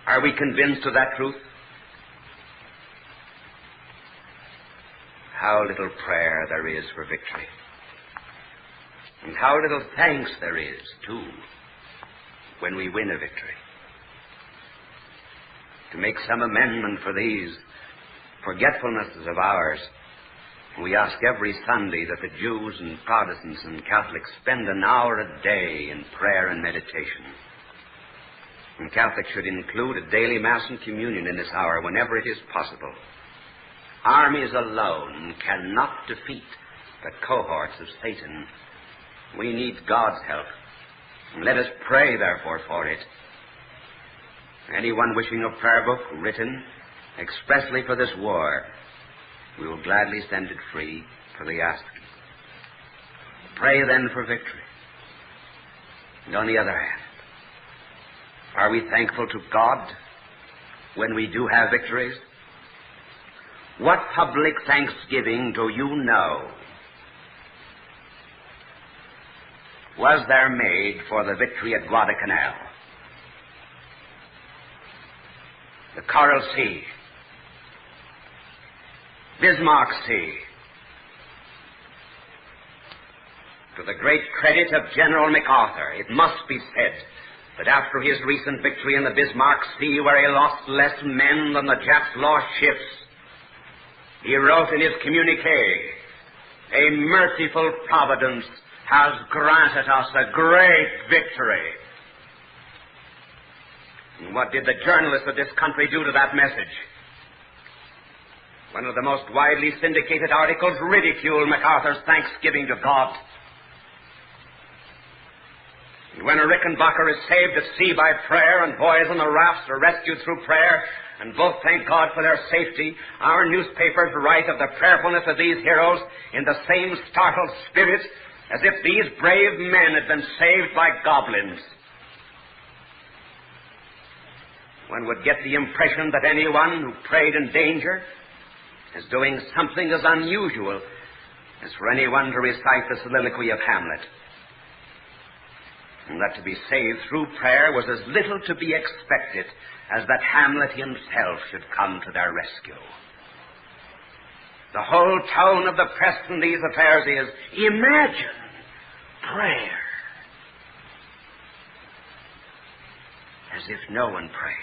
[SPEAKER 3] Are we convinced of that truth? How little prayer there is for victory, and how little thanks there is, too, when we win a victory. To make some amendment for these forgetfulnesses of ours, we ask every Sunday that the Jews and Protestants and Catholics spend an hour a day in prayer and meditation. And Catholics should include a daily Mass and Communion in this hour whenever it is possible. Armies alone cannot defeat the cohorts of Satan. We need God's help. And let us pray, therefore, for it. Anyone wishing a prayer book written expressly for this war, we will gladly send it free for the asking. Pray then for victory. And on the other hand, are we thankful to God when we do have victories? What public thanksgiving do you know was there made for the victory at Guadalcanal? The Coral Sea, Bismarck Sea. To the great credit of General MacArthur, it must be said that after his recent victory in the Bismarck Sea, where he lost less men than the Japs lost ships, he wrote in his communique, "A merciful providence has granted us a great victory." And what did the journalists of this country do to that message? One of the most widely syndicated articles ridiculed MacArthur's thanksgiving to God. And when a Rickenbacker is saved at sea by prayer and boys on the rafts are rescued through prayer, and both thank God for their safety, our newspapers write of the prayerfulness of these heroes in the same startled spirit as if these brave men had been saved by goblins. One would get the impression that anyone who prayed in danger is doing something as unusual as for anyone to recite the soliloquy of Hamlet, and that to be saved through prayer was as little to be expected as that Hamlet himself should come to their rescue. The whole tone of the press in these affairs is, imagine prayer. As if no one prayed.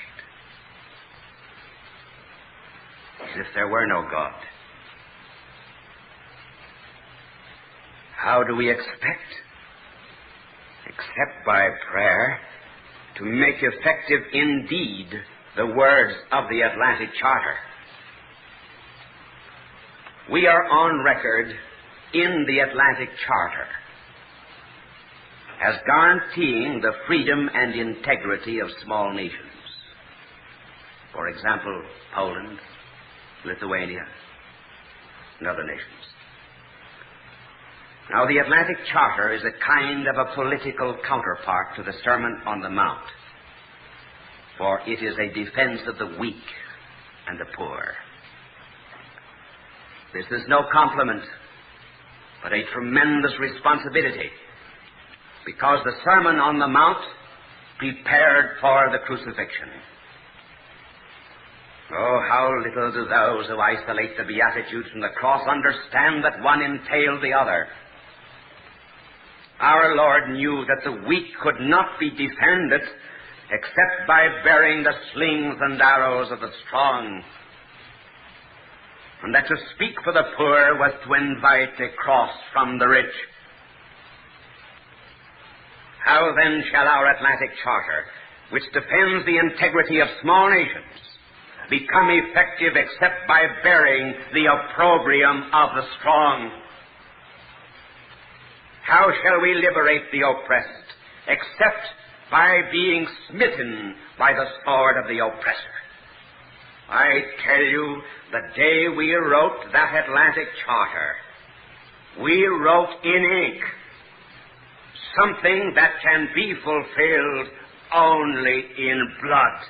[SPEAKER 3] As if there were no God. How do we expect? Except by prayer, to make effective indeed the words of the Atlantic Charter. We are on record in the Atlantic Charter as guaranteeing the freedom and integrity of small nations. For example, Poland, Lithuania, and other nations. Now, the Atlantic Charter is a kind of a political counterpart to the Sermon on the Mount, for it is a defense of the weak and the poor. This is no compliment, but a tremendous responsibility, because the Sermon on the Mount prepared for the crucifixion. Oh, how little do those who isolate the Beatitudes from the cross understand that one entailed the other. Our Lord knew that the weak could not be defended except by bearing the slings and arrows of the strong, and that to speak for the poor was to invite a cross from the rich. How then shall our Atlantic Charter, which defends the integrity of small nations, become effective except by bearing the opprobrium of the strong? How shall we liberate the oppressed except by being smitten by the sword of the oppressor? I tell you, the day we wrote that Atlantic Charter, we wrote in ink something that can be fulfilled only in blood.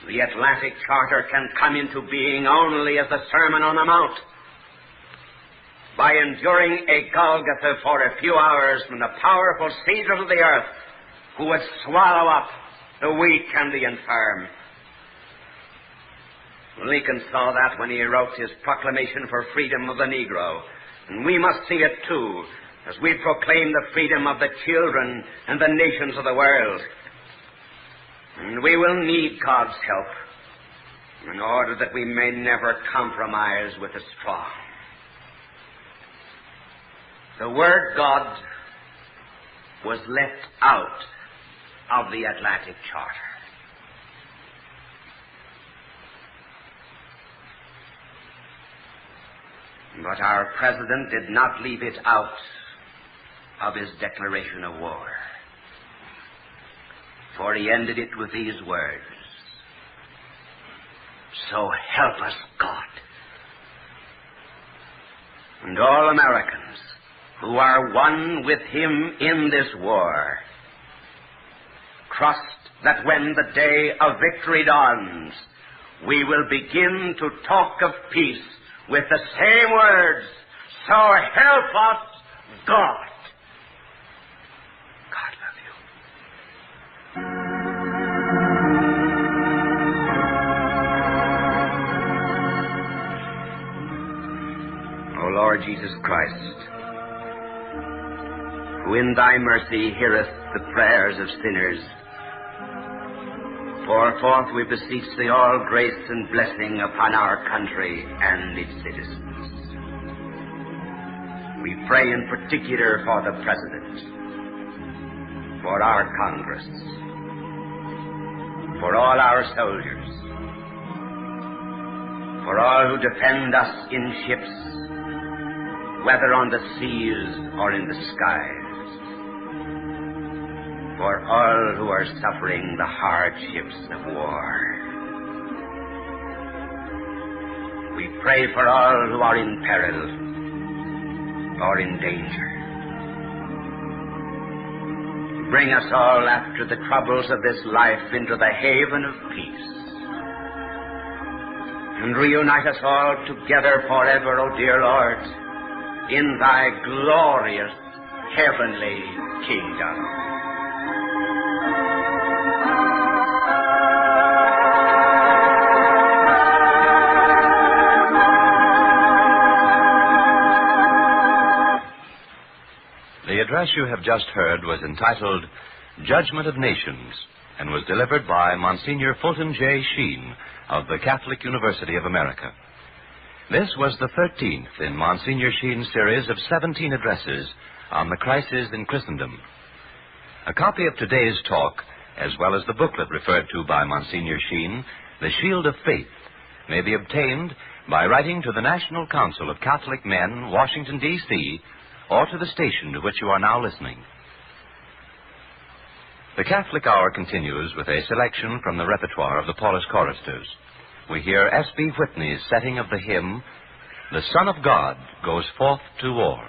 [SPEAKER 3] The Atlantic Charter can come into being only as the Sermon on the Mount, by enduring a Golgotha for a few hours from the powerful Caesars of the earth who would swallow up the weak and the infirm. Lincoln saw that when he wrote his Proclamation for Freedom of the Negro, and we must see it too as we proclaim the freedom of the children and the nations of the world. And we will need God's help in order that we may never compromise with the strong. The word God was left out of the Atlantic Charter. But our president did not leave it out of his declaration of war, for he ended it with these words, "So help us God." And all Americans who are one with him in this war, trust that when the day of victory dawns, we will begin to talk of peace with the same words, "So help us God." Jesus Christ, who in thy mercy heareth the prayers of sinners, pour forth, we beseech thee, all grace and blessing upon our country and its citizens. We pray in particular for the President, for our Congress, for all our soldiers, for all who defend us in ships, whether on the seas or in the skies, for all who are suffering the hardships of war. We pray for all who are in peril or in danger. Bring us all after the troubles of this life into the haven of peace, and reunite us all together forever, O dear Lord, in thy glorious heavenly kingdom.
[SPEAKER 5] The address you have just heard was entitled Judgment of Nations and was delivered by Monsignor Fulton J. Sheen of the Catholic University of America. This was the 13th in Monsignor Sheen's series of 17 addresses on the crisis in Christendom. A copy of today's talk, as well as the booklet referred to by Monsignor Sheen, The Shield of Faith, may be obtained by writing to the National Council of Catholic Men, Washington, D.C., or to the station to which you are now listening. The Catholic Hour continues with a selection from the repertoire of the Paulist choristers. We hear S.B. Whitney's setting of the hymn, The Son of God Goes Forth to War.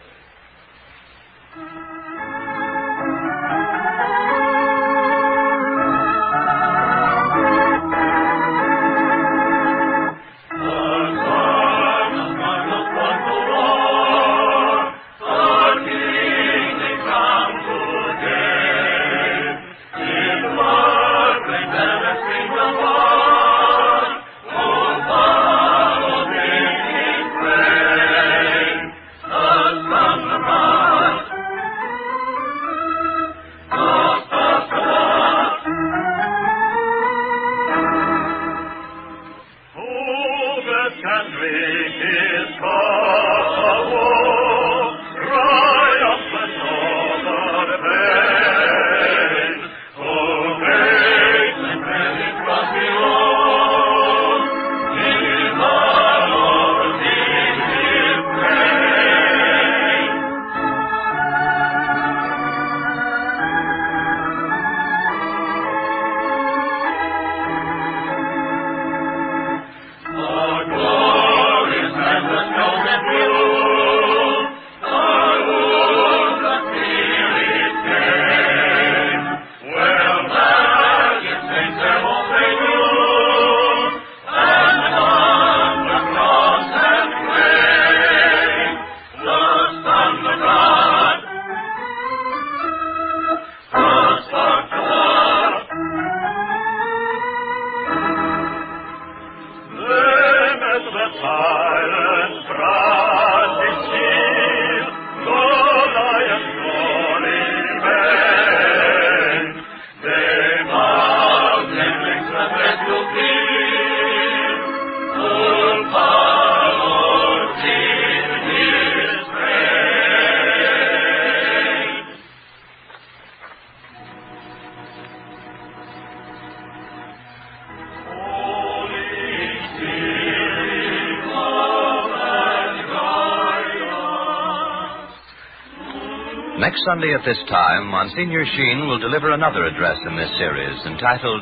[SPEAKER 5] Next Sunday at this time, Monsignor Sheen will deliver another address in this series entitled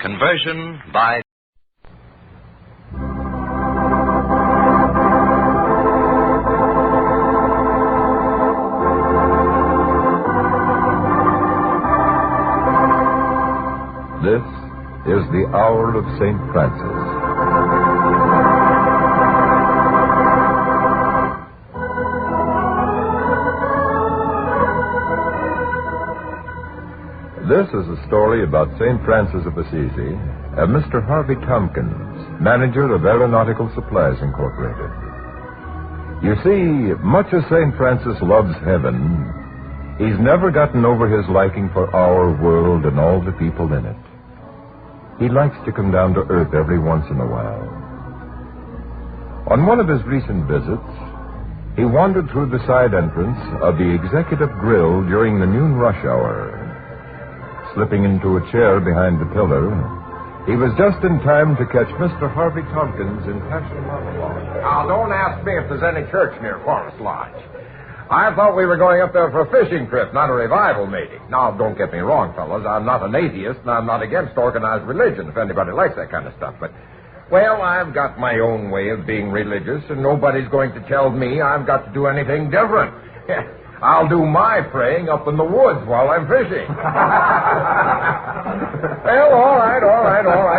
[SPEAKER 5] Conversion by...
[SPEAKER 8] This is the hour of St. Francis. This is a story about St. Francis of Assisi and Mr. Harvey Tompkins, manager of Aeronautical Supplies Incorporated. You see, much as St. Francis loves heaven, he's never gotten over his liking for our world and all the people in it. He likes to come down to earth every once in a while. On one of his recent visits, he wandered through the side entrance of the Executive Grill during the noon rush hour. Slipping into a chair behind the pillar, he was just in time to catch Mr. Harvey Tompkins in passionate monologue.
[SPEAKER 9] Now, don't ask me if there's any church near Forest Lodge. I thought we were going up there for a fishing trip, not a revival meeting. Now, don't get me wrong, fellas. I'm not an atheist, and I'm not against organized religion, if anybody likes that kind of stuff. But, well, I've got my own way of being religious, and nobody's going to tell me I've got to do anything different. I'll do my praying up in the woods while I'm fishing. Well, all right.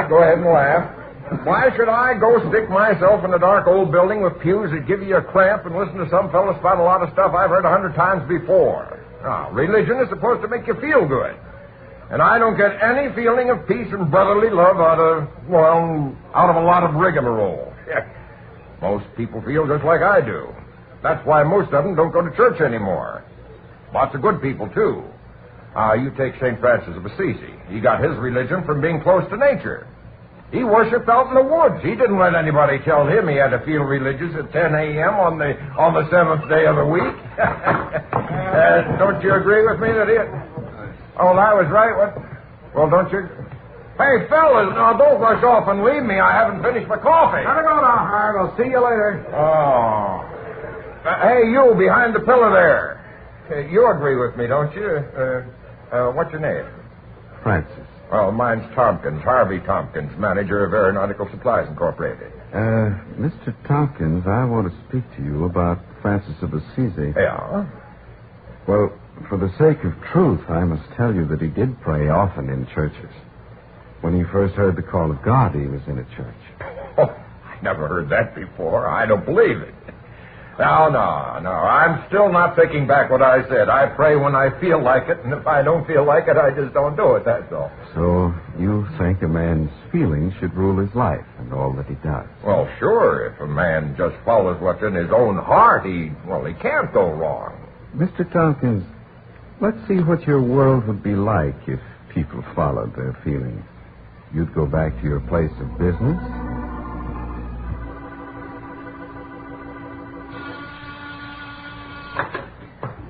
[SPEAKER 9] Go ahead and laugh. Why should I go stick myself in a dark old building with pews that give you a cramp and listen to some fellow spout a lot of stuff I've heard 100 times before? Now, religion is supposed to make you feel good. And I don't get any feeling of peace and brotherly love out of a lot of rigmarole. Most people feel just like I do. That's why most of them don't go to church anymore. Lots of good people, too. You take St. Francis of Assisi. He got his religion from being close to nature. He worshipped out in the woods. He didn't let anybody tell him he had to feel religious at 10 a.m. on the seventh day of the week. Don't you agree with me that he... Oh, I was right. What? Well, don't you... Hey, fellas, now don't rush off and leave me. I haven't finished my coffee.
[SPEAKER 12] Gotta go now, Harv. I'll see you later.
[SPEAKER 9] Oh... hey, you behind the pillar there. You agree with me, don't you? What's your name?
[SPEAKER 22] Francis.
[SPEAKER 9] Well, mine's Tompkins, Harvey Tompkins, manager of Aeronautical Supplies Incorporated.
[SPEAKER 22] Mr. Tompkins, I want to speak to you about Francis of Assisi.
[SPEAKER 9] Yeah?
[SPEAKER 22] Well, for the sake of truth, I must tell you that he did pray often in churches. When he first heard the call of God, he was in a church.
[SPEAKER 9] Oh, I never heard that before. I don't believe it. No. I'm still not taking back what I said. I pray when I feel like it, and if I don't feel like it, I just don't do it, that's all.
[SPEAKER 22] So you think a man's feelings should rule his life and all that he does?
[SPEAKER 9] Well, sure. If a man just follows what's in his own heart, he can't go wrong.
[SPEAKER 22] Mr. Tompkins, let's see what your world would be like if people followed their feelings. You'd go back to your place of business?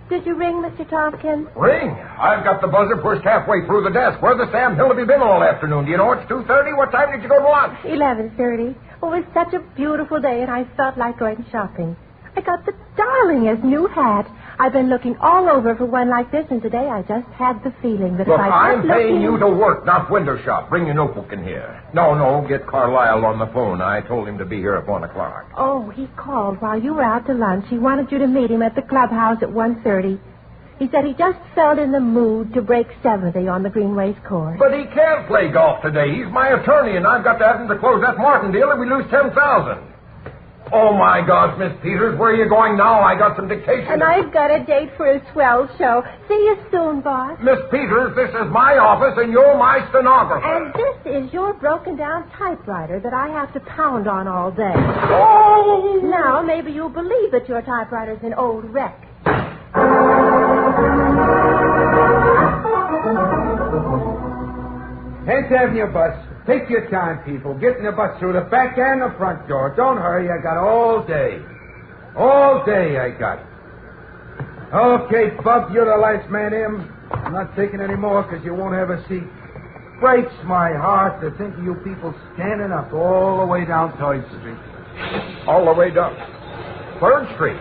[SPEAKER 10] Did you ring, Mr. Tompkins?
[SPEAKER 9] Ring? I've got the buzzer pushed halfway through the desk. Where the Sam Hill have you been all afternoon? Do you know it's 2:30? What time did you go to lunch?
[SPEAKER 10] 11:30. Oh, it was such a beautiful day, and I felt like going shopping. I got the darlingest new hat. I've been looking all over for one like this, and today I just had the feeling that
[SPEAKER 9] Look,
[SPEAKER 10] if I
[SPEAKER 9] I'm paying you to work, not window shop. Bring your notebook in here. No, get Carlisle on the phone. I told him to be here at 1 o'clock.
[SPEAKER 10] Oh, he called while you were out to lunch. He wanted you to meet him at the clubhouse at 1:30. He said he just felt in the mood to break 70 on the Greenways course.
[SPEAKER 9] But he can't play golf today. He's my attorney, and I've got to have him to close that Martin deal, and we lose $10,000. Oh, my gosh, Miss Peters, where are you going now? I got some dictation.
[SPEAKER 10] And I've got a date for a swell show. See you soon, boss.
[SPEAKER 9] Miss Peters, this is my office, and you're my stenographer.
[SPEAKER 10] And this is your broken-down typewriter that I have to pound on all day.
[SPEAKER 9] Oh!
[SPEAKER 10] Now, maybe you'll believe that your typewriter's an old wreck.
[SPEAKER 12] 10th Avenue bus. Take your time, people. Get in the bus through the back and the front door. Don't hurry. I got all day. All day I got. Okay, Bub, you're the last man in. I'm not taking any more because you won't have a seat. Breaks my heart to think of you people standing up all the way down 3rd Street.
[SPEAKER 9] All the way down 3rd Street?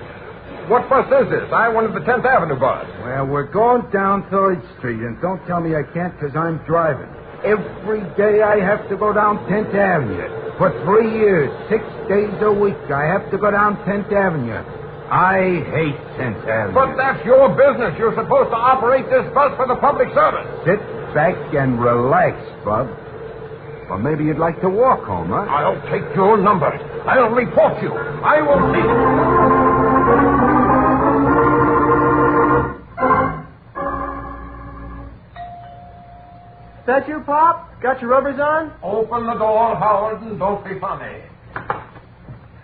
[SPEAKER 9] What bus is this? I wanted the 10th Avenue bus.
[SPEAKER 12] Well, we're going down 3rd Street, and don't tell me I can't because I'm driving. Every day I have to go down 10th Avenue. For 3 years, 6 days a week, I have to go down 10th Avenue. I hate 10th Avenue.
[SPEAKER 9] But that's your business. You're supposed to operate this bus for the public service.
[SPEAKER 12] Sit back and relax, Bub. Or maybe you'd like to walk home, huh?
[SPEAKER 9] I'll take your number. I'll report you. I will see.
[SPEAKER 23] That you, Pop? Got your rubbers on?
[SPEAKER 9] Open the door, Howard, and don't be funny.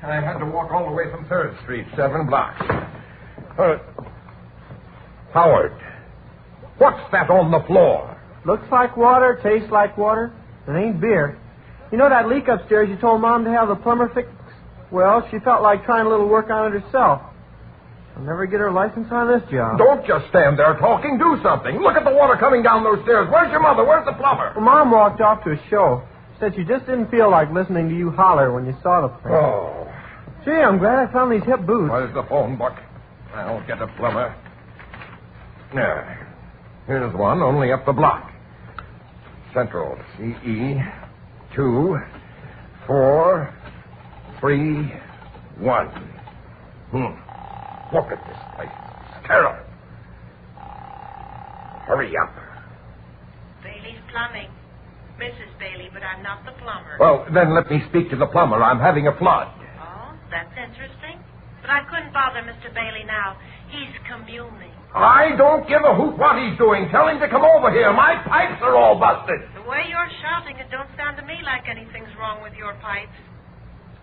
[SPEAKER 9] I had to walk all the way from 3rd Street, 7 blocks. Howard, what's that on the floor?
[SPEAKER 6] Looks like water, tastes like water. It ain't beer. You know that leak upstairs you told Mom to have the plumber fix? Well, she felt like trying a little work on it herself. I'll never get her license on this job.
[SPEAKER 9] Don't just stand there talking. Do something. Look at the water coming down those stairs. Where's your mother? Where's the plumber?
[SPEAKER 6] Well, Mom walked off to a show. Said she just didn't feel like listening to you holler when you saw the place.
[SPEAKER 9] Oh.
[SPEAKER 6] Gee, I'm glad I found these hip boots.
[SPEAKER 9] Where's the phone book? I'll get a plumber. There. Here's one, only up the block. Central. CE 2 4 3 1. Look at this place. It's terrible. Hurry up.
[SPEAKER 17] Bailey's plumbing. Mrs. Bailey, but I'm not the plumber.
[SPEAKER 9] Well, then let me speak to the plumber. I'm having a flood.
[SPEAKER 17] Oh, that's interesting. But I couldn't bother Mr. Bailey now. He's communing.
[SPEAKER 9] I don't give a hoot what he's doing. Tell him to come over here. My pipes are all busted.
[SPEAKER 17] The way you're shouting, it don't sound to me like anything's wrong with your pipes.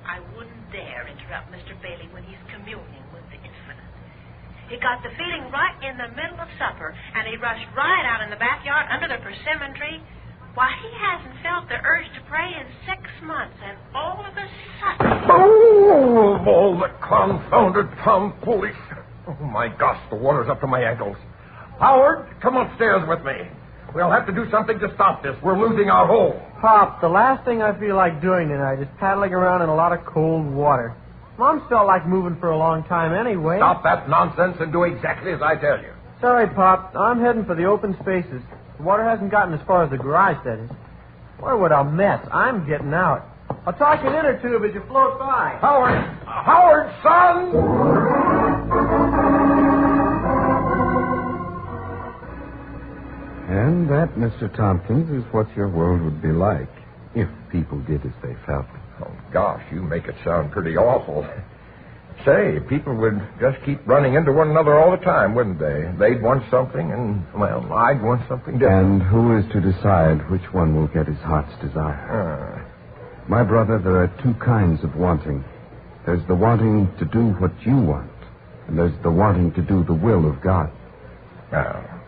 [SPEAKER 17] I wouldn't dare interrupt Mr. Bailey when he's communing with the infinite. He got the feeling right in the middle of supper, and he rushed right out in the backyard under the persimmon tree. Why, he hasn't felt the urge to pray in 6 months, and all of a sudden...
[SPEAKER 9] Oh, of all the confounded tomfoolery. Oh, my gosh, the water's up to my ankles. Howard, come upstairs with me. We'll have to do something to stop this. We're losing our hold.
[SPEAKER 6] Pop, the last thing I feel like doing tonight is paddling around in a lot of cold water. Mom's felt like moving for a long time anyway.
[SPEAKER 9] Stop that nonsense and do exactly as I tell you.
[SPEAKER 6] Sorry, Pop. I'm heading for the open spaces. The water hasn't gotten as far as the garage, that is. Boy, what a mess. I'm getting out. I'll toss you an inner tube as you float by.
[SPEAKER 9] Howard, son!
[SPEAKER 19] And that, Mr. Tompkins, is what your world would be like if people did as they felt.
[SPEAKER 9] Oh, gosh, you make it sound pretty awful. Say, people would just keep running into one another all the time, wouldn't they? They'd want something, and, well, I'd want something different.
[SPEAKER 19] And who is to decide which one will get his heart's desire? My brother, there are 2 kinds of wanting. There's the wanting to do what you want, and there's the wanting to do the will of God.
[SPEAKER 9] Now,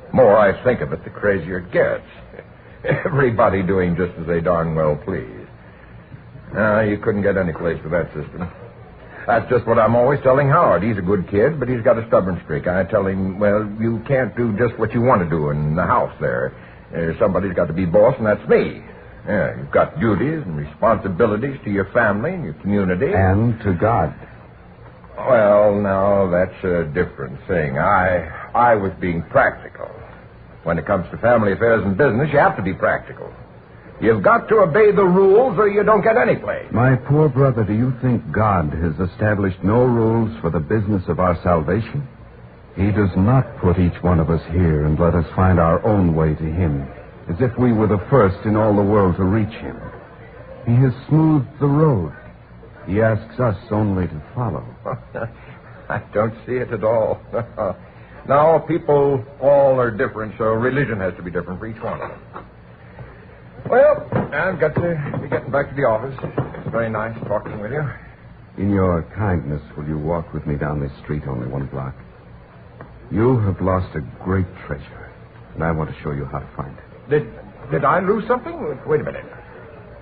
[SPEAKER 9] the more I think of it, the crazier it gets. Everybody doing just as they darn well please. You couldn't get any place with that system. That's just what I'm always telling Howard. He's a good kid, but he's got a stubborn streak. I tell him, well, you can't do just what you want to do in the house there. Somebody's got to be boss, and that's me. Yeah, you've got duties and responsibilities to your family and your community.
[SPEAKER 19] And to God.
[SPEAKER 9] Well, now, that's a different thing. I was being practical. When it comes to family affairs and business, you have to be practical. You've got to obey the rules or you don't get any place.
[SPEAKER 19] My poor brother, do you think God has established no rules for the business of our salvation? He does not put each one of us here and let us find our own way to Him, as if we were the first in all the world to reach Him. He has smoothed the road. He asks us only to follow.
[SPEAKER 9] I don't see it at all. Now, people all are different, so religion has to be different for each one of them. Well, I've got to be getting back to the office. It's very nice talking with you.
[SPEAKER 19] In your kindness, will you walk with me down this street only 1 block? You have lost a great treasure, and I want to show you how to find it.
[SPEAKER 9] Did I lose something? Wait a minute.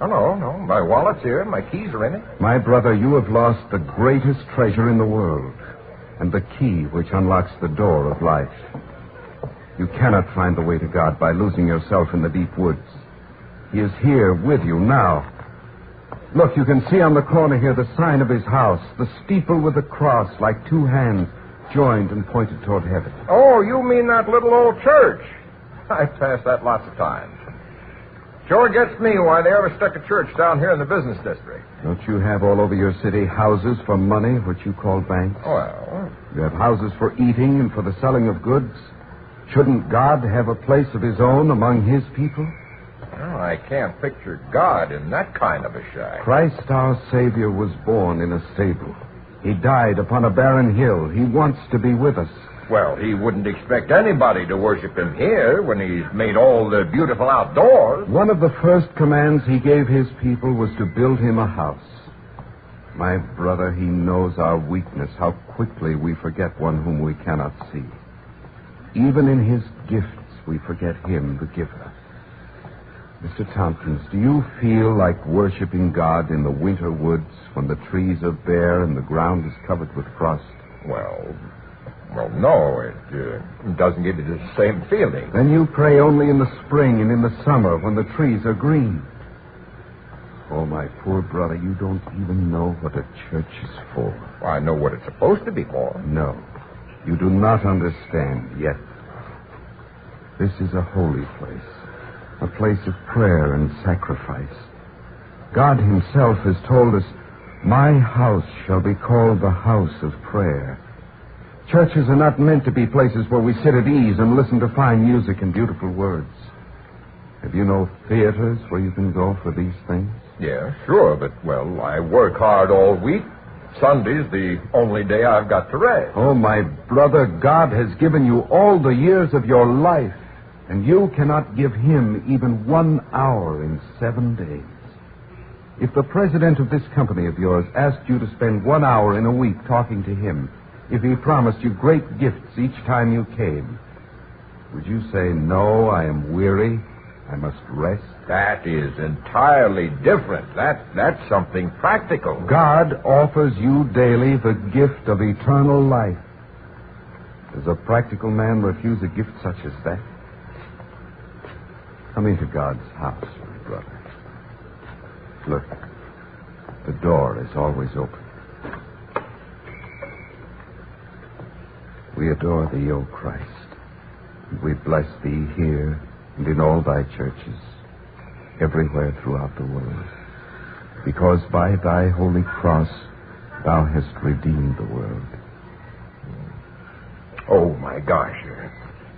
[SPEAKER 9] Oh, no. My wallet's here. My keys are in it.
[SPEAKER 19] My brother, you have lost the greatest treasure in the world, and the key which unlocks the door of life. You cannot find the way to God by losing yourself in the deep woods. He is here with you now. Look, you can see on the corner here the sign of his house, the steeple with the cross like 2 hands joined and pointed toward heaven.
[SPEAKER 9] Oh, you mean that little old church? I've passed that lots of times. Sure gets me why they ever stuck a church down here in the business district.
[SPEAKER 19] Don't you have all over your city houses for money, which you call banks?
[SPEAKER 9] Well...
[SPEAKER 19] You have houses for eating and for the selling of goods. Shouldn't God have a place of His own among His people?
[SPEAKER 9] Well, I can't picture God in that kind of a shack.
[SPEAKER 19] Christ our Savior was born in a stable. He died upon a barren hill. He wants to be with us.
[SPEAKER 9] Well, He wouldn't expect anybody to worship Him here when He's made all the beautiful outdoors.
[SPEAKER 19] One of the first commands He gave His people was to build Him a house.
[SPEAKER 2] My brother, he knows our weakness, how quickly we forget one whom we cannot see. Even in his gifts, we forget him, the giver. Mr. Tompkins, do you feel like worshiping God in the winter woods when the trees are bare and the ground is covered with frost?
[SPEAKER 9] Well, no, it doesn't give you the same feeling.
[SPEAKER 2] Then you pray only in the spring and in the summer when the trees are green. Oh, my poor brother, you don't even know what a church is for.
[SPEAKER 9] Well, I know what it's supposed to be for.
[SPEAKER 2] No, you do not understand yet. This is a holy place, a place of prayer and sacrifice. God himself has told us, "My house shall be called the house of prayer." Churches are not meant to be places where we sit at ease and listen to fine music and beautiful words. Have you no theaters where you can go for these things?
[SPEAKER 9] Yeah, sure, but, well, I work hard all week. Sunday's the only day I've got to rest.
[SPEAKER 2] Oh, my brother, God has given you all the years of your life, and you cannot give him even 1 hour in 7 days. If the president of this company of yours asked you to spend 1 hour in a week talking to him, if he promised you great gifts each time you came, would you say, "No, I am weary, I must rest"?
[SPEAKER 9] That is entirely different. That's something practical.
[SPEAKER 2] God offers you daily the gift of eternal life. Does a practical man refuse a gift such as that? Come into God's house, my brother. Look, the door is always open. We adore thee, O Christ, and we bless thee here and in all thy churches, everywhere throughout the world, because by thy holy cross thou hast redeemed the world.
[SPEAKER 9] Oh, my gosh.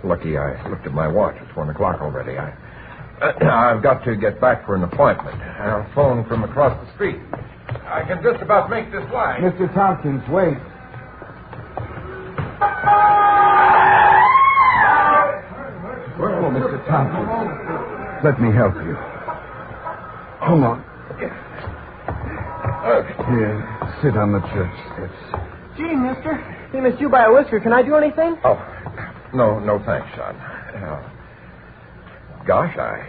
[SPEAKER 9] Lucky I looked at my watch. It's 1 o'clock already. I've got to get back for an appointment. I'll phone from across the street. I can just about make this line.
[SPEAKER 2] Mr. Tompkins, wait. Oh, Mr. Tompkins, let me help you. Come on. Here, sit on the church steps.
[SPEAKER 6] Gee, mister, he missed you by a whisker. Can I do anything?
[SPEAKER 9] Oh, no, thanks, son. Gosh, I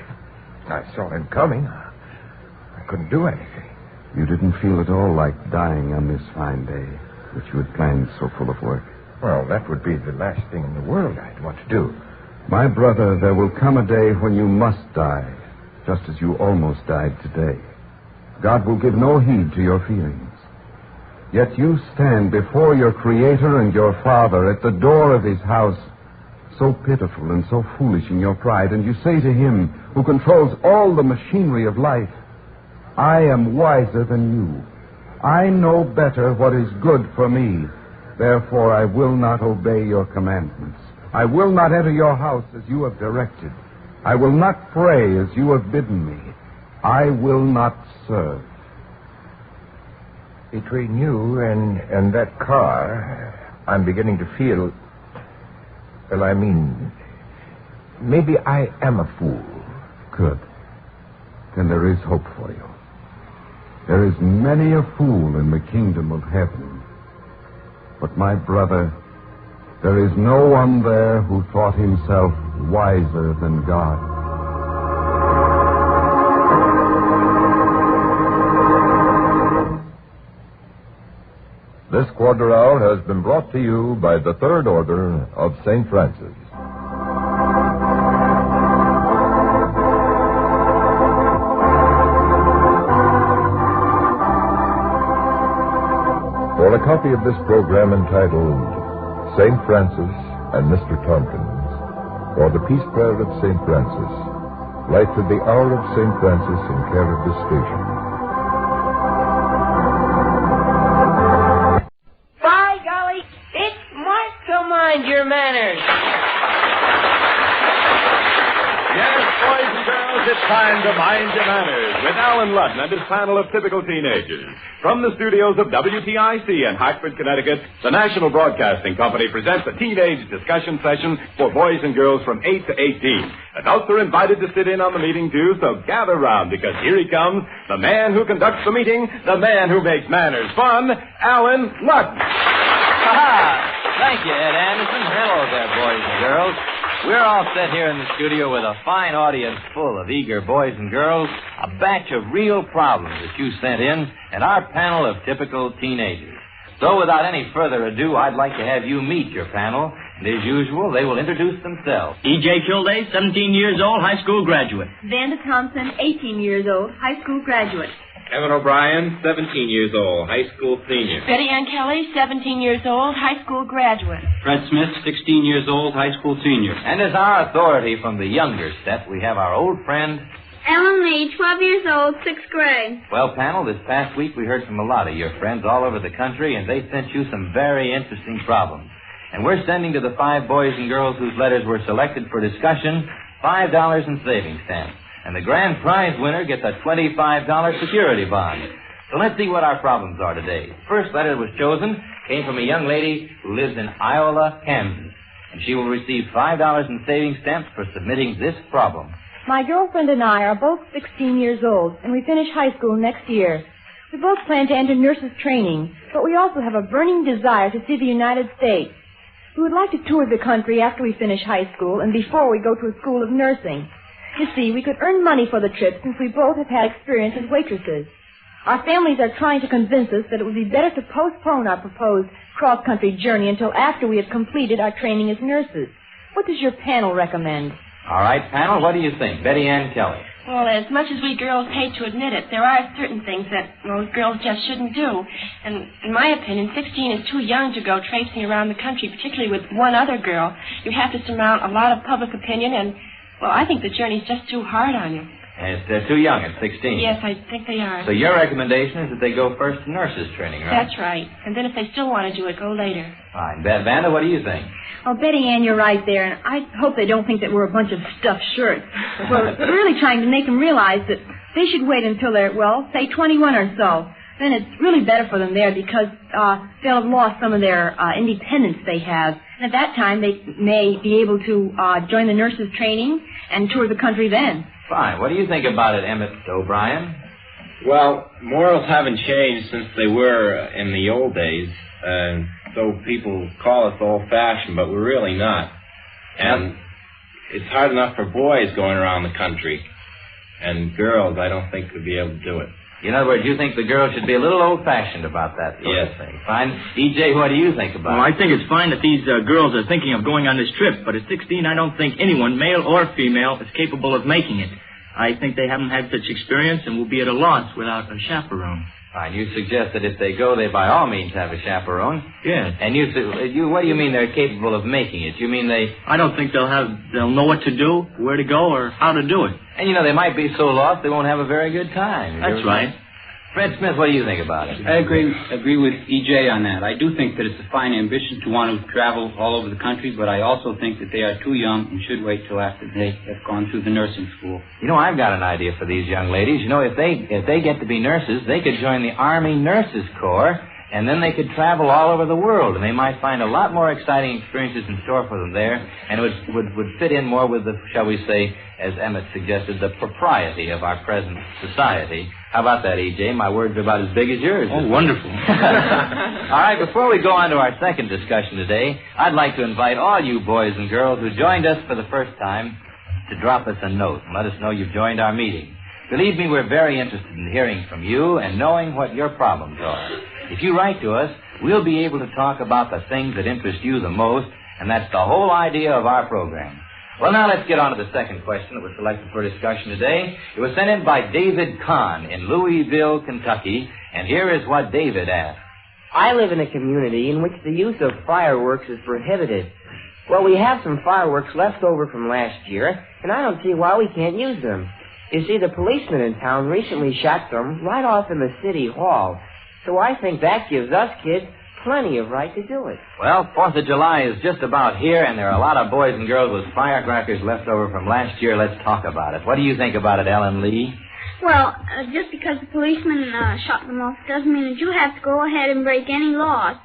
[SPEAKER 9] saw him coming. I couldn't do anything.
[SPEAKER 2] You didn't feel at all like dying on this fine day, which you had planned so full of work.
[SPEAKER 9] Well, that would be the last thing in the world I'd want to do.
[SPEAKER 2] My brother, there will come a day when you must die, just as you almost died today. God will give no heed to your feelings. Yet you stand before your Creator and your Father at the door of his house, so pitiful and so foolish in your pride, and you say to him, who controls all the machinery of life, "I am wiser than you. I know better what is good for me. Therefore I will not obey your commandments. I will not enter your house as you have directed. I will not pray as you have bidden me. I will not serve."
[SPEAKER 9] Between you and that car, I'm beginning to feel... Well, I mean, maybe I am a fool.
[SPEAKER 2] Good. Then there is hope for you. There is many a fool in the kingdom of heaven. But, my brother, there is no one there who thought himself wiser than God.
[SPEAKER 9] This quarter hour has been brought to you by the Third Order of St. Francis. For a copy of this program entitled St. Francis and Mr. Tompkins, or the Peace Prayer of St. Francis, write to the Hour of St. Francis in care of this station.
[SPEAKER 15] By golly, it's Mark to mind your manners.
[SPEAKER 1] Yes, boys and girls,
[SPEAKER 16] it's time to Mind Your Manners with Alan Ludden and his panel of typical teenagers. From the studios of WTIC in Hartford, Connecticut, the National Broadcasting Company presents a teenage discussion session for boys and girls from 8 to 18. Adults are invited to sit in on the meeting, too, so gather round, because here he comes, the man who conducts the meeting, the man who makes manners fun, Alan Ludden.
[SPEAKER 18] Thank you, Ed Anderson. Hello there, boys and girls. We're all set here in the studio with a fine audience full of eager boys and girls, a batch of real problems that you sent in, and our panel of typical teenagers. So without any further ado, I'd like to have you meet your panel, and as usual, they will introduce themselves.
[SPEAKER 23] E.J. Kilday, 17 years old, high school graduate.
[SPEAKER 24] Vanda Thompson, 18 years old, high school graduate.
[SPEAKER 25] Evan O'Brien, 17 years old, high school senior.
[SPEAKER 24] Betty Ann Kelly, 17 years old, high school graduate.
[SPEAKER 23] Fred Smith, 16 years old, high school senior.
[SPEAKER 18] And as our authority from the younger set, we have our old friend...
[SPEAKER 24] Ellen Lee, 12 years old, 6th grade.
[SPEAKER 18] Well, panel, this past week we heard from a lot of your friends all over the country, and they sent you some very interesting problems. And we're sending to the 5 boys and girls whose letters were selected for discussion $5 in savings stamps. And the grand prize winner gets a $25 security bond. So let's see what our problems are today. The first letter that was chosen came from a young lady who lives in Iola, Kansas. And she will receive $5 in savings stamps for submitting this problem.
[SPEAKER 4] My girlfriend and I are both 16 years old, and we finish high school next year. We both plan to enter nurses' training, but we also have a burning desire to see the United States. We would like to tour the country after we finish high school and before we go to a school of nursing. You see, we could earn money for the trip since we both have had experience as waitresses. Our families are trying to convince us that it would be better to postpone our proposed cross-country journey until after we have completed our training as nurses. What does your panel recommend?
[SPEAKER 18] All right, panel, what do you think? Betty Ann Kelly.
[SPEAKER 24] Well, as much as we girls hate to admit it, there are certain things that, girls just shouldn't do. And in my opinion, 16 is too young to go traipsing around the country, particularly with one other girl. You have to surmount a lot of public opinion, and, I think the journey's just too hard on you.
[SPEAKER 18] Yes, they're too young at 16.
[SPEAKER 24] Yes, I think they are.
[SPEAKER 18] So your recommendation is that they go first to nurses' training, right?
[SPEAKER 24] That's right. And then if they still want to do it, go later.
[SPEAKER 18] Fine. Vanda, what do you think?
[SPEAKER 4] Oh, Betty Ann, you're right there, and I hope they don't think that we're a bunch of stuffed shirts. We're really trying to make them realize that they should wait until they're, say 21 or so. Then it's really better for them there because they'll have lost some of their independence they have. And at that time, they may be able to join the nurses' training and tour the country then.
[SPEAKER 18] Fine. What do you think about it, Emmett O'Brien?
[SPEAKER 25] Well, morals haven't changed since they were in the old days. So people call us old-fashioned, but we're really not. And it's hard enough for boys going around the country. And girls, I don't think, would be able to do it.
[SPEAKER 18] In other words, you think the girls should be a little old-fashioned about that sort of thing. Fine. DJ, what do you think about it?
[SPEAKER 23] I think it's fine that these girls are thinking of going on this trip, but at 16, I don't think anyone, male or female, is capable of making it. I think they haven't had such experience and will be at a loss without a chaperone.
[SPEAKER 18] Fine. You suggest that if they go, they by all means have a chaperone.
[SPEAKER 23] Yes.
[SPEAKER 18] And what do you mean they're capable of making it? You mean they...
[SPEAKER 23] I don't think they'll know what to do, where to go, or how to do it.
[SPEAKER 18] And, they might be so lost they won't have a very good time.
[SPEAKER 23] That's right.
[SPEAKER 18] Fred Smith, what do you think about it?
[SPEAKER 26] I agree with E.J. on that. I do think that it's a fine ambition to want to travel all over the country, but I also think that they are too young and should wait till after they have gone through the nursing school.
[SPEAKER 18] I've got an idea for these young ladies. If they get to be nurses, they could join the Army Nurses Corps, and then they could travel all over the world, and they might find a lot more exciting experiences in store for them there, and it would fit in more with the, shall we say, as Emmett suggested, the propriety of our present society. How about that, E.J.? My words are about as big as yours.
[SPEAKER 26] Oh, wonderful.
[SPEAKER 18] All right, before we go on to our second discussion today, I'd like to invite all you boys and girls who joined us for the first time to drop us a note and let us know you've joined our meeting. Believe me, we're very interested in hearing from you and knowing what your problems are. If you write to us, we'll be able to talk about the things that interest you the most, and that's the whole idea of our program. Well, now let's get on to the second question that was selected for discussion today. It was sent in by David Kahn in Louisville, Kentucky, and here is what David asked.
[SPEAKER 27] I live in a community in which the use of fireworks is prohibited. Well, we have some fireworks left over from last year, and I don't see why we can't use them. You see, the policeman in town recently shot them right off in the city hall. So I think that gives us kids plenty of right to do it.
[SPEAKER 18] Well, 4th of July is just about here, and there are a lot of boys and girls with firecrackers left over from last year. Let's talk about it. What do you think about it, Ellen Lee?
[SPEAKER 3] Well, just because the policeman shot them off doesn't mean that you have to go ahead and break any laws.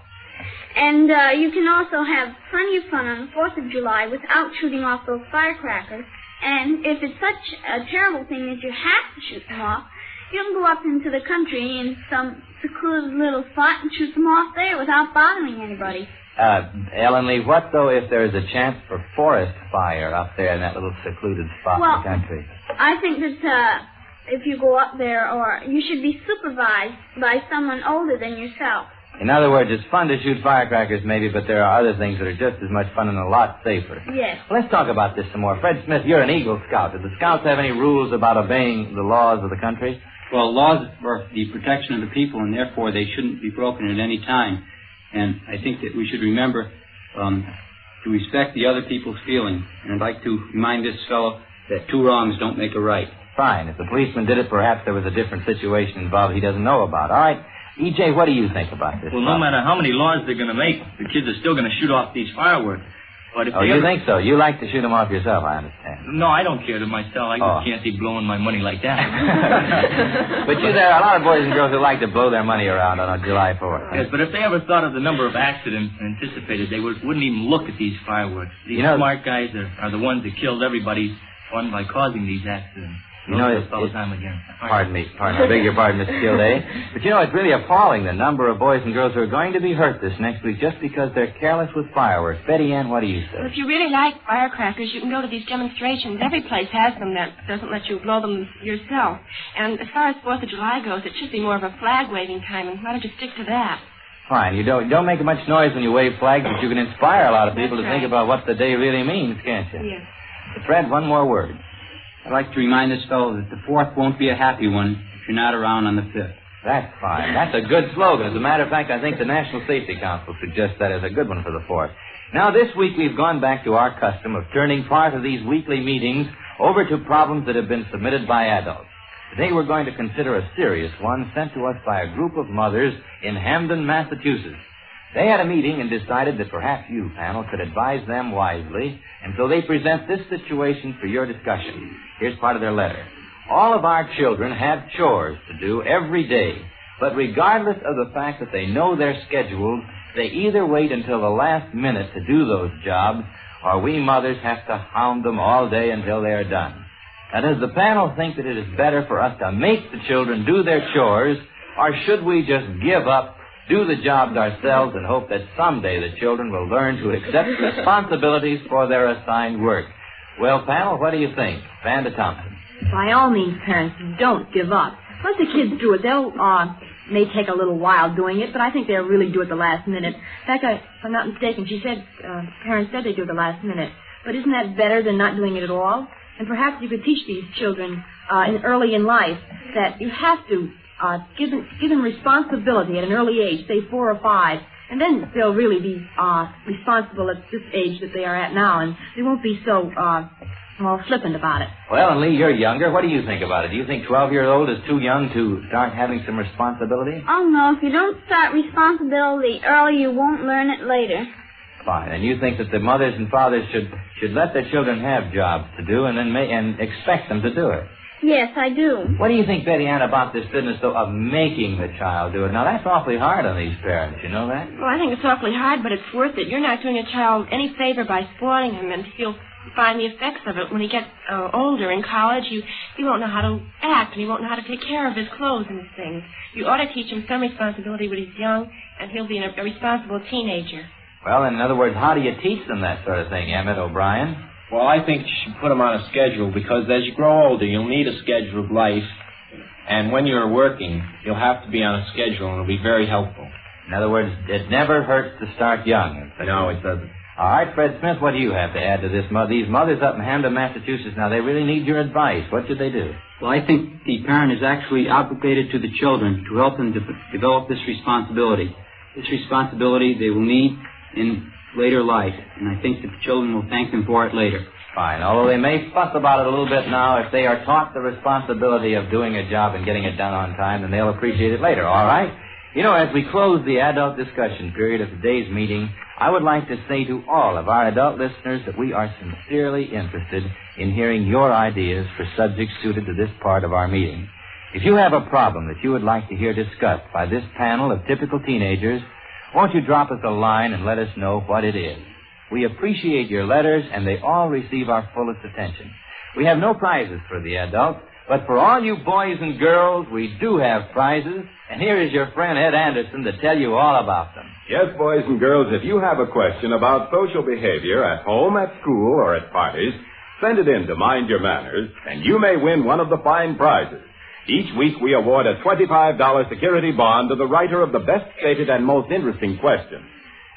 [SPEAKER 3] And you can also have plenty of fun on the 4th of July without shooting off those firecrackers. And if it's such a terrible thing that you have to shoot them off, you can go up into the country in some secluded little spot and shoot them off there without bothering anybody.
[SPEAKER 18] Ellen Lee, what, though, if there's a chance for forest fire up there in that little secluded spot in the country?
[SPEAKER 3] I think that if you go up there, or you should be supervised by someone older than yourself.
[SPEAKER 18] In other words, it's fun to shoot firecrackers, maybe, but there are other things that are just as much fun and a lot safer.
[SPEAKER 3] Yes.
[SPEAKER 18] Let's talk about this some more. Fred Smith, you're an Eagle Scout. Do the Scouts have any rules about obeying the laws of the country?
[SPEAKER 26] Well, laws are the protection of the people, and therefore they shouldn't be broken at any time. And I think that we should remember to respect the other people's feelings. And I'd like to remind this fellow that 2 wrongs don't make a right.
[SPEAKER 18] Fine. If the policeman did it, perhaps there was a different situation involved he doesn't know about. All right. E.J., what do you think about this?
[SPEAKER 23] Well, no matter how many laws they're going to make, the kids are still going to shoot off these fireworks. But if
[SPEAKER 18] you think so? You like to shoot them off yourself, I understand.
[SPEAKER 23] No, I don't care to myself. I just can't be blowing my money like that.
[SPEAKER 18] But there are a lot of boys and girls who like to blow their money around on July 4th.
[SPEAKER 23] Yes, but if they ever thought of the number of accidents anticipated, they wouldn't even look at these fireworks. These smart guys are the ones that killed everybody's fun by causing these accidents. Pardon me. I beg your pardon, Mr. Kildare. But it's really appalling, the number of boys and girls who are going to be hurt this next week just because they're careless with fireworks. Betty Ann, what do you say?
[SPEAKER 24] Well, if you really like firecrackers, you can go to these demonstrations. Every place has them that doesn't let you blow them yourself. And as far as 4th of July goes, it should be more of a flag-waving time, and why don't you stick to that?
[SPEAKER 18] Fine. You don't make much noise when you wave flags, but you can inspire a lot of people to think about what the day really means, can't you?
[SPEAKER 24] Yes.
[SPEAKER 18] Fred, one more word.
[SPEAKER 26] I'd like to remind this fellow that the 4th won't be a happy one if you're not around on the 5th.
[SPEAKER 18] That's fine. That's a good slogan. As a matter of fact, I think the National Safety Council suggests that as a good one for the 4th. Now, this week we've gone back to our custom of turning part of these weekly meetings over to problems that have been submitted by adults. Today we're going to consider a serious one sent to us by a group of mothers in Hamden, Massachusetts. They had a meeting and decided that perhaps you, panel, could advise them wisely, and so they present this situation for your discussion. Here's part of their letter. All of our children have chores to do every day, but regardless of the fact that they know their schedules, they either wait until the last minute to do those jobs, or we mothers have to hound them all day until they are done. Now, does the panel think that it is better for us to make the children do their chores, or should we just give up, do the jobs ourselves, and hope that someday the children will learn to accept responsibilities for their assigned work? Well, panel, what do you think? Vanda Thompson.
[SPEAKER 4] By all means, parents, don't give up. Once the kids do it, they'll may take a little while doing it, but I think they'll really do it the last minute. In fact, if I'm not mistaken, she said, parents said they do it the last minute. But isn't that better than not doing it at all? And perhaps you could teach these children early in life that you have to give them responsibility at an early age, say 4 or 5, and then they'll really be responsible at this age that they are at now, and they won't be so flippant about it.
[SPEAKER 18] Well, and Lee, you're younger. What do you think about it? Do you think 12-year-old is too young to start having some responsibility?
[SPEAKER 3] Oh, no. If you don't start responsibility early, you won't learn it later.
[SPEAKER 18] Fine. And you think that the mothers and fathers should let their children have jobs to do and then and expect them to do it?
[SPEAKER 3] Yes, I do.
[SPEAKER 18] What do you think, Betty Ann, about this business, though, of making the child do it? Now, that's awfully hard on these parents. You know that?
[SPEAKER 24] Well, I think it's awfully hard, but it's worth it. You're not doing a child any favor by spoiling him, and he'll find the effects of it when he gets older in college. He won't know how to act, and he won't know how to take care of his clothes and his things. You ought to teach him some responsibility when he's young, and he'll be a responsible teenager.
[SPEAKER 18] Well, in other words, how do you teach them that sort of thing, Emmett O'Brien?
[SPEAKER 25] Well, I think you should put them on a schedule, because as you grow older, you'll need a schedule of life. And when you're working, you'll have to be on a schedule, and it'll be very helpful.
[SPEAKER 18] In other words, it never hurts to start young.
[SPEAKER 25] No, it doesn't.
[SPEAKER 18] All right, Fred Smith, what do you have to add to this? These mothers up in Hamden, Massachusetts, now, they really need your advice. What should they do?
[SPEAKER 26] Well, I think the parent is actually obligated to the children to help them develop this responsibility. This responsibility they will need in later life, and I think that the children will thank them for it later.
[SPEAKER 18] Fine. Although they may fuss about it a little bit now, if they are taught the responsibility of doing a job and getting it done on time, then they'll appreciate it later, all right? You know, as we close the adult discussion period of today's meeting, I would like to say to all of our adult listeners that we are sincerely interested in hearing your ideas for subjects suited to this part of our meeting. If you have a problem that you would like to hear discussed by this panel of typical teenagers, won't you drop us a line and let us know what it is? We appreciate your letters, and they all receive our fullest attention. We have no prizes for the adults, but for all you boys and girls, we do have prizes, and here is your friend Ed Anderson to tell you all about them.
[SPEAKER 16] Yes, boys and girls, if you have a question about social behavior at home, at school, or at parties, send it in to Mind Your Manners, and you may win one of the fine prizes. Each week we award a $25 security bond to the writer of the best stated and most interesting question.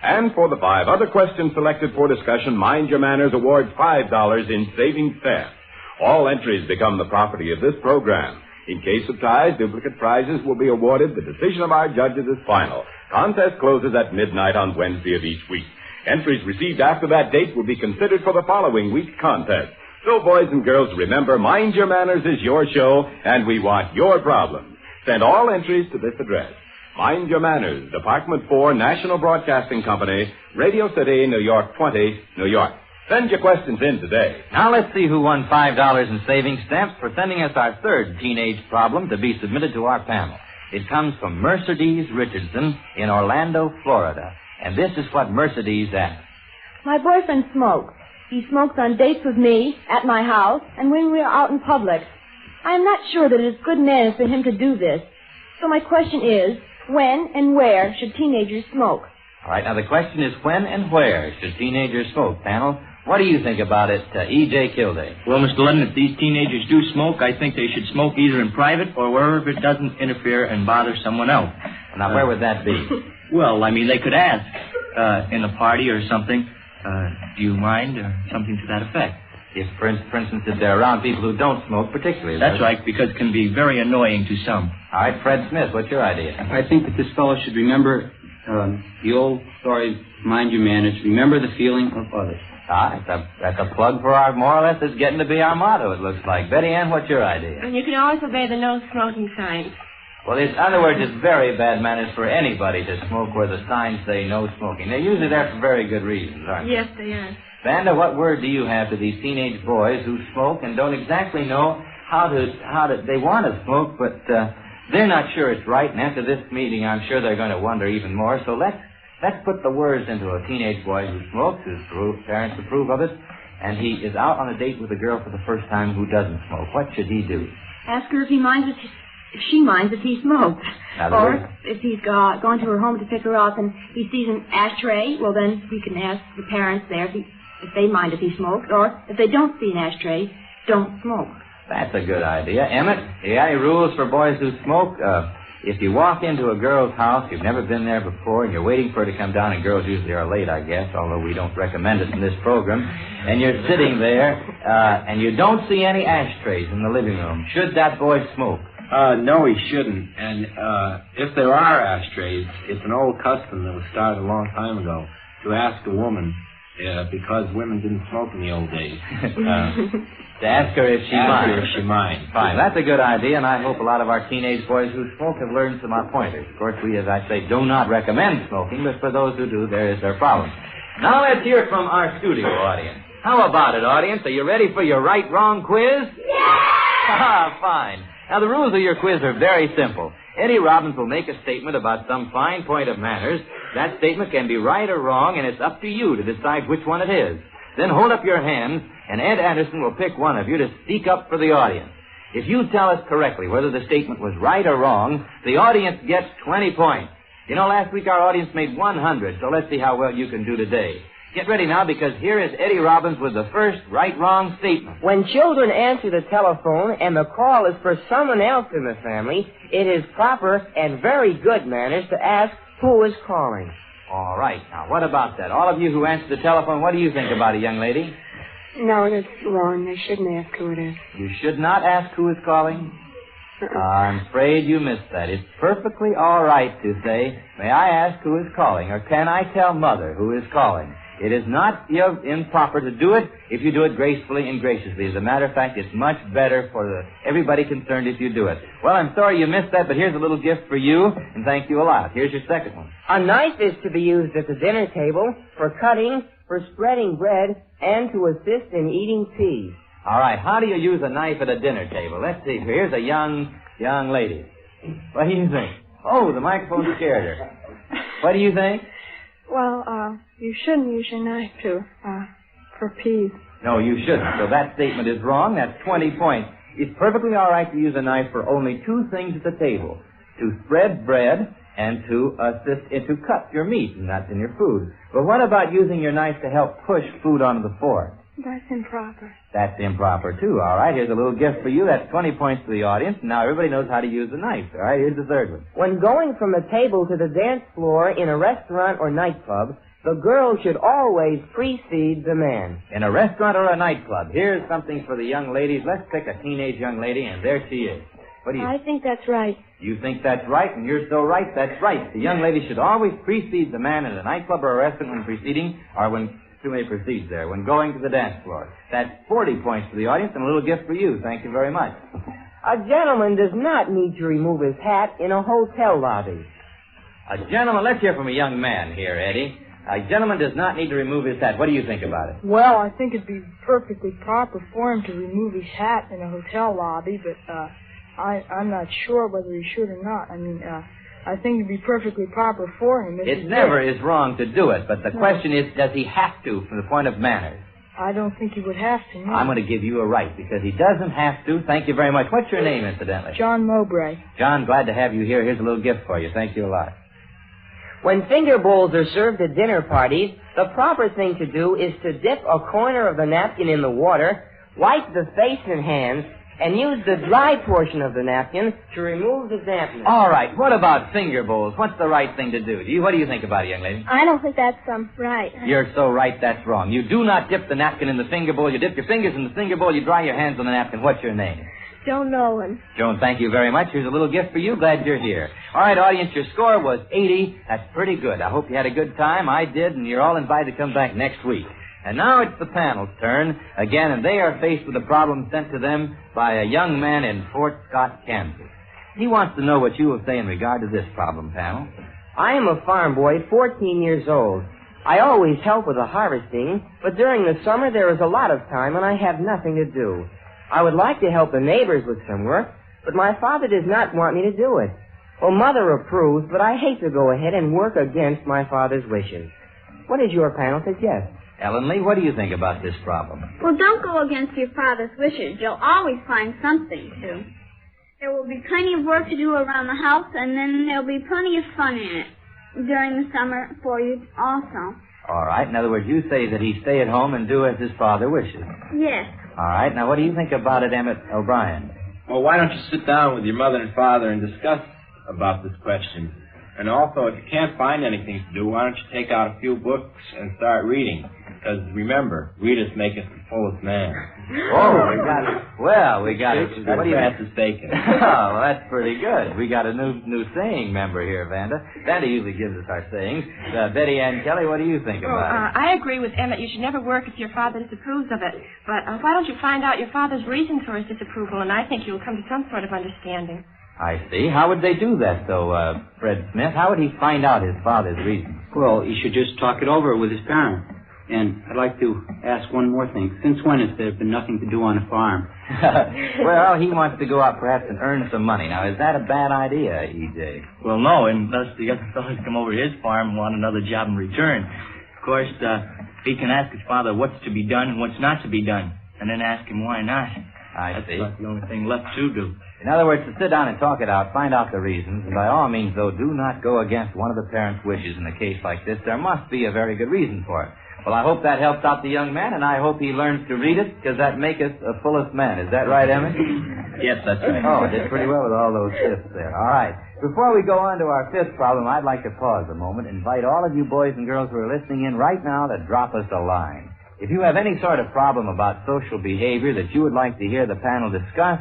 [SPEAKER 16] And for the 5 other questions selected for discussion, Mind Your Manners awards $5 in savings stamps. All entries become the property of this program. In case of ties, duplicate prizes will be awarded. The decision of our judges is final. Contest closes at midnight on Wednesday of each week. Entries received after that date will be considered for the following week's contest. So, boys and girls, remember, Mind Your Manners is your show, and we want your problems. Send all entries to this address. Mind Your Manners, Department 4, National Broadcasting Company, Radio City, New York 20, New York. Send your questions in today.
[SPEAKER 18] Now let's see who won $5 in savings stamps for sending us our third teenage problem to be submitted to our panel. It comes from Mercedes Richardson in Orlando, Florida. And this is what Mercedes asked.
[SPEAKER 4] My boyfriend smokes. He smokes on dates with me, at my house, and when we are out in public. I am not sure that it is good manners for him to do this. So my question is, when and where should teenagers smoke?
[SPEAKER 18] All right, now the question is when and where should teenagers smoke, panel? What do you think about it, E.J. Kilday?
[SPEAKER 23] Well, Mr. Lennon, if these teenagers do smoke, I think they should smoke either in private or wherever it doesn't interfere and bother someone else.
[SPEAKER 18] Now, where would that be?
[SPEAKER 23] Well, I mean, they could ask in a party or something, do you mind, or something to that effect.
[SPEAKER 18] If, for instance, if they're around people who don't smoke particularly.
[SPEAKER 23] That's right, because it can be very annoying to some.
[SPEAKER 18] All right, Fred Smith, what's your idea?
[SPEAKER 26] I think that this fellow should remember the old story, Mind Your Manners, remember the feeling of others.
[SPEAKER 18] That's a plug for our, more or less, it's getting to be our motto, it looks like. Betty Ann, what's your idea?
[SPEAKER 24] And you can always obey the no smoking signs.
[SPEAKER 18] Well, in other words, it's very bad manners for anybody to smoke where the signs say no smoking. They're usually there for very good reasons, aren't they?
[SPEAKER 24] Yes, they are.
[SPEAKER 18] Vanda, what word do you have to these teenage boys who smoke and don't exactly know how to they want to smoke, but they're not sure it's right, and after this meeting, I'm sure they're going to wonder even more. So let's put the words into a teenage boy who smokes, whose parents approve of it, and he is out on a date with a girl for the first time who doesn't smoke. What should he do?
[SPEAKER 4] Ask her if she minds if he smokes. Or if he's gone to her home to pick her up and he sees an ashtray, well, then we can ask the parents there if they mind if he smokes. Or if they don't see an ashtray, don't smoke.
[SPEAKER 18] That's a good idea. Emmett, you got any rules for boys who smoke? If you walk into a girl's house, you've never been there before, and you're waiting for her to come down, and girls usually are late, I guess, although we don't recommend it in this program, and you're sitting there, and you don't see any ashtrays in the living room, should that boy smoke?
[SPEAKER 25] No, he shouldn't. And if there are ashtrays, it's an old custom that was started a long time ago to ask a woman, because women didn't smoke in the old days.
[SPEAKER 18] To ask her if she minds.
[SPEAKER 25] Fine.
[SPEAKER 18] That's a good idea, and I hope a lot of our teenage boys who smoke have learned some of our pointers. Of course, we, as I say, do not recommend smoking, but for those who do, there is their problem. Now let's hear from our studio audience. How about it, audience? Are you ready for your right-wrong quiz? Yeah! Fine. Now, the rules of your quiz are very simple. Eddie Robbins will make a statement about some fine point of manners. That statement can be right or wrong, and it's up to you to decide which one it is. Then hold up your hands, and Ed Anderson will pick one of you to speak up for the audience. If you tell us correctly whether the statement was right or wrong, the audience gets 20 points. You know, last week our audience made 100, so let's see how well you can do today. Get ready now, because here is Eddie Robbins with the first right-wrong statement.
[SPEAKER 27] When children answer the telephone and the call is for someone else in the family, it is proper and very good manners to ask who is calling.
[SPEAKER 18] All right. Now, what about that? All of you who answer the telephone, what do you think about it, young lady?
[SPEAKER 5] No, that's wrong. They shouldn't ask who it is.
[SPEAKER 18] You should not ask who is calling? I'm afraid you missed that. It's perfectly all right to say, may I ask who is calling, or can I tell Mother who is calling? It is not improper to do it if you do it gracefully and graciously. As a matter of fact, it's much better for everybody concerned if you do it. Well, I'm sorry you missed that, but here's a little gift for you, and thank you a lot. Here's your second one.
[SPEAKER 27] A knife is to be used at the dinner table for cutting, for spreading bread, and to assist in eating peas.
[SPEAKER 18] All right, how do you use a knife at a dinner table? Let's see. Here's a young lady. What do you think? Oh, the microphone scared her. What do you think?
[SPEAKER 5] Well, you shouldn't use your knife for peas.
[SPEAKER 18] No, you shouldn't. So that statement is wrong. That's 20 points. It's perfectly all right to use a knife for only two things at the table: to spread bread and to assist to cut your meat, and that's in your food. But what about using your knife to help push food onto the fork?
[SPEAKER 5] That's improper.
[SPEAKER 18] That's improper, too. All right, here's a little gift for you. That's 20 points to the audience. Now everybody knows how to use the knife. All right, here's the third one.
[SPEAKER 27] When going from the table to the dance floor in a restaurant or nightclub, the girl should always precede the man.
[SPEAKER 18] In a restaurant or a nightclub, here's something for the young ladies. Let's pick a teenage young lady, and there she is. What do you
[SPEAKER 5] I think that's right.
[SPEAKER 18] You think that's right, and you're so right, that's right. The young lady should always precede the man in a nightclub or a restaurant when preceding, or when too many precedes there, when going to the dance floor. That's 40 points for the audience and a little gift for you. Thank you very much.
[SPEAKER 27] A gentleman does not need to remove his hat in a hotel lobby.
[SPEAKER 18] A gentleman, let's hear from a young man here, Eddie. A gentleman does not need to remove his hat. What do you think about it?
[SPEAKER 7] Well, I think it'd be perfectly proper for him to remove his hat in a hotel lobby, but I'm not sure whether he should or not. I think it'd be perfectly proper for him.
[SPEAKER 18] It never is wrong to do it, but the question is, does he have to from the point of manners?
[SPEAKER 7] I don't think he would have to, no.
[SPEAKER 18] I'm going to give you a right, because he doesn't have to. Thank you very much. What's your name, incidentally?
[SPEAKER 7] John Mowbray.
[SPEAKER 18] John, glad to have you here. Here's a little gift for you. Thank you a lot.
[SPEAKER 27] When finger bowls are served at dinner parties, the proper thing to do is to dip a corner of the napkin in the water, wipe the face and hands, and use the dry portion of the napkin to remove the dampness.
[SPEAKER 18] All right. What about finger bowls? What's the right thing to do? What do you think about it, young lady?
[SPEAKER 3] I don't think that's right.
[SPEAKER 18] You're so right, that's wrong. You do not dip the napkin in the finger bowl. You dip your fingers in the finger bowl. You dry your hands on the napkin. What's your name?
[SPEAKER 3] Joan Nolan.
[SPEAKER 18] Joan, thank you very much. Here's a little gift for you. Glad you're here. All right, audience, your score was 80. That's pretty good. I hope you had a good time. I did, and you're all invited to come back next week. And now it's the panel's turn again, and they are faced with a problem sent to them by a young man in Fort Scott, Kansas. He wants to know what you will say in regard to this problem, panel.
[SPEAKER 27] I am a farm boy, 14 years old. I always help with the harvesting, but during the summer there is a lot of time and I have nothing to do. I would like to help the neighbors with some work, but my father does not want me to do it. Well, Mother approves, but I hate to go ahead and work against my father's wishes. What does your panel suggest?
[SPEAKER 18] Ellen Lee, what do you think about this problem?
[SPEAKER 3] Well, don't go against your father's wishes. You'll always find something to. There will be plenty of work to do around the house, and then there'll be plenty of fun in it during the summer for you also.
[SPEAKER 18] All right. In other words, you say that he stay at home and do as his father wishes.
[SPEAKER 3] Yes.
[SPEAKER 18] All right. Now, what do you think about it, Emmett O'Brien?
[SPEAKER 25] Well, why don't you sit down with your mother and father and discuss about this question? And also, if you can't find anything to do, why don't you take out a few books and start reading? Because remember, readers make us the fullest man.
[SPEAKER 18] Oh, we got it. Well, we got it.
[SPEAKER 25] What do you have to say?
[SPEAKER 18] Oh, well, that's pretty good. We got a new saying member here, Vanda. Vanda usually gives us our sayings. Betty Ann Kelly, what do you think about it?
[SPEAKER 24] I agree with Emmett. You should never work if your father disapproves of it. But why don't you find out your father's reasons for his disapproval, and I think you'll come to some sort of understanding.
[SPEAKER 18] I see. How would they do that, though, Fred Smith? How would he find out his father's reasons?
[SPEAKER 26] Well, he should just talk it over with his parents. And I'd like to ask one more thing. Since when has there been nothing to do on a farm?
[SPEAKER 18] Well, he wants to go out perhaps and earn some money. Now, is that a bad idea, E.J.?
[SPEAKER 8] Well, no, unless the other fellows come over to his farm and want another job in return. Of course, he can ask his father what's to be done and what's not to be done, and then ask him why not.
[SPEAKER 18] I see.
[SPEAKER 8] That's the only thing left to do.
[SPEAKER 18] In other words, to sit down and talk it out, find out the reasons, and by all means, though, do not go against one of the parents' wishes in a case like this. There must be a very good reason for it. Well, I hope that helps out the young man, and I hope he learns to read it, because that maketh a fullest man. Is that right, Emmett?
[SPEAKER 8] Yes, that's right.
[SPEAKER 18] Oh, I did pretty well with all those fifths there. All right. Before we go on to our fifth problem, I'd like to pause a moment and invite all of you boys and girls who are listening in right now to drop us a line. If you have any sort of problem about social behavior that you would like to hear the panel discuss,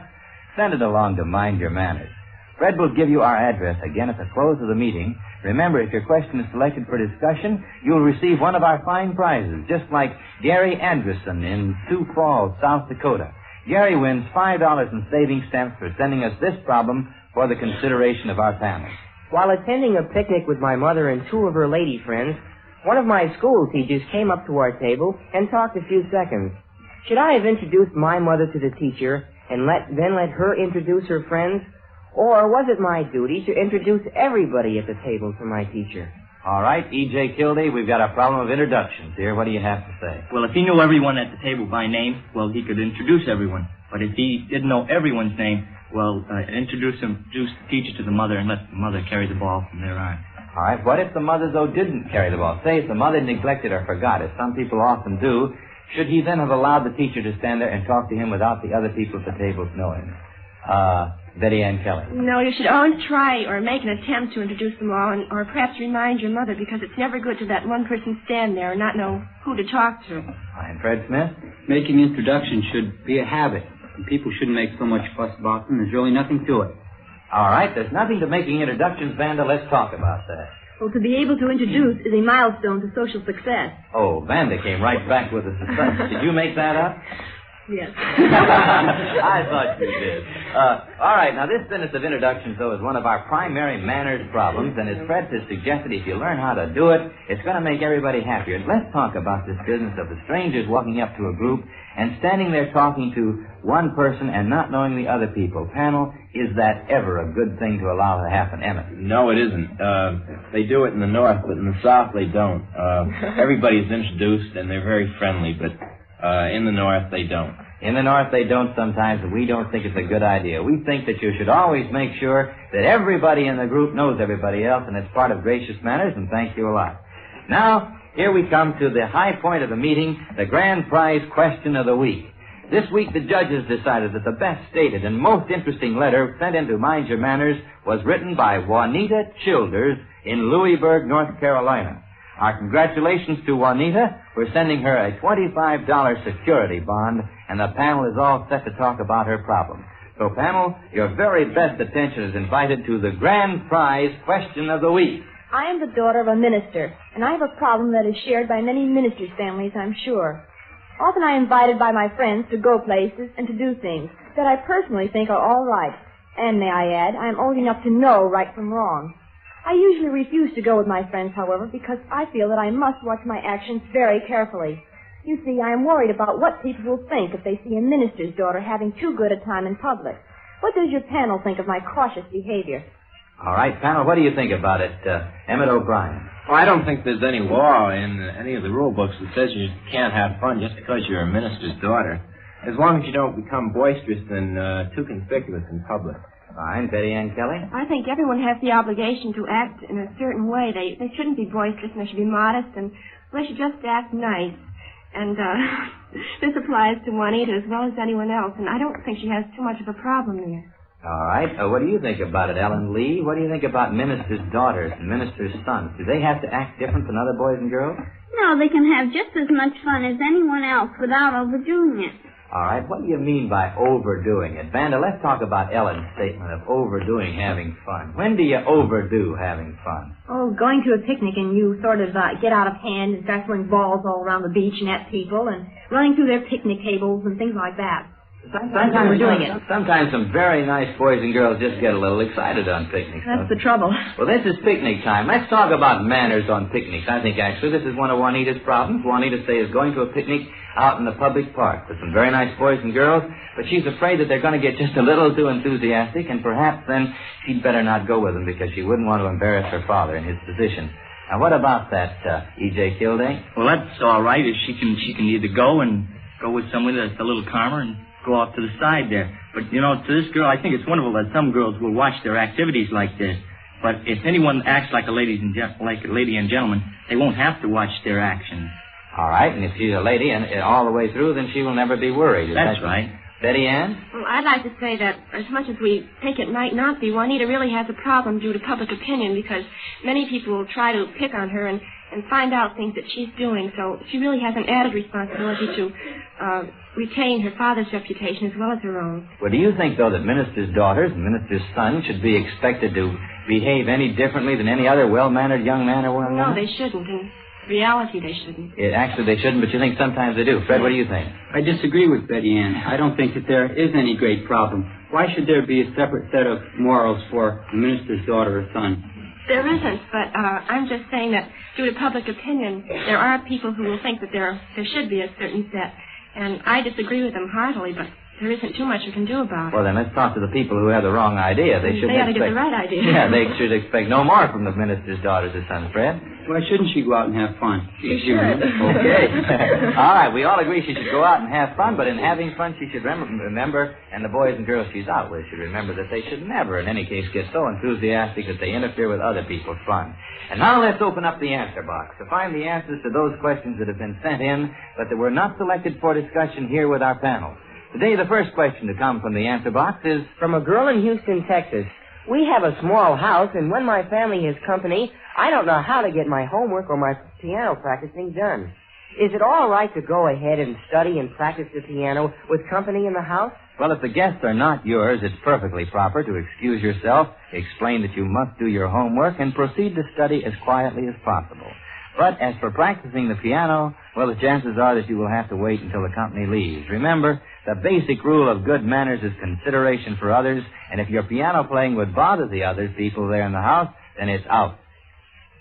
[SPEAKER 18] send it along to Mind Your Manners. Fred will give you our address again at the close of the meeting. Remember, if your question is selected for discussion, you'll receive one of our fine prizes, just like Gary Anderson in Sioux Falls, South Dakota. Gary wins $5 in savings stamps for sending us this problem for the consideration of our panel.
[SPEAKER 27] While attending a picnic with my mother and two of her lady friends, one of my school teachers came up to our table and talked a few seconds. Should I have introduced my mother to the teacher and then let her introduce her friends? Or was it my duty to introduce everybody at the table to my teacher?
[SPEAKER 18] All right, E.J. Kildee, we've got a problem of introductions here. What do you have to say?
[SPEAKER 8] Well, if he knew everyone at the table by name, well, he could introduce everyone. But if he didn't know everyone's name, well, introduce the teacher to the mother and let the mother carry the ball from there on.
[SPEAKER 18] All right, what if the mother, though, didn't carry the ball? Say if the mother neglected or forgot, as some people often do, should he then have allowed the teacher to stand there and talk to him without the other people at the table knowing? Betty Ann Kelly.
[SPEAKER 24] No, you should always try or make an attempt to introduce them all, or perhaps remind your mother, because it's never good to let one person stand there and not know who to talk to.
[SPEAKER 18] And Fred Smith?
[SPEAKER 26] Making introductions should be a habit. And people shouldn't make so much fuss about them. There's really nothing to it.
[SPEAKER 18] All right, there's nothing to making introductions, Vanda. Let's talk about that.
[SPEAKER 4] Well, to be able to introduce is a milestone to social success.
[SPEAKER 18] Oh, Vanda came right back with a success. Did you make that up?
[SPEAKER 4] Yes.
[SPEAKER 18] I thought you did. All right, now this business of introductions, though, is one of our primary manners problems, and as Fred has suggested, if you learn how to do it, it's going to make everybody happier. Let's talk about this business of the strangers walking up to a group and standing there talking to one person and not knowing the other people. Panel, is that ever a good thing to allow to happen, Emmett?
[SPEAKER 25] No, it isn't. They do it in the North, but in the South they don't. Everybody's introduced, and they're very friendly, but in the North they don't.
[SPEAKER 18] In the North they don't sometimes, and we don't think it's a good idea. We think that you should always make sure that everybody in the group knows everybody else, and it's part of gracious manners, and thank you a lot. Now, here we come to the high point of the meeting, the grand prize question of the week. This week, the judges decided that the best stated and most interesting letter sent in to Mind Your Manners was written by Juanita Childers in Louisburg, North Carolina. Our congratulations to Juanita for sending her a $25 security bond, and the panel is all set to talk about her problem. So, panel, your very best attention is invited to the grand prize question of the week.
[SPEAKER 4] I am the daughter of a minister, and I have a problem that is shared by many ministers' families, I'm sure. Often I am invited by my friends to go places and to do things that I personally think are all right. And may I add, I am old enough to know right from wrong. I usually refuse to go with my friends, however, because I feel that I must watch my actions very carefully. You see, I am worried about what people will think if they see a minister's daughter having too good a time in public. What does your panel think of my cautious behavior?
[SPEAKER 18] All right, panel, what do you think about it, Emmett O'Brien?
[SPEAKER 25] Well, I don't think there's any law in any of the rule books that says you can't have fun just because you're a minister's daughter, as long as you don't become boisterous and too conspicuous in public.
[SPEAKER 18] Fine. Betty Ann Kelly?
[SPEAKER 24] I think everyone has the obligation to act in a certain way. They shouldn't be boisterous, and they should be modest, and they should just act nice. And this applies to Juanita as well as anyone else, and I don't think she has too much of a problem there.
[SPEAKER 18] All right. What do you think about it, Ellen Lee? What do you think about ministers' daughters and ministers' sons? Do they have to act different than other boys and girls?
[SPEAKER 3] No, they can have just as much fun as anyone else without overdoing it.
[SPEAKER 18] All right. What do you mean by overdoing it? Vanda, let's talk about Ellen's statement of overdoing having fun. When do you overdo having fun?
[SPEAKER 4] Oh, going to a picnic and you sort of get out of hand and start throwing balls all around the beach and at people and running through their picnic tables and things like that. Sometimes we're doing it.
[SPEAKER 18] Sometimes some very nice boys and girls just get a little excited on picnics.
[SPEAKER 4] That's the trouble.
[SPEAKER 18] Well, this is picnic time. Let's talk about manners on picnics. I think, actually, this is one of Juanita's problems. Juanita, say, is going to a picnic out in the public park with some very nice boys and girls, but she's afraid that they're going to get just a little too enthusiastic, and perhaps then she'd better not go with them because she wouldn't want to embarrass her father in his position. Now, what about that, E.J. Kildee?
[SPEAKER 8] Well, that's all right if she can either go with someone that's a little calmer and go off to the side there. But, you know, to this girl, I think it's wonderful that some girls will watch their activities like this. But if anyone acts like a lady and gentleman, they won't have to watch their actions.
[SPEAKER 18] All right, and if she's a lady and all the way through, then she will never be worried.
[SPEAKER 8] That's right.
[SPEAKER 18] Betty Ann?
[SPEAKER 24] Well, I'd like to say that as much as we think it might not be, Juanita really has a problem due to public opinion because many people will try to pick on her and find out things that she's doing. So she really has an added responsibility to retain her father's reputation as well as her own.
[SPEAKER 18] Well, do you think, though, that ministers' daughters and ministers' sons should be expected to behave any differently than any other well-mannered young man or woman?
[SPEAKER 24] No, they shouldn't. In reality, they shouldn't.
[SPEAKER 18] Actually, they shouldn't, but you think sometimes they do. Fred, what do you think?
[SPEAKER 26] I disagree with Betty Ann. I don't think that there is any great problem. Why should there be a separate set of morals for a minister's daughter or son?
[SPEAKER 24] There isn't, but I'm just saying that due to public opinion, there are people who will think that there should be a certain set. And I disagree with them heartily, but there isn't too much we can do about it.
[SPEAKER 18] Well, then let's talk to the people who have the wrong idea. They
[SPEAKER 24] ought to get the right idea.
[SPEAKER 18] Yeah, they should expect no more from the minister's daughters or sons, Fred.
[SPEAKER 26] Why shouldn't she go out and have fun?
[SPEAKER 24] She should.
[SPEAKER 18] Okay. All right, we all agree she should go out and have fun, but in having fun, she should remember, and the boys and girls she's out with should remember that they should never, in any case, get so enthusiastic that they interfere with other people's fun. And now let's open up the answer box to find the answers to those questions that have been sent in, but that were not selected for discussion here with our panel. Today, the first question to come from the answer box is...
[SPEAKER 27] From a girl in Houston, Texas. We have a small house, and when my family has company, I don't know how to get my homework or my piano practicing done. Is it all right to go ahead and study and practice the piano with company in the house?
[SPEAKER 18] Well, if the guests are not yours, it's perfectly proper to excuse yourself, explain that you must do your homework, and proceed to study as quietly as possible. But as for practicing the piano, well, the chances are that you will have to wait until the company leaves. Remember, the basic rule of good manners is consideration for others, and if your piano playing would bother the other people there in the house, then it's out.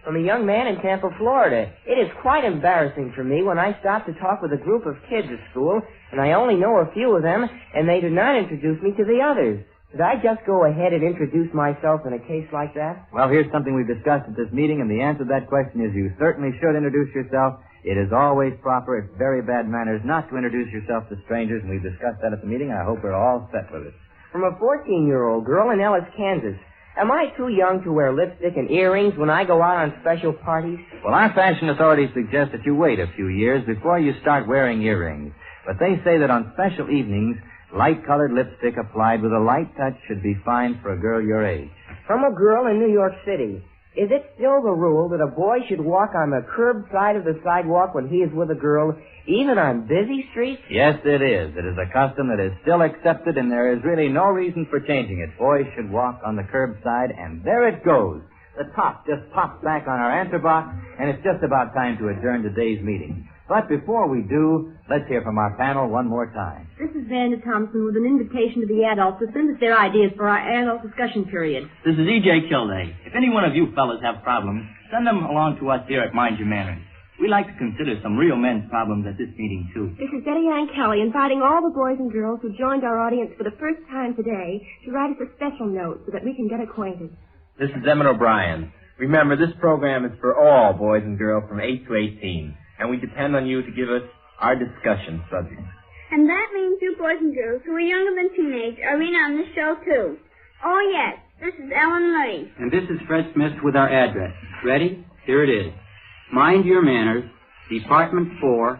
[SPEAKER 27] From a young man in Tampa, Florida. It is quite embarrassing for me when I stop to talk with a group of kids at school, and I only know a few of them, and they do not introduce me to the others. Should I just go ahead and introduce myself in a case like that?
[SPEAKER 18] Well, here's something we've discussed at this meeting, and the answer to that question is you certainly should introduce yourself. It is always proper. It's very bad manners not to introduce yourself to strangers, and we've discussed that at the meeting. I hope we're all set with it.
[SPEAKER 27] From a 14-year-old girl in Ellis, Kansas. Am I too young to wear lipstick and earrings when I go out on special parties?
[SPEAKER 18] Well, our fashion authorities suggest that you wait a few years before you start wearing earrings. But they say that on special evenings, light-colored lipstick applied with a light touch should be fine for a girl your age.
[SPEAKER 27] From a girl in New York City. Is it still the rule that a boy should walk on the curb side of the sidewalk when he is with a girl, even on busy streets?
[SPEAKER 18] Yes, it is. It is a custom that is still accepted, and there is really no reason for changing it. Boys should walk on the curb side, and there it goes. The top just pops back on our answer box, and it's just about time to adjourn today's meeting. But before we do, let's hear from our panel one more time.
[SPEAKER 4] This is Vanda Thompson with an invitation to the adults to send us their ideas for our adult discussion period.
[SPEAKER 8] This is E.J. Kilday. If any one of you fellas have problems, send them along to us here at Mind Your Manners. We like to consider some real men's problems at this meeting, too.
[SPEAKER 4] This is Betty Ann Kelly inviting all the boys and girls who joined our audience for the first time today to write us a special note so that we can get acquainted.
[SPEAKER 25] This is Emmett O'Brien. Remember, this program is for all boys and girls from 8 to 18. And we depend on you to give us our discussion subjects.
[SPEAKER 3] And that means you boys and girls who are younger than teenage are in on this show, too. Oh, yes, this is Ellen Lee.
[SPEAKER 26] And this is Fred Smith with our address. Ready? Here it is. Mind Your Manners, Department 4,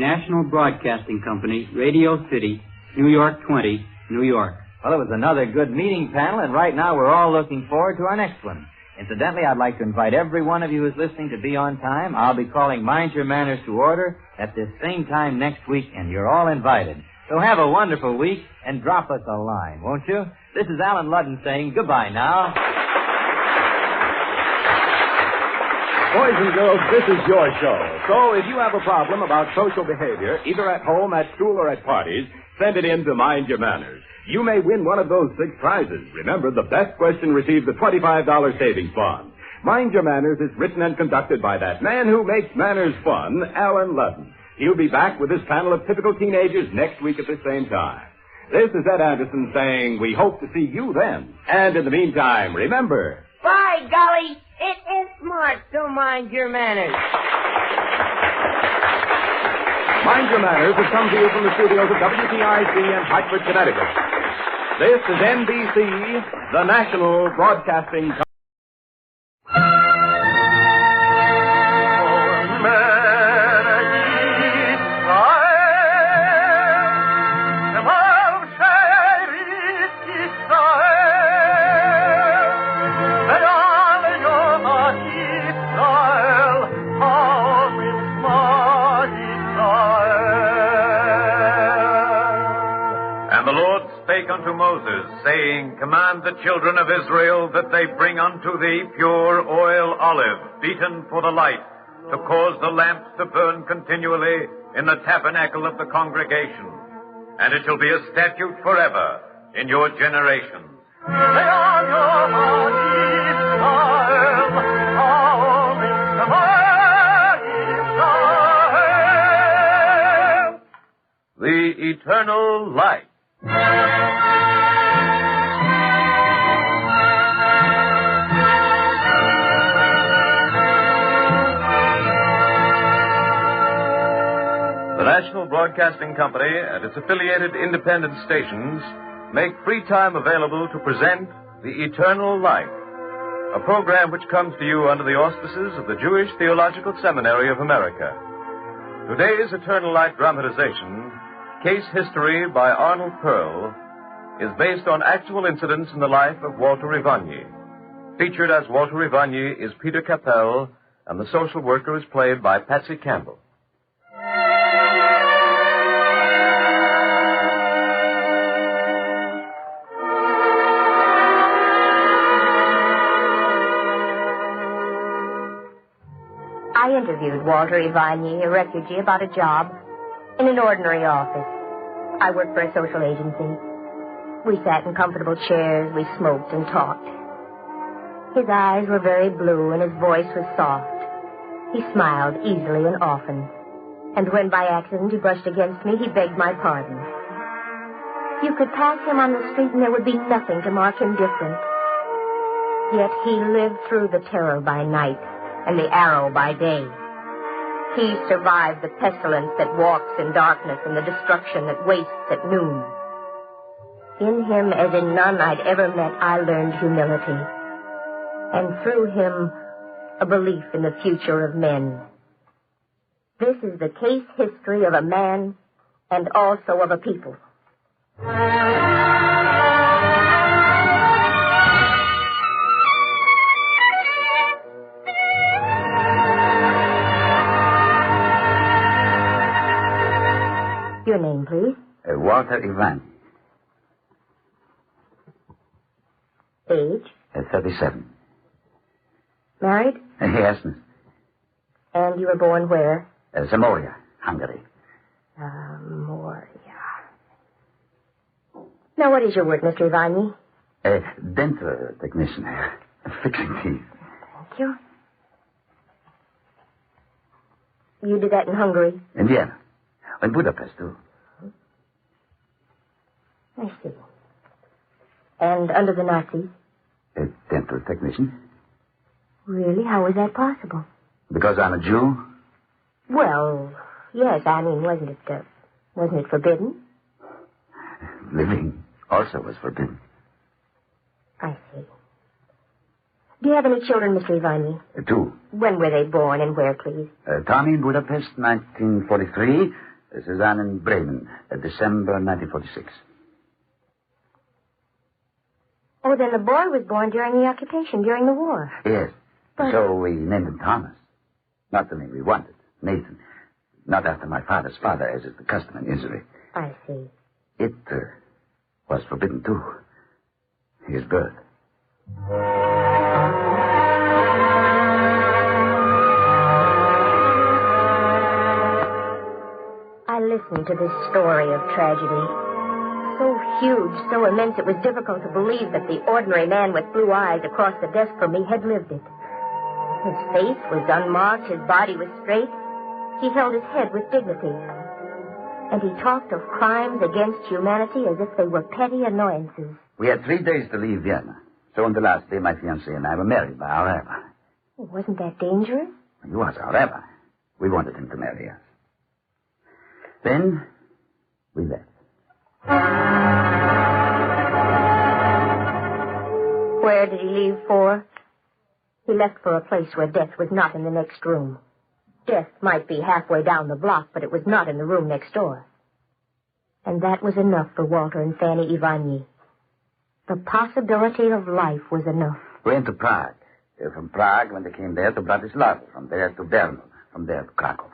[SPEAKER 26] National Broadcasting Company, Radio City, New York 20, New York.
[SPEAKER 18] Well, it was another good meeting, panel, and right now we're all looking forward to our next one. Incidentally, I'd like to invite every one of you who's listening to be on time. I'll be calling Mind Your Manners to order at this same time next week, and you're all invited. So have a wonderful week, and drop us a line, won't you? This is Alan Ludden saying goodbye now.
[SPEAKER 16] Boys and girls, this is your show. So if you have a problem about social behavior, either at home, at school, or at parties, send it in to Mind Your Manners. You may win one of those 6 prizes. Remember, the best question receives a $25 savings bond. Mind Your Manners is written and conducted by that man who makes manners fun, Alan Ludden. He'll be back with his panel of typical teenagers next week at the same time. This is Ed Anderson saying we hope to see you then. And in the meantime, remember...
[SPEAKER 27] By golly, it is smart to mind your manners.
[SPEAKER 16] Mind Your Manners has come to you from the studios of WTIC in Hartford, Connecticut. This is NBC, the National Broadcasting Company.
[SPEAKER 10] the children of Israel that they bring unto thee pure oil olive, beaten for the light, to cause the lamps to burn continually in the tabernacle of the congregation. And it shall be a statute forever in your generations. The eternal light. The National Broadcasting Company and its affiliated independent stations make free time available to present The Eternal Light, a program which comes to you under the auspices of the Jewish Theological Seminary of America. Today's Eternal Light dramatization, Case History by Arnold Pearl, is based on actual incidents in the life of Walter Ivagny. Featured as Walter Ivagny is Peter Capell, and the social worker is played by Patsy Campbell.
[SPEAKER 11] I interviewed Walter Ivagny, a refugee, about a job in an ordinary office. I worked for a social agency. We sat in comfortable chairs, we smoked and talked. His eyes were very blue and his voice was soft. He smiled easily and often. And when by accident he brushed against me, he begged my pardon. You could pass him on the street and there would be nothing to mark him different. Yet he lived through the terror by night and the arrow by day. He survived the pestilence that walks in darkness and the destruction that wastes at noon. In him, as in none I'd ever met, I learned humility. And through him, a belief in the future of men. This is the case history of a man and also of a people. Your name, please?
[SPEAKER 2] Walter Ivagny.
[SPEAKER 11] Age?
[SPEAKER 2] 37.
[SPEAKER 11] Married?
[SPEAKER 2] Yes, miss.
[SPEAKER 11] And you were born where?
[SPEAKER 2] Zamoria, Hungary.
[SPEAKER 11] Zamoria. Now, what is your work, Mr. Ivagny?
[SPEAKER 2] Dental technician. Fixing teeth.
[SPEAKER 11] Thank you. You did that in Hungary?
[SPEAKER 2] In Vienna. In Budapest, too.
[SPEAKER 11] I see. And under the Nazis?
[SPEAKER 2] A dental technician.
[SPEAKER 11] Really? How was that possible?
[SPEAKER 2] Because I'm a Jew?
[SPEAKER 11] Well, yes. I mean, wasn't it forbidden?
[SPEAKER 2] Living also was forbidden.
[SPEAKER 11] I see. Do you have any children, Mr. Ivagny?
[SPEAKER 2] 2.
[SPEAKER 11] When were they born and where, please?
[SPEAKER 2] Tommy in Budapest, 1943. Suzanne in Bremen, December 1946.
[SPEAKER 11] Oh, then the boy was born during the occupation, during the war.
[SPEAKER 2] Yes.
[SPEAKER 11] But...
[SPEAKER 2] So we named him Thomas. Not the name we wanted. Nathan. Not after my father's father, as is the custom in Israel.
[SPEAKER 11] I see.
[SPEAKER 2] It was forbidden, too. His birth.
[SPEAKER 11] I listened to this story of tragedy. So huge, so immense, it was difficult to believe that the ordinary man with blue eyes across the desk from me had lived it. His face was unmarked, his body was straight. He held his head with dignity. And he talked of crimes against humanity as if they were petty annoyances.
[SPEAKER 2] We had 3 days to leave Vienna. So on the last day, my fiancée and I were married by our rabbi.
[SPEAKER 11] Wasn't that dangerous?
[SPEAKER 2] He was our rabbi. We wanted him to marry us. Then, we left.
[SPEAKER 11] Where did he leave for? He left for a place where death was not in the next room. Death might be halfway down the block, but it was not in the room next door. And that was enough for Walter and Fanny Ivagny. The possibility of life was enough.
[SPEAKER 2] We went to Prague. From Prague, when they came there, to Bratislava. From there to Brno. From there to Krakow.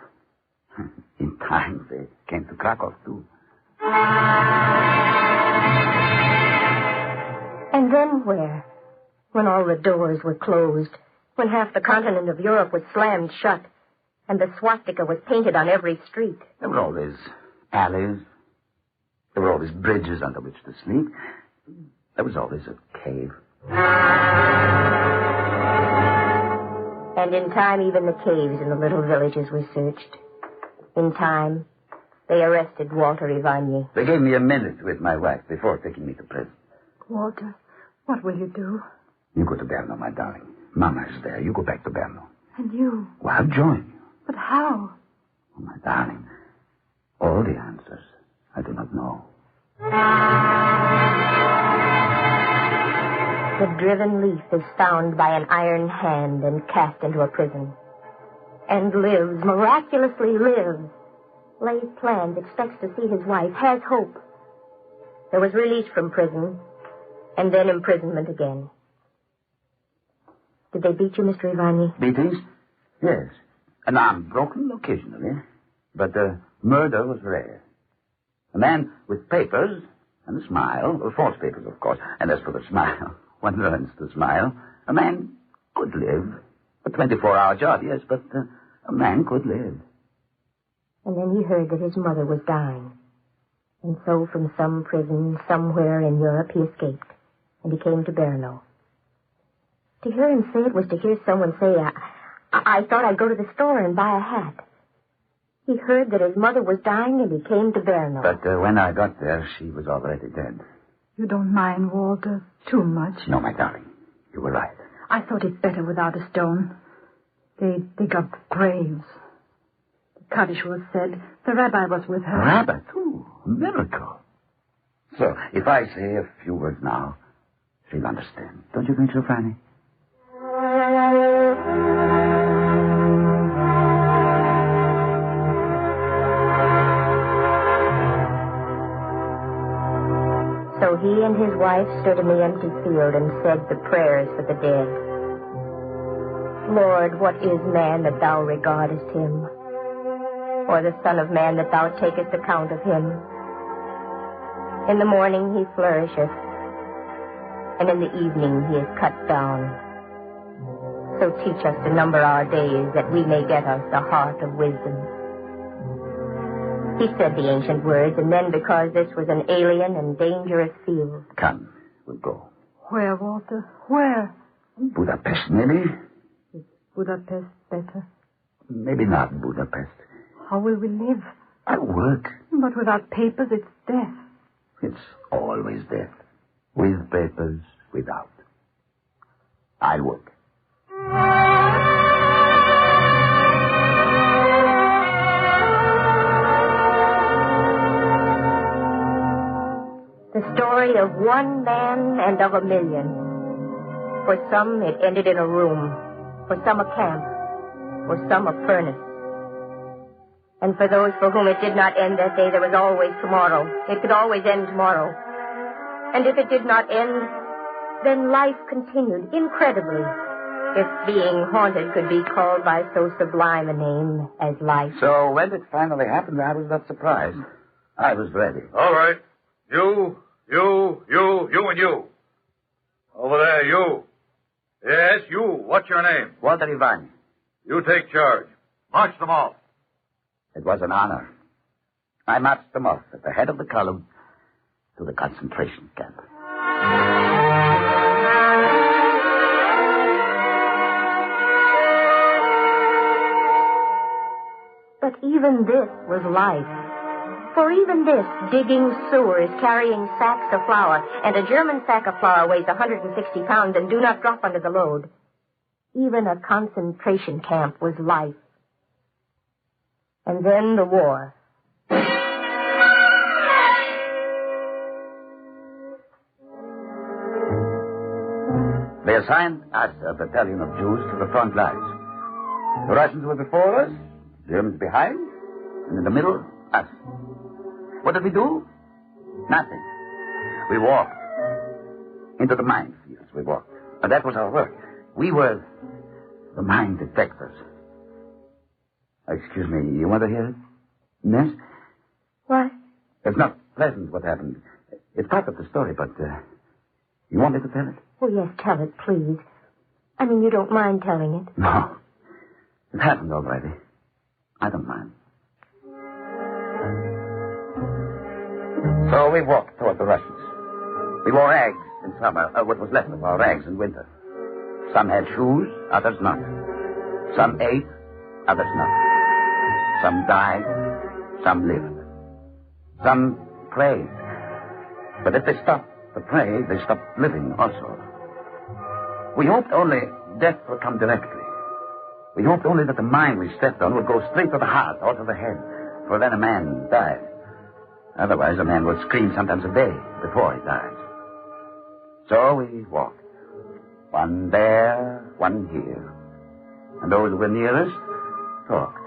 [SPEAKER 2] In time, they came to Krakow, too.
[SPEAKER 11] And And then where? When all the doors were closed, when half the continent of Europe was slammed shut, and the swastika was painted on every street.
[SPEAKER 12] There were always alleys. There were always bridges under which to sleep. There was always a cave.
[SPEAKER 11] And in time, even the caves in the little villages were searched. In time, they arrested Walter Ivany.
[SPEAKER 12] They gave me a minute with my wife before taking me to prison.
[SPEAKER 13] Walter, what will you do?
[SPEAKER 12] You go to Berno, my darling. Mama is there. You go back to Berno.
[SPEAKER 13] And you?
[SPEAKER 12] Well, I'll join you.
[SPEAKER 13] But how?
[SPEAKER 12] Oh, my darling, all the answers I do not know.
[SPEAKER 11] The driven leaf is found by an iron hand and cast into a prison. And lives, miraculously lives. Lays plans, expects to see his wife, has hope. There was release from prison, and then imprisonment again. Did they beat you, Mr. Ivany?
[SPEAKER 12] Beatings? Yes. An arm broken occasionally, but murder was rare. A man with papers and a smile, well, false papers, of course, and as for the smile, one learns to smile. A man could live. A 24-hour job, yes, but a man could live.
[SPEAKER 11] And then he heard that his mother was dying. And so from some prison somewhere in Europe he escaped, and he came to Berno. To hear him say it was to hear someone say, I thought I'd go to the store and buy a hat. He heard that his mother was dying, and he came to Berno.
[SPEAKER 12] But when I got there, she was already dead.
[SPEAKER 13] You don't mind, Walter, too much?
[SPEAKER 12] No, my darling. You were right.
[SPEAKER 13] I thought it better without a stone. They dig up graves. The Kaddish was said. The rabbi was with her.
[SPEAKER 12] A rabbi, too. A miracle. So, if I say a few words now, she'll understand. Don't you think so, Fanny?
[SPEAKER 11] So he and his wife stood in the empty field and said the prayers for the dead. Lord, what is man that thou regardest him? Or the son of man that thou takest account of him? In the morning he flourisheth, and in the evening he is cut down. So teach us to number our days, that we may get us a heart of wisdom. He said the ancient words, and then because this was an alien and dangerous field.
[SPEAKER 12] Come, we'll go.
[SPEAKER 13] Where, Walter? Where?
[SPEAKER 12] Budapest, maybe?
[SPEAKER 13] Is Budapest better?
[SPEAKER 12] Maybe not Budapest.
[SPEAKER 13] How will we live?
[SPEAKER 12] I'll work.
[SPEAKER 13] But without papers, it's death.
[SPEAKER 12] It's always death. With papers, without. I'll work.
[SPEAKER 11] The story of one man and of a million. For some, it ended in a room. For some, a camp. For some, a furnace. And for those for whom it did not end that day, there was always tomorrow. It could always end tomorrow. And if it did not end, then life continued, incredibly. If being haunted could be called by so sublime a name as life.
[SPEAKER 12] So when it finally happened, I was not surprised. I was ready.
[SPEAKER 14] All right. You, and you. Over there, you. Yes, you. What's your name?
[SPEAKER 12] Walter Ivany.
[SPEAKER 14] You take charge. March them off.
[SPEAKER 12] It was an honor. I marched them off at the head of the column to the concentration camp.
[SPEAKER 11] But even this was life. For even this, digging sewers, carrying sacks of flour, and a German sack of flour weighs 160 pounds and do not drop under the load. Even a concentration camp was life. And then the war.
[SPEAKER 12] They assigned us, a battalion of Jews, to the front lines. The Russians were before us, Germans behind, and in the middle, us. What did we do? Nothing. We walked. Into the minefields, we walked. And that was our work. We were the mine detectors. Excuse me, you want to hear it? Yes?
[SPEAKER 11] What?
[SPEAKER 12] It's not pleasant what happened. It's part of the story, but You want me to tell it?
[SPEAKER 11] Oh, yes, tell it, please. I mean, you don't mind telling it?
[SPEAKER 12] No. It happened already. I don't mind. So we walked toward the Russians. We wore rags in summer, what was left of our rags in winter. Some had shoes, others not. Some ate, others not. Some died, some lived. Some prayed. But if they stopped to pray, they stopped living also. We hoped only death would come directly. We hoped only that the mine we stepped on would go straight to the heart or to the head, for then a man died. Otherwise, a man would scream sometimes a day before he dies. So we walked. One there, one here. And those who were nearest talked.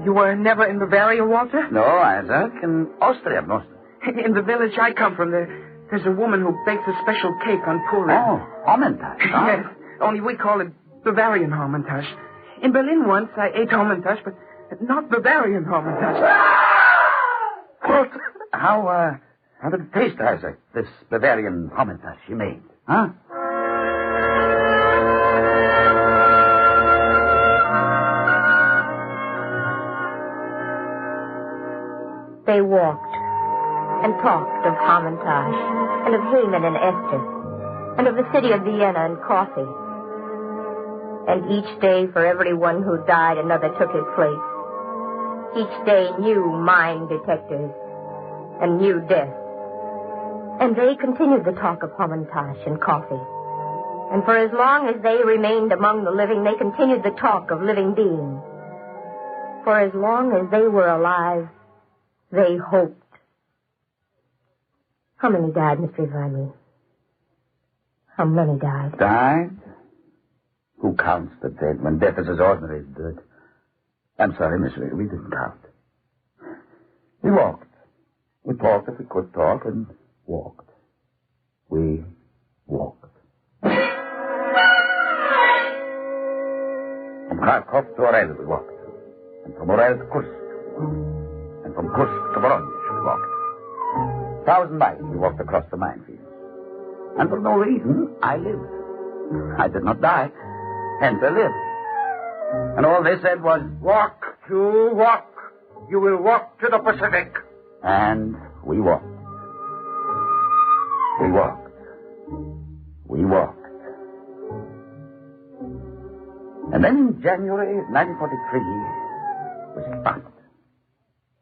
[SPEAKER 6] You were never in Bavaria, Walter?
[SPEAKER 12] No, Isaac, in Austria mostly.
[SPEAKER 6] In the village I come from, there's a woman who bakes a special cake on Purim.
[SPEAKER 12] Oh, Hamantasch, huh?
[SPEAKER 6] Yes, only we call it Bavarian Hamantasch. In Berlin once I ate Hamantasch, but not Bavarian Hamantasch.
[SPEAKER 12] How did it taste, Isaac, this Bavarian Hamantasch you made, huh?
[SPEAKER 11] They walked and talked of Hamantasch and of Haman and Esther and of the city of Vienna and coffee. And each day for everyone who died, another took his place. Each day new mine detectors and new death. And they continued the talk of Hamantasch and coffee. And for as long as they remained among the living, they continued the talk of living beings. For as long as they were alive, they hoped. How many died, Mr. Ivanyi? How many died?
[SPEAKER 12] Died? Who counts the dead when death is as ordinary as dirt? I'm sorry, Miss, we didn't count. We walked. We talked if we could talk and walked. We walked. From Kharkov to Orel we walked. And from Orel to Kursk. And from Kursk to Voronezh we walked. 1,000 miles we walked across the minefield. And for no reason, I lived. I did not die. Hence I lived. And all they said was,
[SPEAKER 14] walk, you walk. You will walk to the Pacific.
[SPEAKER 12] And we walked. We walked. We walked. And then in January 1943, we stopped.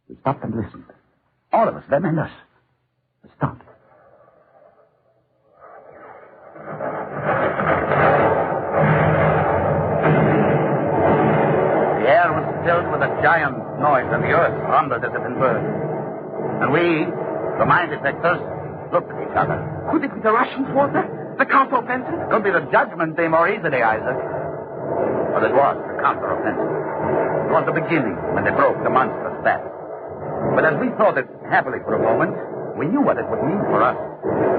[SPEAKER 12] We stopped and listened. All of us, them and us. We stopped. The air was filled with a giant noise, and the earth rumbled as if in birds. And we, the mine detectors, looked at each other.
[SPEAKER 6] Could it be the Russians, Walter? The counteroffensive?
[SPEAKER 12] It could be the Judgment Day more easily, Isaac. But it was the counteroffensive. It was the beginning when they broke the monstrous back. But as we thought it happily for a moment, we knew what it would mean for us.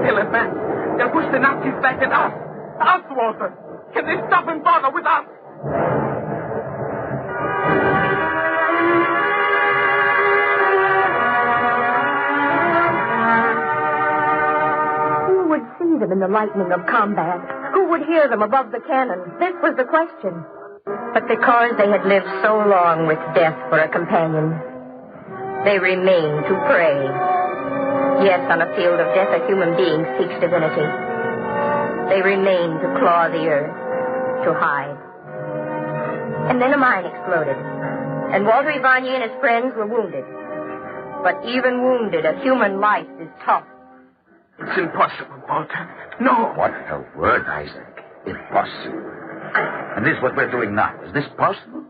[SPEAKER 6] They'll advance. They'll push the Nazis back at us. Us, Walter. Can they stop and bother with us?
[SPEAKER 11] Who would see them in the lightning of combat? Who would hear them above the cannon? This was the question. But because they had lived so long with death for a companion, they remained to pray. Yes, on a field of death, a human being seeks divinity. They remained to claw the earth, to hide. And then a mine exploded, and Walter Ivanyi and his friends were wounded. But even wounded, a human life is tough.
[SPEAKER 6] It's impossible, Walter. No.
[SPEAKER 12] What a word, Isaac. Impossible. And this is what we're doing now. Is this possible?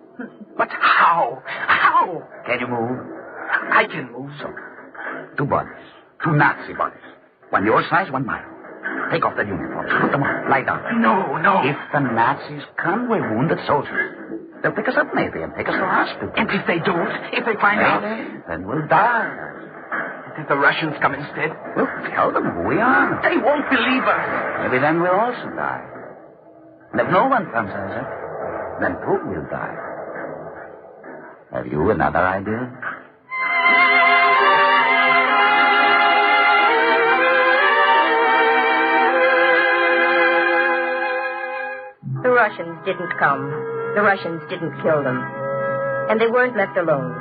[SPEAKER 6] But how? How?
[SPEAKER 12] Can you move?
[SPEAKER 6] I can move.
[SPEAKER 12] So, 2 bodies. 2 Nazi bodies. One your size, one mine. Take off the uniforms. Put them on. Lie down.
[SPEAKER 6] No, no.
[SPEAKER 12] If the Nazis come, we're wounded soldiers. They'll pick us up maybe and take us to the hospital.
[SPEAKER 6] And if they don't? If they find out?
[SPEAKER 12] Then we'll die.
[SPEAKER 6] And if the Russians come instead?
[SPEAKER 12] We'll tell them who we are.
[SPEAKER 6] They won't believe us.
[SPEAKER 12] Maybe then we'll also die. And if no one comes, Isaac, then too we'll die. Have you another idea?
[SPEAKER 11] Russians didn't come. The Russians didn't kill them. And they weren't left alone.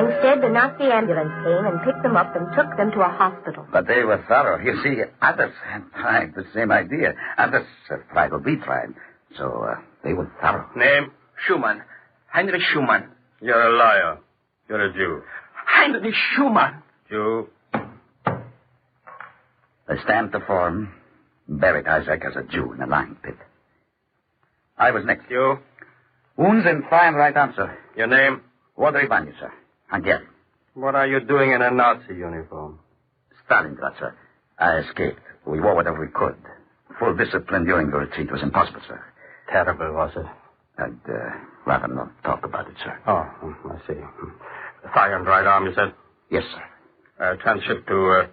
[SPEAKER 11] Instead, the Nazi ambulance came and picked them up and took them to a hospital.
[SPEAKER 12] But they were thorough. You see, others had tried the same idea. Others have tried what we tried. So, they were thorough.
[SPEAKER 9] Name?
[SPEAKER 6] Schumann. Heinrich Schumann.
[SPEAKER 9] You're a liar. You're a Jew.
[SPEAKER 6] Heinrich Schumann.
[SPEAKER 9] Jew.
[SPEAKER 12] They stamped the form, buried Isaac as a Jew in a lime pit. I was next.
[SPEAKER 9] You?
[SPEAKER 12] Wounds in thigh and right arm, sir.
[SPEAKER 9] Your name?
[SPEAKER 12] Walter Ivanyi, sir. Hungarian.
[SPEAKER 9] What are you doing in a Nazi uniform?
[SPEAKER 12] Stalingrad, sir. I escaped. We wore whatever we could. Full discipline during the retreat was impossible, sir.
[SPEAKER 9] Terrible, was it?
[SPEAKER 12] I'd rather not talk about it, sir.
[SPEAKER 9] Oh, I see. Thigh and right arm, you said?
[SPEAKER 12] Yes, sir.
[SPEAKER 9] Transshipped to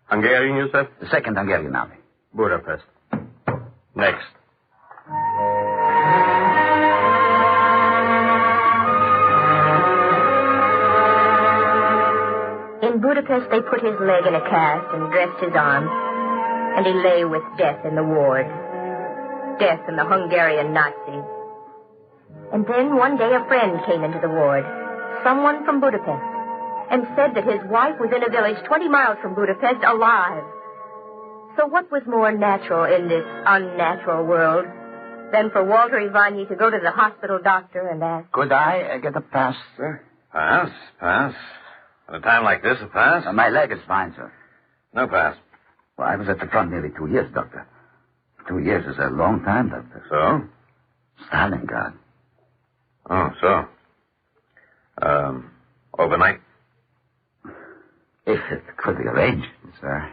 [SPEAKER 9] Hungarian, you said?
[SPEAKER 12] The 2nd Hungarian Army.
[SPEAKER 9] Budapest. Next.
[SPEAKER 11] In Budapest, they put his leg in a cast and dressed his arm, and he lay with death in the ward. Death and the Hungarian Nazis. And then one day a friend came into the ward, someone from Budapest, and said that his wife was in a village 20 miles from Budapest alive. So what was more natural in this unnatural world than for Walter Ivanyi to go to the hospital doctor and ask,
[SPEAKER 12] Could I get a pass, sir?
[SPEAKER 14] Pass? At a time like this, a pass?
[SPEAKER 12] My leg is fine, sir.
[SPEAKER 14] No pass.
[SPEAKER 12] Well, I was at the front nearly 2 years, Doctor. 2 years is a long time, Doctor.
[SPEAKER 14] So?
[SPEAKER 12] Stalingrad.
[SPEAKER 14] Oh, so. Overnight?
[SPEAKER 12] If it could be arranged, sir.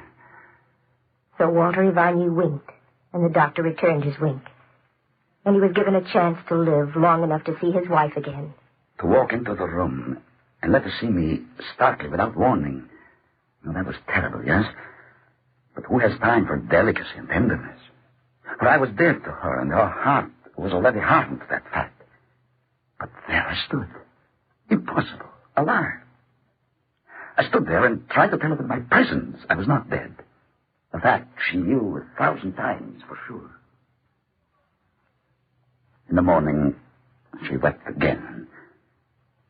[SPEAKER 11] So Walter Ivanyi winked, and the doctor returned his wink. And he was given a chance to live long enough to see his wife again.
[SPEAKER 12] To walk into the room and let her see me starkly without warning. Well, that was terrible, yes? But who has time for delicacy and tenderness? For I was dead to her, and her heart was already hardened to that fact. But there I stood. Impossible. Alive. I stood there and tried to tell her with my presence I was not dead. A fact she knew 1,000 times for sure. In the morning, she wept again.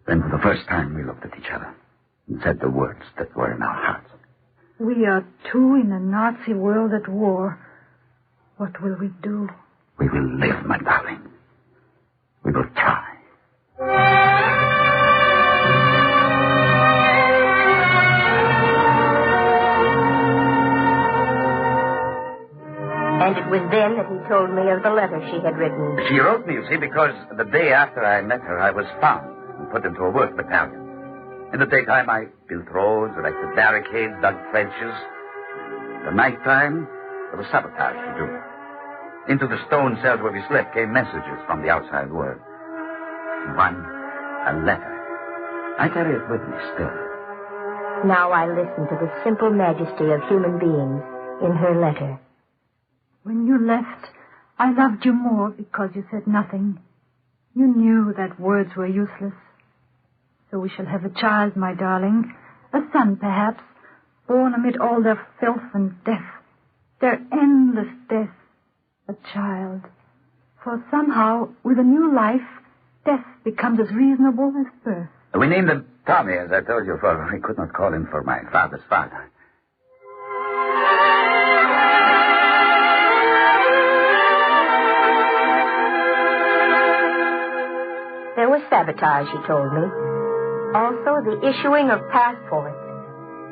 [SPEAKER 12] Then for the first time we looked at each other and said the words that were in our hearts.
[SPEAKER 13] We are two in a Nazi world at war. What will we do?
[SPEAKER 12] We will live, my darling. We will try.
[SPEAKER 11] And it was then that he told me of the letter she had written.
[SPEAKER 12] She wrote me, you see, because the day after I met her, I was found and put into a work battalion. In the daytime, I built roads, erected barricades, dug trenches. The nighttime, there was sabotage to do. Into the stone cells where we slept came messages from the outside world. One, a letter. I carry it with me still.
[SPEAKER 11] Now I listen to the simple majesty of human beings in her letter.
[SPEAKER 13] When you left, I loved you more because you said nothing. You knew that words were useless. So we shall have a child, my darling. A son, perhaps, born amid all their filth and death. Their endless death. A child. For somehow, with a new life, death becomes as reasonable as birth.
[SPEAKER 12] We named him Tommy, as I told you, for we could not call him for my father's father.
[SPEAKER 11] There was sabotage, he told me. Also the issuing of passports.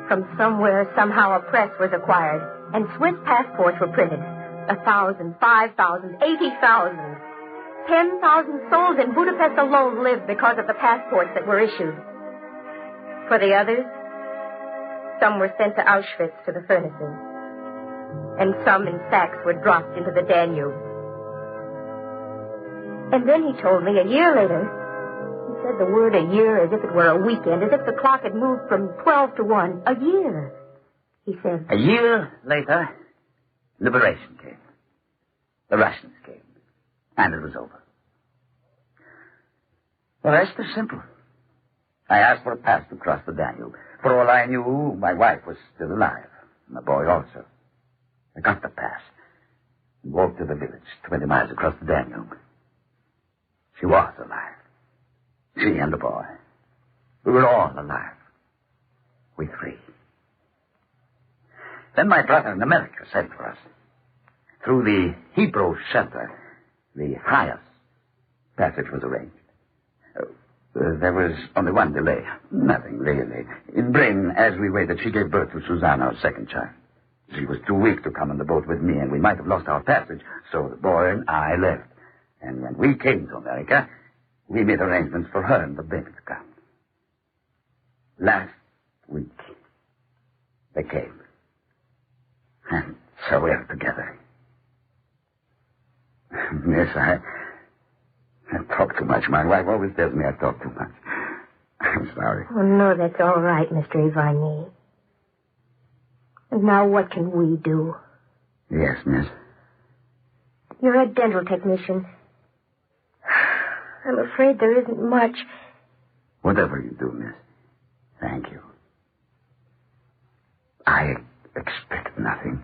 [SPEAKER 11] From somewhere, somehow a press was acquired, and Swiss passports were printed. 1,000, 5,000, 80,000. 10,000 souls in Budapest alone lived because of the passports that were issued. For the others, some were sent to Auschwitz to the furnaces, and some in sacks were dropped into the Danube. And then he told me a year later, he said the word a year as if it were a weekend, as if the clock had moved from 12 to 1. A year, he said.
[SPEAKER 12] A year later, liberation came. The Russians came. And it was over. The rest is simple. I asked for a pass to cross the Danube. For all I knew, my wife was still alive. And the boy also. I got the pass. walked to the village, 20 miles across the Danube. She was alive. She and the boy. We were all alive. We three. Then my brother in America sent for us. Through the Hebrew shelter, the highest passage was arranged. There was only one delay. Nothing, really. In Bryn, as we waited, she gave birth to Susanna, our second child. She was too weak to come on the boat with me, and we might have lost our passage, so the boy and I left. And when we came to America, we made arrangements for her and the baby to come. Last week, they came. And so we're together. Miss, I talk too much. My wife always tells me I talk too much. I'm sorry.
[SPEAKER 11] Oh, no, that's all right, Mr. Ivanier. And now what can we do?
[SPEAKER 12] Yes, miss.
[SPEAKER 11] You're a dental technician. I'm afraid there isn't much.
[SPEAKER 12] Whatever you do, miss, thank you. I expect nothing.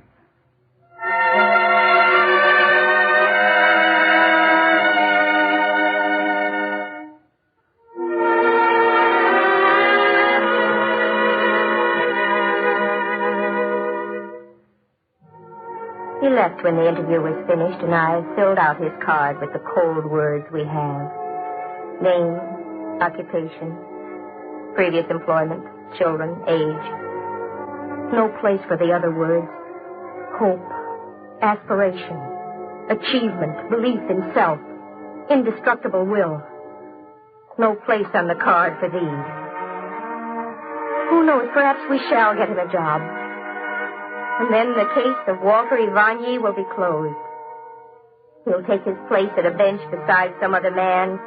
[SPEAKER 11] He left when the interview was finished, and I filled out his card with the cold words we have. Name, occupation, previous employment, children, age. No place for the other words. Hope, aspiration, achievement, belief in self, indestructible will. No place on the card for these. Who knows, perhaps we shall get him a job. And then the case of Walter Ivanier will be closed. He'll take his place at a bench beside some other man,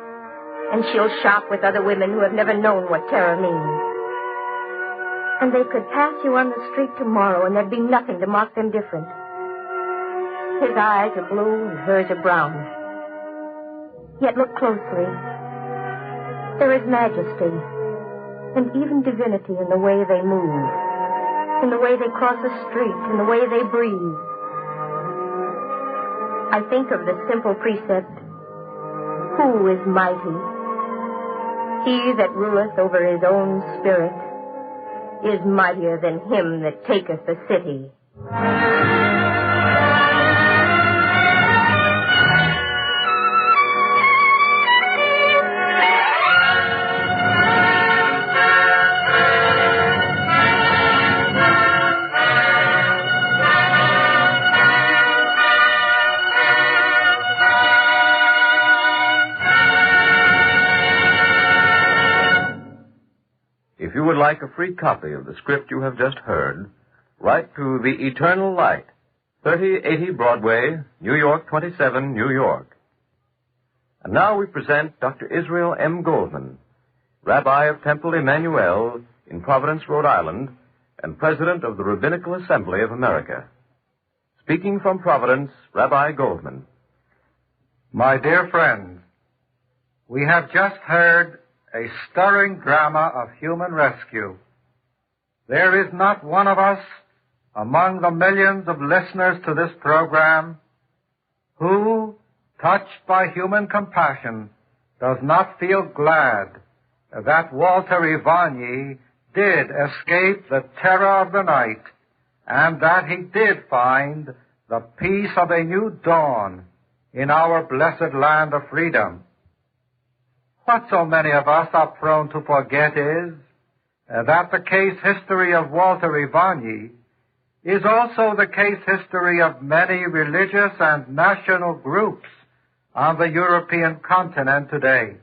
[SPEAKER 11] and she'll shop with other women who have never known what terror means. And they could pass you on the street tomorrow, and there'd be nothing to mark them different. His eyes are blue and hers are brown. Yet look closely. There is majesty and even divinity in the way they move, in the way they cross a street, in the way they breathe. I think of the simple precept, who is mighty? He that ruleth over his own spirit is mightier than him that taketh a city.
[SPEAKER 10] If you would like a free copy of the script you have just heard, write to The Eternal Light, 3080 Broadway, New York 27, New York. And now we present Dr. Israel M. Goldman, Rabbi of Temple Emmanuel in Providence, Rhode Island, and President of the Rabbinical Assembly of America. Speaking from Providence, Rabbi Goldman.
[SPEAKER 1] My dear friends, we have just heard a stirring drama of human rescue. There is not one of us among the millions of listeners to this program who, touched by human compassion, does not feel glad that Walter Ivanier did escape the terror of the night and that he did find the peace of a new dawn in our blessed land of freedom. What so many of us are prone to forget is that the case history of Walter Ivanier is also the case history of many religious and national groups on the European continent today.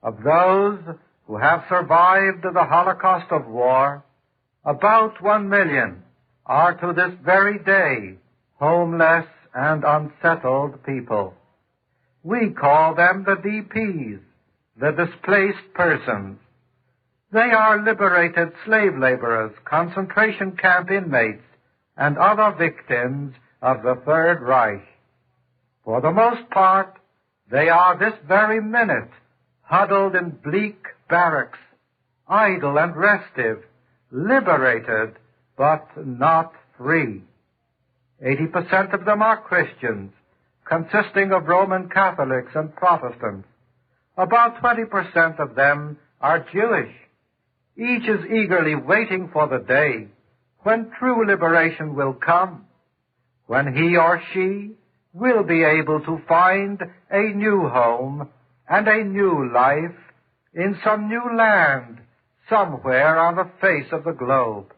[SPEAKER 1] Of those who have survived the Holocaust of war, about 1 million are to this very day homeless and unsettled people. We call them the DPs, the displaced persons. They are liberated slave laborers, concentration camp inmates, and other victims of the Third Reich. For the most part, they are this very minute huddled in bleak barracks, idle and restive, liberated, but not free. 80% of them are Christians, consisting of Roman Catholics and Protestants. About 20% of them are Jewish. Each is eagerly waiting for the day when true liberation will come, when he or she will be able to find a new home and a new life in some new land somewhere on the face of the globe.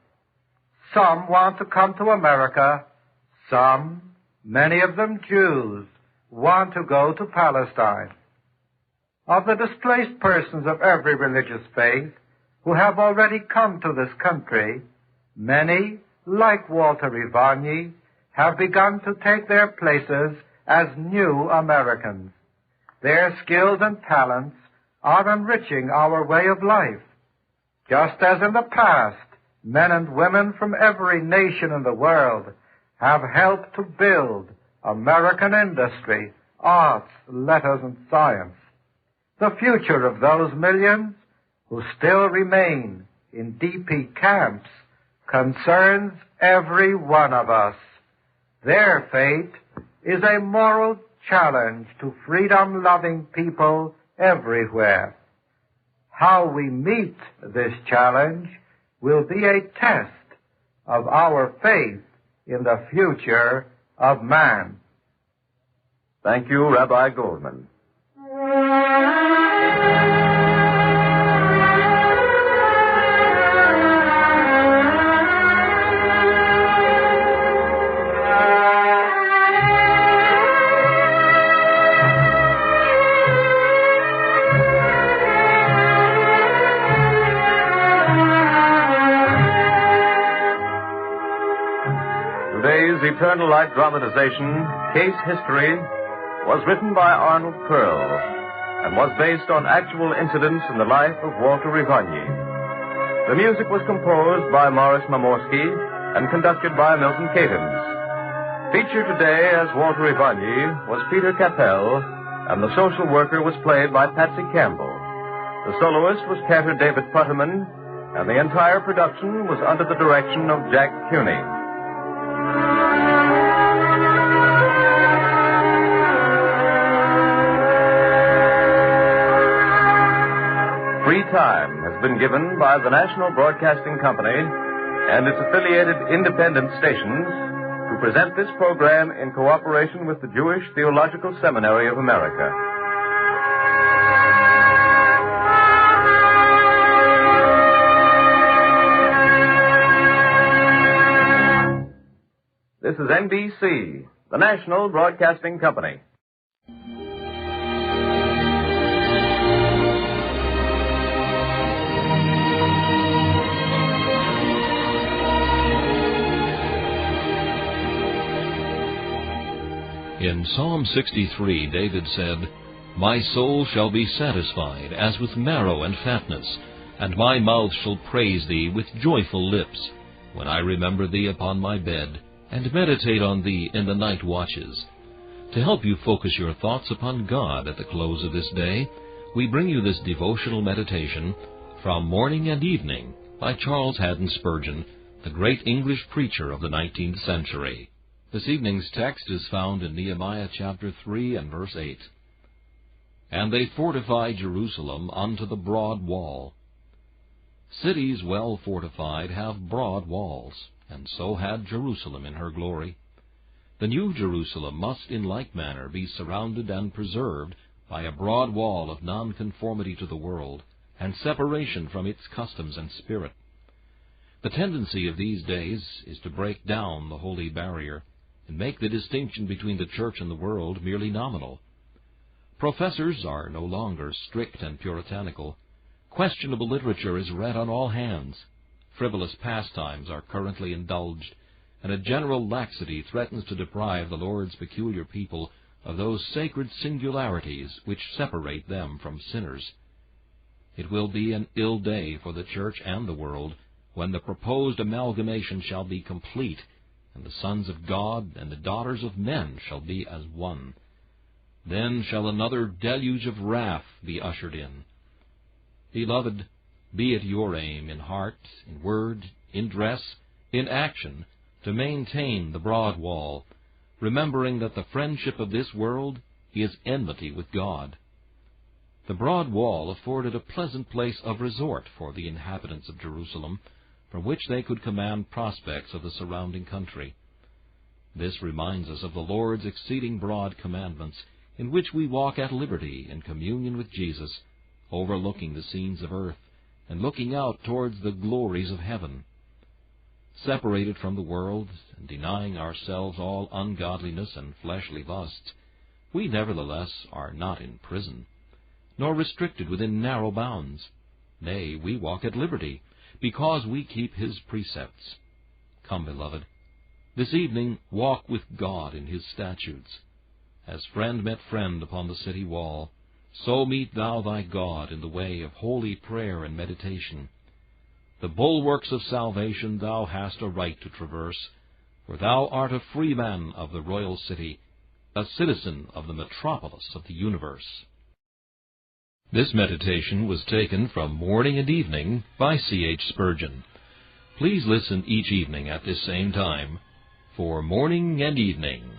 [SPEAKER 1] Some want to come to America. Some, many of them Jews, want to go to Palestine. Of the displaced persons of every religious faith who have already come to this country, many, like Walter Ivany, have begun to take their places as new Americans. Their skills and talents are enriching our way of life. Just as in the past, men and women from every nation in the world have helped to build American industry, arts, letters, and science. The future of those millions who still remain in DP camps concerns every one of us. Their fate is a moral challenge to freedom-loving people everywhere. How we meet this challenge will be a test of our faith in the future of man.
[SPEAKER 10] Thank you, Rabbi Goldman. Today's Eternal Light dramatization, Case History, was written by Arnold Pearl and was based on actual incidents in the life of Walter Ivany. The music was composed by Morris Mamorsky and conducted by Milton Cadens. Featured today as Walter Ivany was Peter Capell, and the social worker was played by Patsy Campbell. The soloist was Cantor David Putterman, and the entire production was under the direction of Jack Cuny. Free time has been given by the National Broadcasting Company and its affiliated independent stations to present this program in cooperation with the Jewish Theological Seminary of America. This is NBC, the National Broadcasting Company.
[SPEAKER 15] In Psalm 63, David said, "My soul shall be satisfied as with marrow and fatness, and my mouth shall praise thee with joyful lips, when I remember thee upon my bed, and meditate on thee in the night watches." To help you focus your thoughts upon God at the close of this day, we bring you this devotional meditation from Morning and Evening by Charles Haddon Spurgeon, the great English preacher of the 19th century. This evening's text is found in Nehemiah chapter 3 and verse 8. "And they fortified Jerusalem unto the broad wall." Cities well fortified have broad walls, and so had Jerusalem in her glory. The New Jerusalem must in like manner be surrounded and preserved by a broad wall of nonconformity to the world, and separation from its customs and spirit. The tendency of these days is to break down the holy barrier, and make the distinction between the church and the world merely nominal. Professors are no longer strict and puritanical. Questionable literature is read on all hands. Frivolous pastimes are currently indulged, and a general laxity threatens to deprive the Lord's peculiar people of those sacred singularities which separate them from sinners. It will be an ill day for the church and the world when the proposed amalgamation shall be complete, and the sons of God and the daughters of men shall be as one. Then shall another deluge of wrath be ushered in. Beloved, be it your aim in heart, in word, in dress, in action, to maintain the broad wall, remembering that the friendship of this world is enmity with God. The broad wall afforded a pleasant place of resort for the inhabitants of Jerusalem, from which they could command prospects of the surrounding country. This reminds us of the Lord's exceeding broad commandments, in which we walk at liberty in communion with Jesus, overlooking the scenes of earth and looking out towards the glories of heaven. Separated from the world and denying ourselves all ungodliness and fleshly lusts, we nevertheless are not in prison, nor restricted within narrow bounds. Nay, we walk at liberty, because we keep His precepts. Come, beloved, this evening walk with God in His statutes. As friend met friend upon the city wall, so meet thou thy God in the way of holy prayer and meditation. The bulwarks of salvation thou hast a right to traverse, for thou art a free man of the royal city, a citizen of the metropolis of the universe. This meditation was taken from Morning and Evening by C.H. Spurgeon. Please listen each evening at this same time for Morning and Evening.